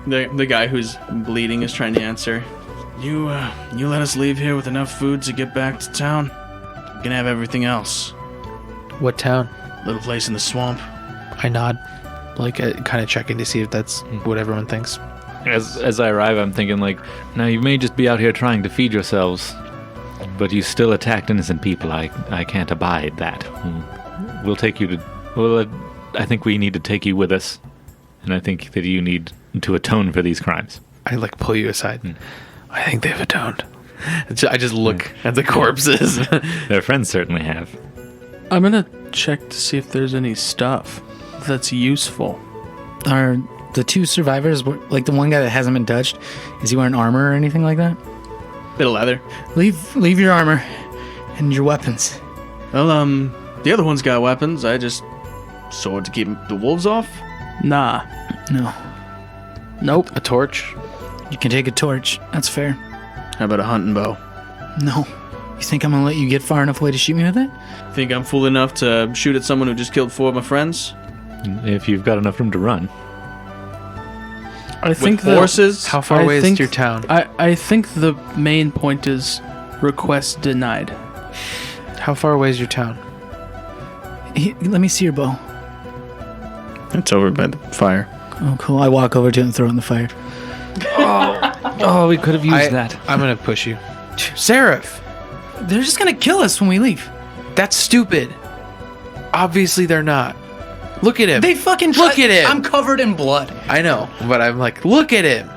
[SPEAKER 2] The guy who's bleeding is trying to answer. You let us leave here with enough food to get back to town. You can have everything else.
[SPEAKER 3] What town?
[SPEAKER 2] Little place in the swamp.
[SPEAKER 3] I nod, like kind of checking to see if that's what everyone thinks.
[SPEAKER 4] As I arrive, I'm thinking like, now you may just be out here trying to feed yourselves, but you still attacked innocent people. I can't abide that. We'll take you to. Well, I think we need to take you with us, and I think that you need to atone for these crimes.
[SPEAKER 3] I like pull you aside. I think they've atoned. I just look at the corpses.
[SPEAKER 4] Their friends certainly have.
[SPEAKER 1] I'm gonna check to see if there's any stuff that's useful.
[SPEAKER 5] Are the two survivors, like the one guy that hasn't been touched, is he wearing armor or anything like that?
[SPEAKER 2] Bit of leather.
[SPEAKER 5] Leave your armor and your weapons.
[SPEAKER 2] Well, the other one's got weapons. I just sword to keep the wolves off.
[SPEAKER 1] Nah.
[SPEAKER 5] No.
[SPEAKER 1] Nope.
[SPEAKER 3] A torch.
[SPEAKER 5] You can take a torch. That's fair.
[SPEAKER 2] How about a hunting bow?
[SPEAKER 5] No. You think I'm gonna let you get far enough away to shoot me with it?
[SPEAKER 2] Think I'm fool enough to shoot at someone who just killed 4 of my friends?
[SPEAKER 4] If you've got enough room to run.
[SPEAKER 1] I think
[SPEAKER 2] With horses?
[SPEAKER 3] How far
[SPEAKER 1] I
[SPEAKER 3] away is
[SPEAKER 1] think-
[SPEAKER 3] your town?
[SPEAKER 1] I think the main point is request denied.
[SPEAKER 3] How far away is your town?
[SPEAKER 5] Let me see your bow.
[SPEAKER 2] It's over by the fire.
[SPEAKER 5] Oh, cool. I walk over to it and throw it in the fire.
[SPEAKER 4] Oh, we could have used that.
[SPEAKER 3] I'm gonna push you, Seraph.
[SPEAKER 5] They're just gonna kill us when we leave.
[SPEAKER 3] That's stupid. Obviously, they're not. Look at him.
[SPEAKER 5] They fucking
[SPEAKER 3] Look at him.
[SPEAKER 5] I'm covered in blood.
[SPEAKER 3] I know, but I'm like, look at him.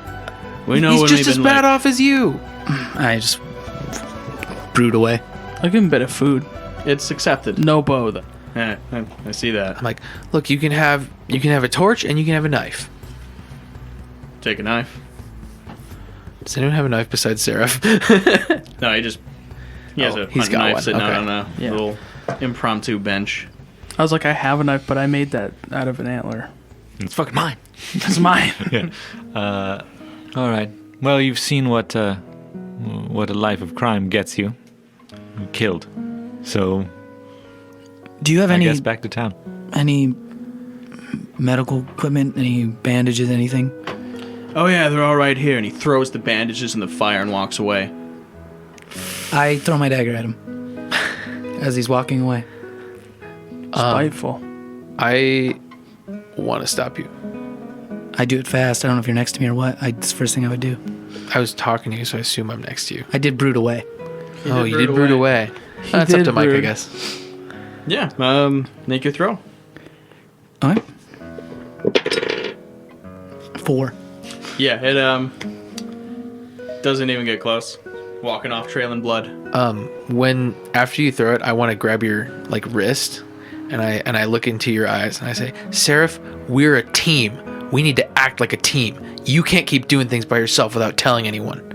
[SPEAKER 2] We know
[SPEAKER 3] He's
[SPEAKER 2] when
[SPEAKER 3] just
[SPEAKER 2] we've
[SPEAKER 3] as
[SPEAKER 2] been
[SPEAKER 3] bad
[SPEAKER 2] like,
[SPEAKER 3] off as you.
[SPEAKER 5] I just brood away.
[SPEAKER 1] I'll give him a bit of food.
[SPEAKER 2] It's accepted.
[SPEAKER 1] No bow, though.
[SPEAKER 2] I see that.
[SPEAKER 3] I'm like, look, you can have a torch and you can have a knife.
[SPEAKER 2] Take a knife.
[SPEAKER 3] Does anyone have a knife besides Seraph?
[SPEAKER 2] No, he has a
[SPEAKER 3] he's
[SPEAKER 2] hunting
[SPEAKER 3] got
[SPEAKER 2] knife
[SPEAKER 3] one.
[SPEAKER 2] sitting
[SPEAKER 3] Okay.
[SPEAKER 2] out on a
[SPEAKER 1] Yeah.
[SPEAKER 2] little impromptu bench.
[SPEAKER 1] I was like, I have a knife, but I made that out of an antler.
[SPEAKER 4] It's fucking mine.
[SPEAKER 1] It's mine.
[SPEAKER 4] All right. Well, you've seen what a life of crime gets you. You're killed. So
[SPEAKER 5] Do you have
[SPEAKER 4] I
[SPEAKER 5] any
[SPEAKER 4] guess back to town.
[SPEAKER 5] any medical equipment? Any bandages? Anything?
[SPEAKER 2] Oh yeah, they're all right here. And he throws the bandages in the fire and walks away.
[SPEAKER 5] I throw my dagger at him as he's walking away.
[SPEAKER 1] Spiteful.
[SPEAKER 3] I want to stop you.
[SPEAKER 5] I do it fast. I don't know if you're next to me or what. It's the first thing I would do.
[SPEAKER 3] I was talking to you, so I assume I'm next to you.
[SPEAKER 5] I did brood away.
[SPEAKER 3] Oh, you did brood away. That's up
[SPEAKER 1] did
[SPEAKER 3] to Mike, I
[SPEAKER 1] brood.
[SPEAKER 3] guess.
[SPEAKER 2] Yeah. Make your throw.
[SPEAKER 5] All right. 4.
[SPEAKER 2] Yeah. It doesn't even get close. Walking off, trailing blood.
[SPEAKER 3] When after you throw it, I want to grab your wrist, and I look into your eyes and I say, Seraph, we're a team. We need to act like a team. You can't keep doing things by yourself without telling anyone.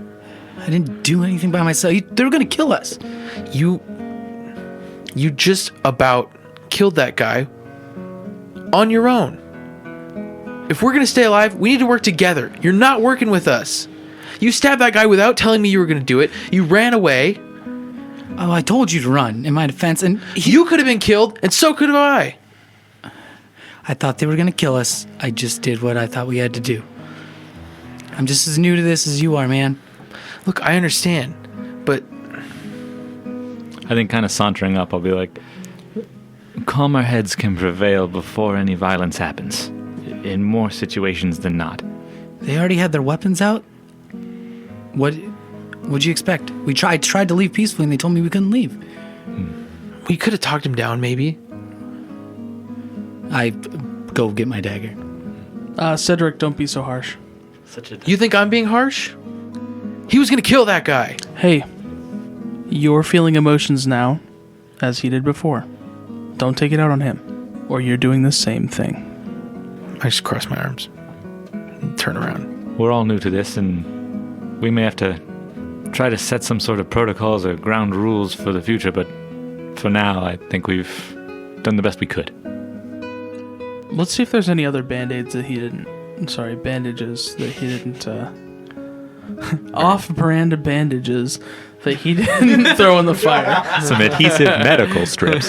[SPEAKER 5] I didn't do anything by myself. They were gonna kill us.
[SPEAKER 3] You just about killed that guy on your own. If we're gonna stay alive, we need to work together. You're not working with us. You stabbed that guy without telling me you were gonna do it. You ran away.
[SPEAKER 5] Oh, I told you to run. In my defense, and
[SPEAKER 3] You could have been killed, and so could have I.
[SPEAKER 5] I thought they were gonna kill us. I just did what I thought we had to do. I'm just as new to this as you are, man.
[SPEAKER 3] Look, I understand, but
[SPEAKER 4] I think kind of sauntering up, I'll be like, calmer heads can prevail before any violence happens. In more situations than not.
[SPEAKER 5] They already had their weapons out. What'd you expect? I tried to leave peacefully, and they told me we couldn't leave.
[SPEAKER 3] we could have talked him down, maybe.
[SPEAKER 5] I go get my dagger.
[SPEAKER 1] Cedric, don't be so harsh.
[SPEAKER 3] You think I'm being harsh? He was gonna kill that guy.
[SPEAKER 1] Hey, you're feeling emotions now, as he did before. Don't take it out on him, or you're doing the same thing.
[SPEAKER 3] I just cross my arms and turn around.
[SPEAKER 4] We're all new to this, and we may have to try to set some sort of protocols or ground rules for the future, but for now, I think we've done the best we could.
[SPEAKER 1] Let's see if there's any other band-aids that he didn't bandages that he didn't, off-brand bandages that he didn't throw in the fire.
[SPEAKER 4] Some adhesive medical strips.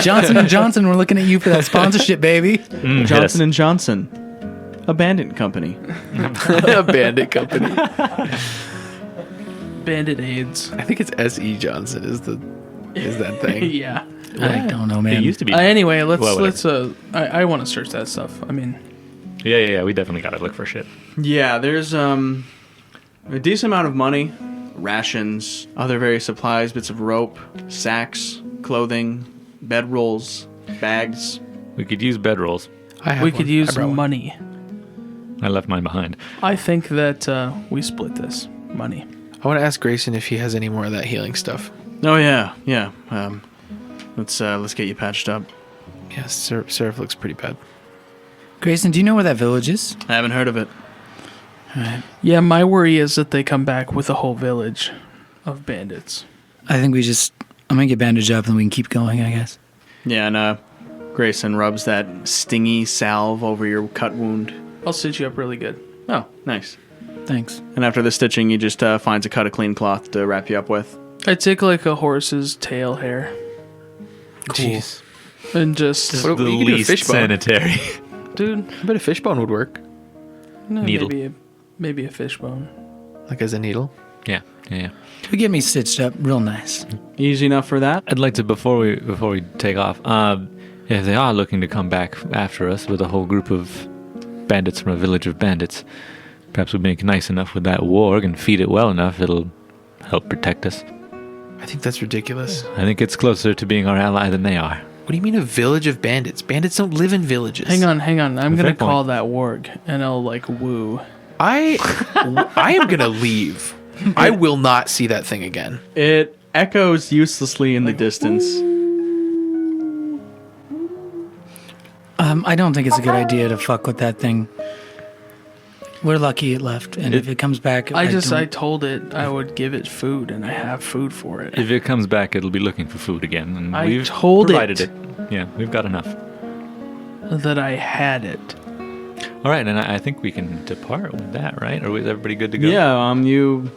[SPEAKER 5] Johnson & Johnson, we're looking at you for that sponsorship, baby.
[SPEAKER 2] Johnson and Johnson, a bandit company.
[SPEAKER 3] A bandit company.
[SPEAKER 1] Bandit AIDS.
[SPEAKER 3] I think it's S.E. Johnson is that thing.
[SPEAKER 1] Yeah.
[SPEAKER 5] I don't know, man.
[SPEAKER 4] It used to be.
[SPEAKER 1] Anyway, let's
[SPEAKER 4] Well,
[SPEAKER 1] I want to search that stuff. I mean,
[SPEAKER 4] Yeah. We definitely gotta look for shit.
[SPEAKER 2] Yeah, there's a decent amount of money, rations, other various supplies, bits of rope, sacks, clothing, bedrolls, bags.
[SPEAKER 4] We could use bedrolls.
[SPEAKER 1] we could use money.
[SPEAKER 4] I left mine behind.
[SPEAKER 1] I think that we split this money.
[SPEAKER 3] I want to ask Grayson if he has any more of that healing stuff.
[SPEAKER 2] Oh yeah. Let's get you patched up.
[SPEAKER 3] Yeah, Seraph looks pretty bad.
[SPEAKER 5] Grayson, do you know where that village is?
[SPEAKER 2] I haven't heard of it.
[SPEAKER 1] Yeah, my worry is that they come back with a whole village of bandits.
[SPEAKER 5] I think I'm going to get bandaged up and we can keep going, I guess.
[SPEAKER 2] Yeah, and Grayson rubs that stingy salve over your cut wound.
[SPEAKER 1] I'll stitch you up really good.
[SPEAKER 2] Oh, nice.
[SPEAKER 5] Thanks.
[SPEAKER 2] And after the stitching, he just finds a cut of clean cloth to wrap you up with.
[SPEAKER 1] I take like a horse's tail hair
[SPEAKER 3] Jeez.
[SPEAKER 1] and just...
[SPEAKER 3] What-
[SPEAKER 4] The
[SPEAKER 3] you could do a
[SPEAKER 4] least
[SPEAKER 3] fishbone.
[SPEAKER 4] sanitary.
[SPEAKER 1] Dude,
[SPEAKER 3] I bet a fishbone would work.
[SPEAKER 1] no,
[SPEAKER 4] Needle.
[SPEAKER 1] Maybe a fishbone.
[SPEAKER 3] Like as a needle.
[SPEAKER 4] Yeah.
[SPEAKER 5] You get me stitched up real nice.
[SPEAKER 2] Easy enough for that?
[SPEAKER 4] I'd like to before we take off. If they are looking to come back after us with a whole group of bandits from a village of bandits, perhaps we make nice enough with that warg and feed it well enough, it'll help protect us.
[SPEAKER 3] I think that's ridiculous.
[SPEAKER 4] I think it's closer to being our ally than they are.
[SPEAKER 3] What do you mean a village of bandits? Bandits don't live in villages.
[SPEAKER 1] Hang on. I'm
[SPEAKER 4] Fair
[SPEAKER 1] going to call
[SPEAKER 4] point.
[SPEAKER 1] that warg and I'll like woo.
[SPEAKER 3] I am gonna leave. I will not see that thing again.
[SPEAKER 2] It echoes uselessly in the distance.
[SPEAKER 5] I don't think it's a good idea to fuck with that thing. We're lucky it left, and if it comes back,
[SPEAKER 1] I
[SPEAKER 5] don't-
[SPEAKER 1] told it I would give it food, and I have food for it.
[SPEAKER 4] If it comes back, it'll be looking for food again, and
[SPEAKER 1] I
[SPEAKER 4] we've
[SPEAKER 1] told
[SPEAKER 4] provided
[SPEAKER 1] it.
[SPEAKER 4] Yeah, we've got enough.
[SPEAKER 1] That I had it.
[SPEAKER 4] All right, and I think we can depart with that, right? Or is everybody good to go?
[SPEAKER 2] Yeah, you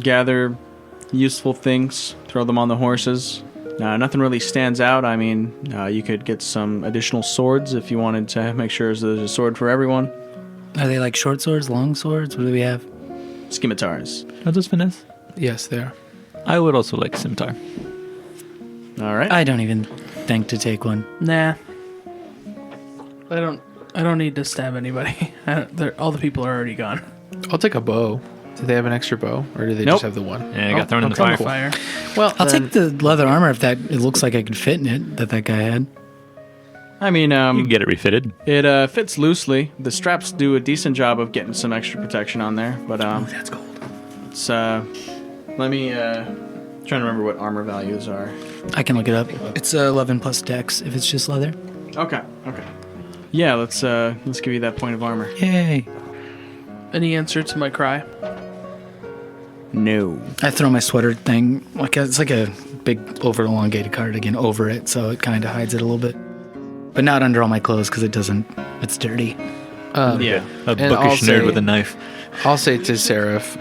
[SPEAKER 2] gather useful things, throw them on the horses. Nothing really stands out. I mean, you could get some additional swords if you wanted to make sure there's a sword for everyone.
[SPEAKER 5] Are they like short swords, long swords? What do we have?
[SPEAKER 2] Scimitars.
[SPEAKER 4] Are those finesse?
[SPEAKER 3] Yes, they are.
[SPEAKER 4] I would also like scimitar.
[SPEAKER 2] All right.
[SPEAKER 5] I don't even think to take one.
[SPEAKER 1] Nah. I don't need to stab anybody. All the people are already gone.
[SPEAKER 3] I'll take a bow. Do they have an extra bow, or do they
[SPEAKER 2] Nope.
[SPEAKER 3] just have the one?
[SPEAKER 4] Yeah, I got thrown in the
[SPEAKER 3] okay,
[SPEAKER 4] fire.
[SPEAKER 3] cool.
[SPEAKER 1] Fire.
[SPEAKER 2] Well,
[SPEAKER 5] I'll take the leather armor if it looks like I could fit in it that guy had.
[SPEAKER 2] I mean,
[SPEAKER 4] You can get it refitted.
[SPEAKER 2] it fits loosely. The straps do a decent job of getting some extra protection on there, but
[SPEAKER 5] That's cold.
[SPEAKER 2] it's let me trying to remember what armor values are.
[SPEAKER 5] I can look it up. It's 11 plus dex if it's just leather.
[SPEAKER 2] Okay. Yeah, let's give you that point of armor.
[SPEAKER 5] Yay.
[SPEAKER 1] Any answer to my cry?
[SPEAKER 2] No.
[SPEAKER 5] I throw my sweater thing, it's like a big over elongated cardigan over it, so it kind of hides it a little bit. But not under all my clothes because it's dirty.
[SPEAKER 2] Yeah.
[SPEAKER 4] A
[SPEAKER 3] And I'll
[SPEAKER 4] bookish
[SPEAKER 3] say-
[SPEAKER 4] nerd with a knife.
[SPEAKER 3] I'll say to Seraph,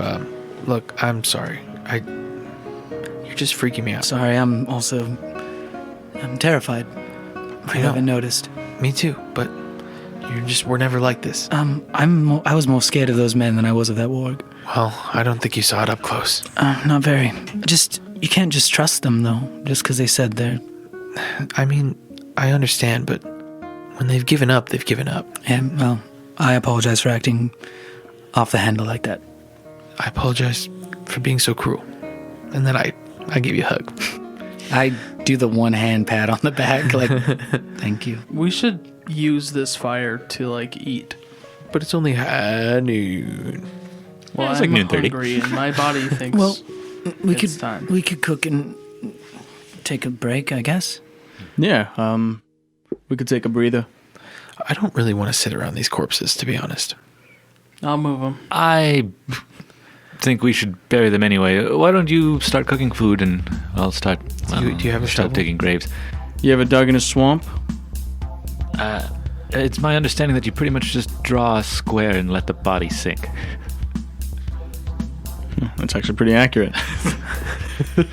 [SPEAKER 3] look, I'm sorry. You're just freaking me out.
[SPEAKER 5] Sorry, I'm terrified. If
[SPEAKER 3] I
[SPEAKER 5] you
[SPEAKER 3] know.
[SPEAKER 5] haven't noticed.
[SPEAKER 3] Me too, but we're never like this.
[SPEAKER 5] I was more scared of those men than I was of that warg.
[SPEAKER 3] Well, I don't think you saw it up close.
[SPEAKER 5] Not very. You can't just trust them though, just because they said they're.
[SPEAKER 3] I mean, I understand, but when they've given up, they've given up.
[SPEAKER 5] Yeah, well, I apologize for acting off the handle like that.
[SPEAKER 3] I apologize for being so cruel. And then I give you a hug.
[SPEAKER 5] I do the one hand pat on the back, like, thank you.
[SPEAKER 1] We should use this fire to like eat.
[SPEAKER 3] But it's only noon.
[SPEAKER 1] Well,
[SPEAKER 4] it's like
[SPEAKER 1] I'm
[SPEAKER 4] noon 30.
[SPEAKER 1] hungry and my body thinks
[SPEAKER 5] Well, we
[SPEAKER 1] it's time.
[SPEAKER 5] we could cook and take a break, I guess.
[SPEAKER 2] Yeah. We could take a breather.
[SPEAKER 3] I don't really want to sit around these corpses, to be honest.
[SPEAKER 1] I'll move them.
[SPEAKER 4] I think we should bury them anyway. Why don't you start cooking food and I'll start.
[SPEAKER 3] Do you have a
[SPEAKER 4] start
[SPEAKER 3] shovel?
[SPEAKER 4] digging graves?
[SPEAKER 2] You ever dug in a swamp?
[SPEAKER 4] It's my understanding that you pretty much just draw a square and let the body sink.
[SPEAKER 2] That's actually pretty accurate.
[SPEAKER 1] Well,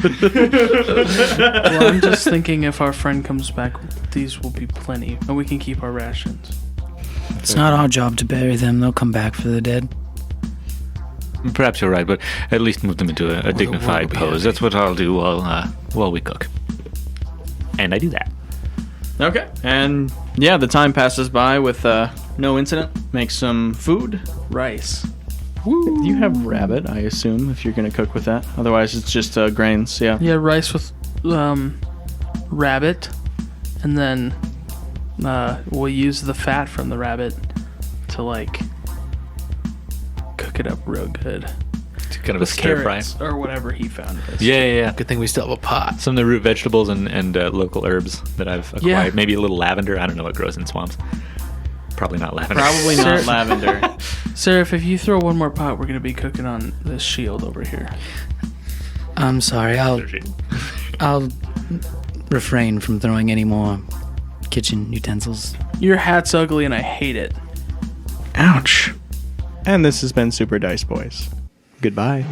[SPEAKER 1] I'm just thinking if our friend comes back, these will be plenty, and we can keep our rations.
[SPEAKER 5] It's not our job to bury them. They'll come back for the dead.
[SPEAKER 4] Perhaps you're right, but at least move them into a
[SPEAKER 3] world
[SPEAKER 4] dignified
[SPEAKER 3] will be
[SPEAKER 4] pose.
[SPEAKER 3] heavy.
[SPEAKER 4] That's what I'll do while we cook. And I do that.
[SPEAKER 2] Okay. And yeah, the time passes by with no incident. Make some food.
[SPEAKER 1] Rice.
[SPEAKER 2] You have rabbit, I assume, if you're going to cook with that. Otherwise, it's just grains. Yeah.
[SPEAKER 1] Yeah, rice with rabbit, and then we'll use the fat from the rabbit to like cook it up real good.
[SPEAKER 4] It's kind of a
[SPEAKER 1] With
[SPEAKER 4] stir fry.
[SPEAKER 1] carrots or whatever he found.
[SPEAKER 4] Yeah.
[SPEAKER 3] Good thing we still have a pot.
[SPEAKER 4] Some of the root vegetables and local herbs that I've acquired.
[SPEAKER 1] Yeah.
[SPEAKER 4] Maybe a little lavender. I don't know what grows in swamps. Probably not lavender.
[SPEAKER 2] Probably not lavender.
[SPEAKER 1] Seraph, if you throw one more pot, we're gonna be cooking on this shield over here.
[SPEAKER 5] I'm sorry. I'll refrain from throwing any more kitchen utensils.
[SPEAKER 1] Your hat's ugly and I hate it.
[SPEAKER 2] Ouch. And this has been Super Dice Boys. Goodbye.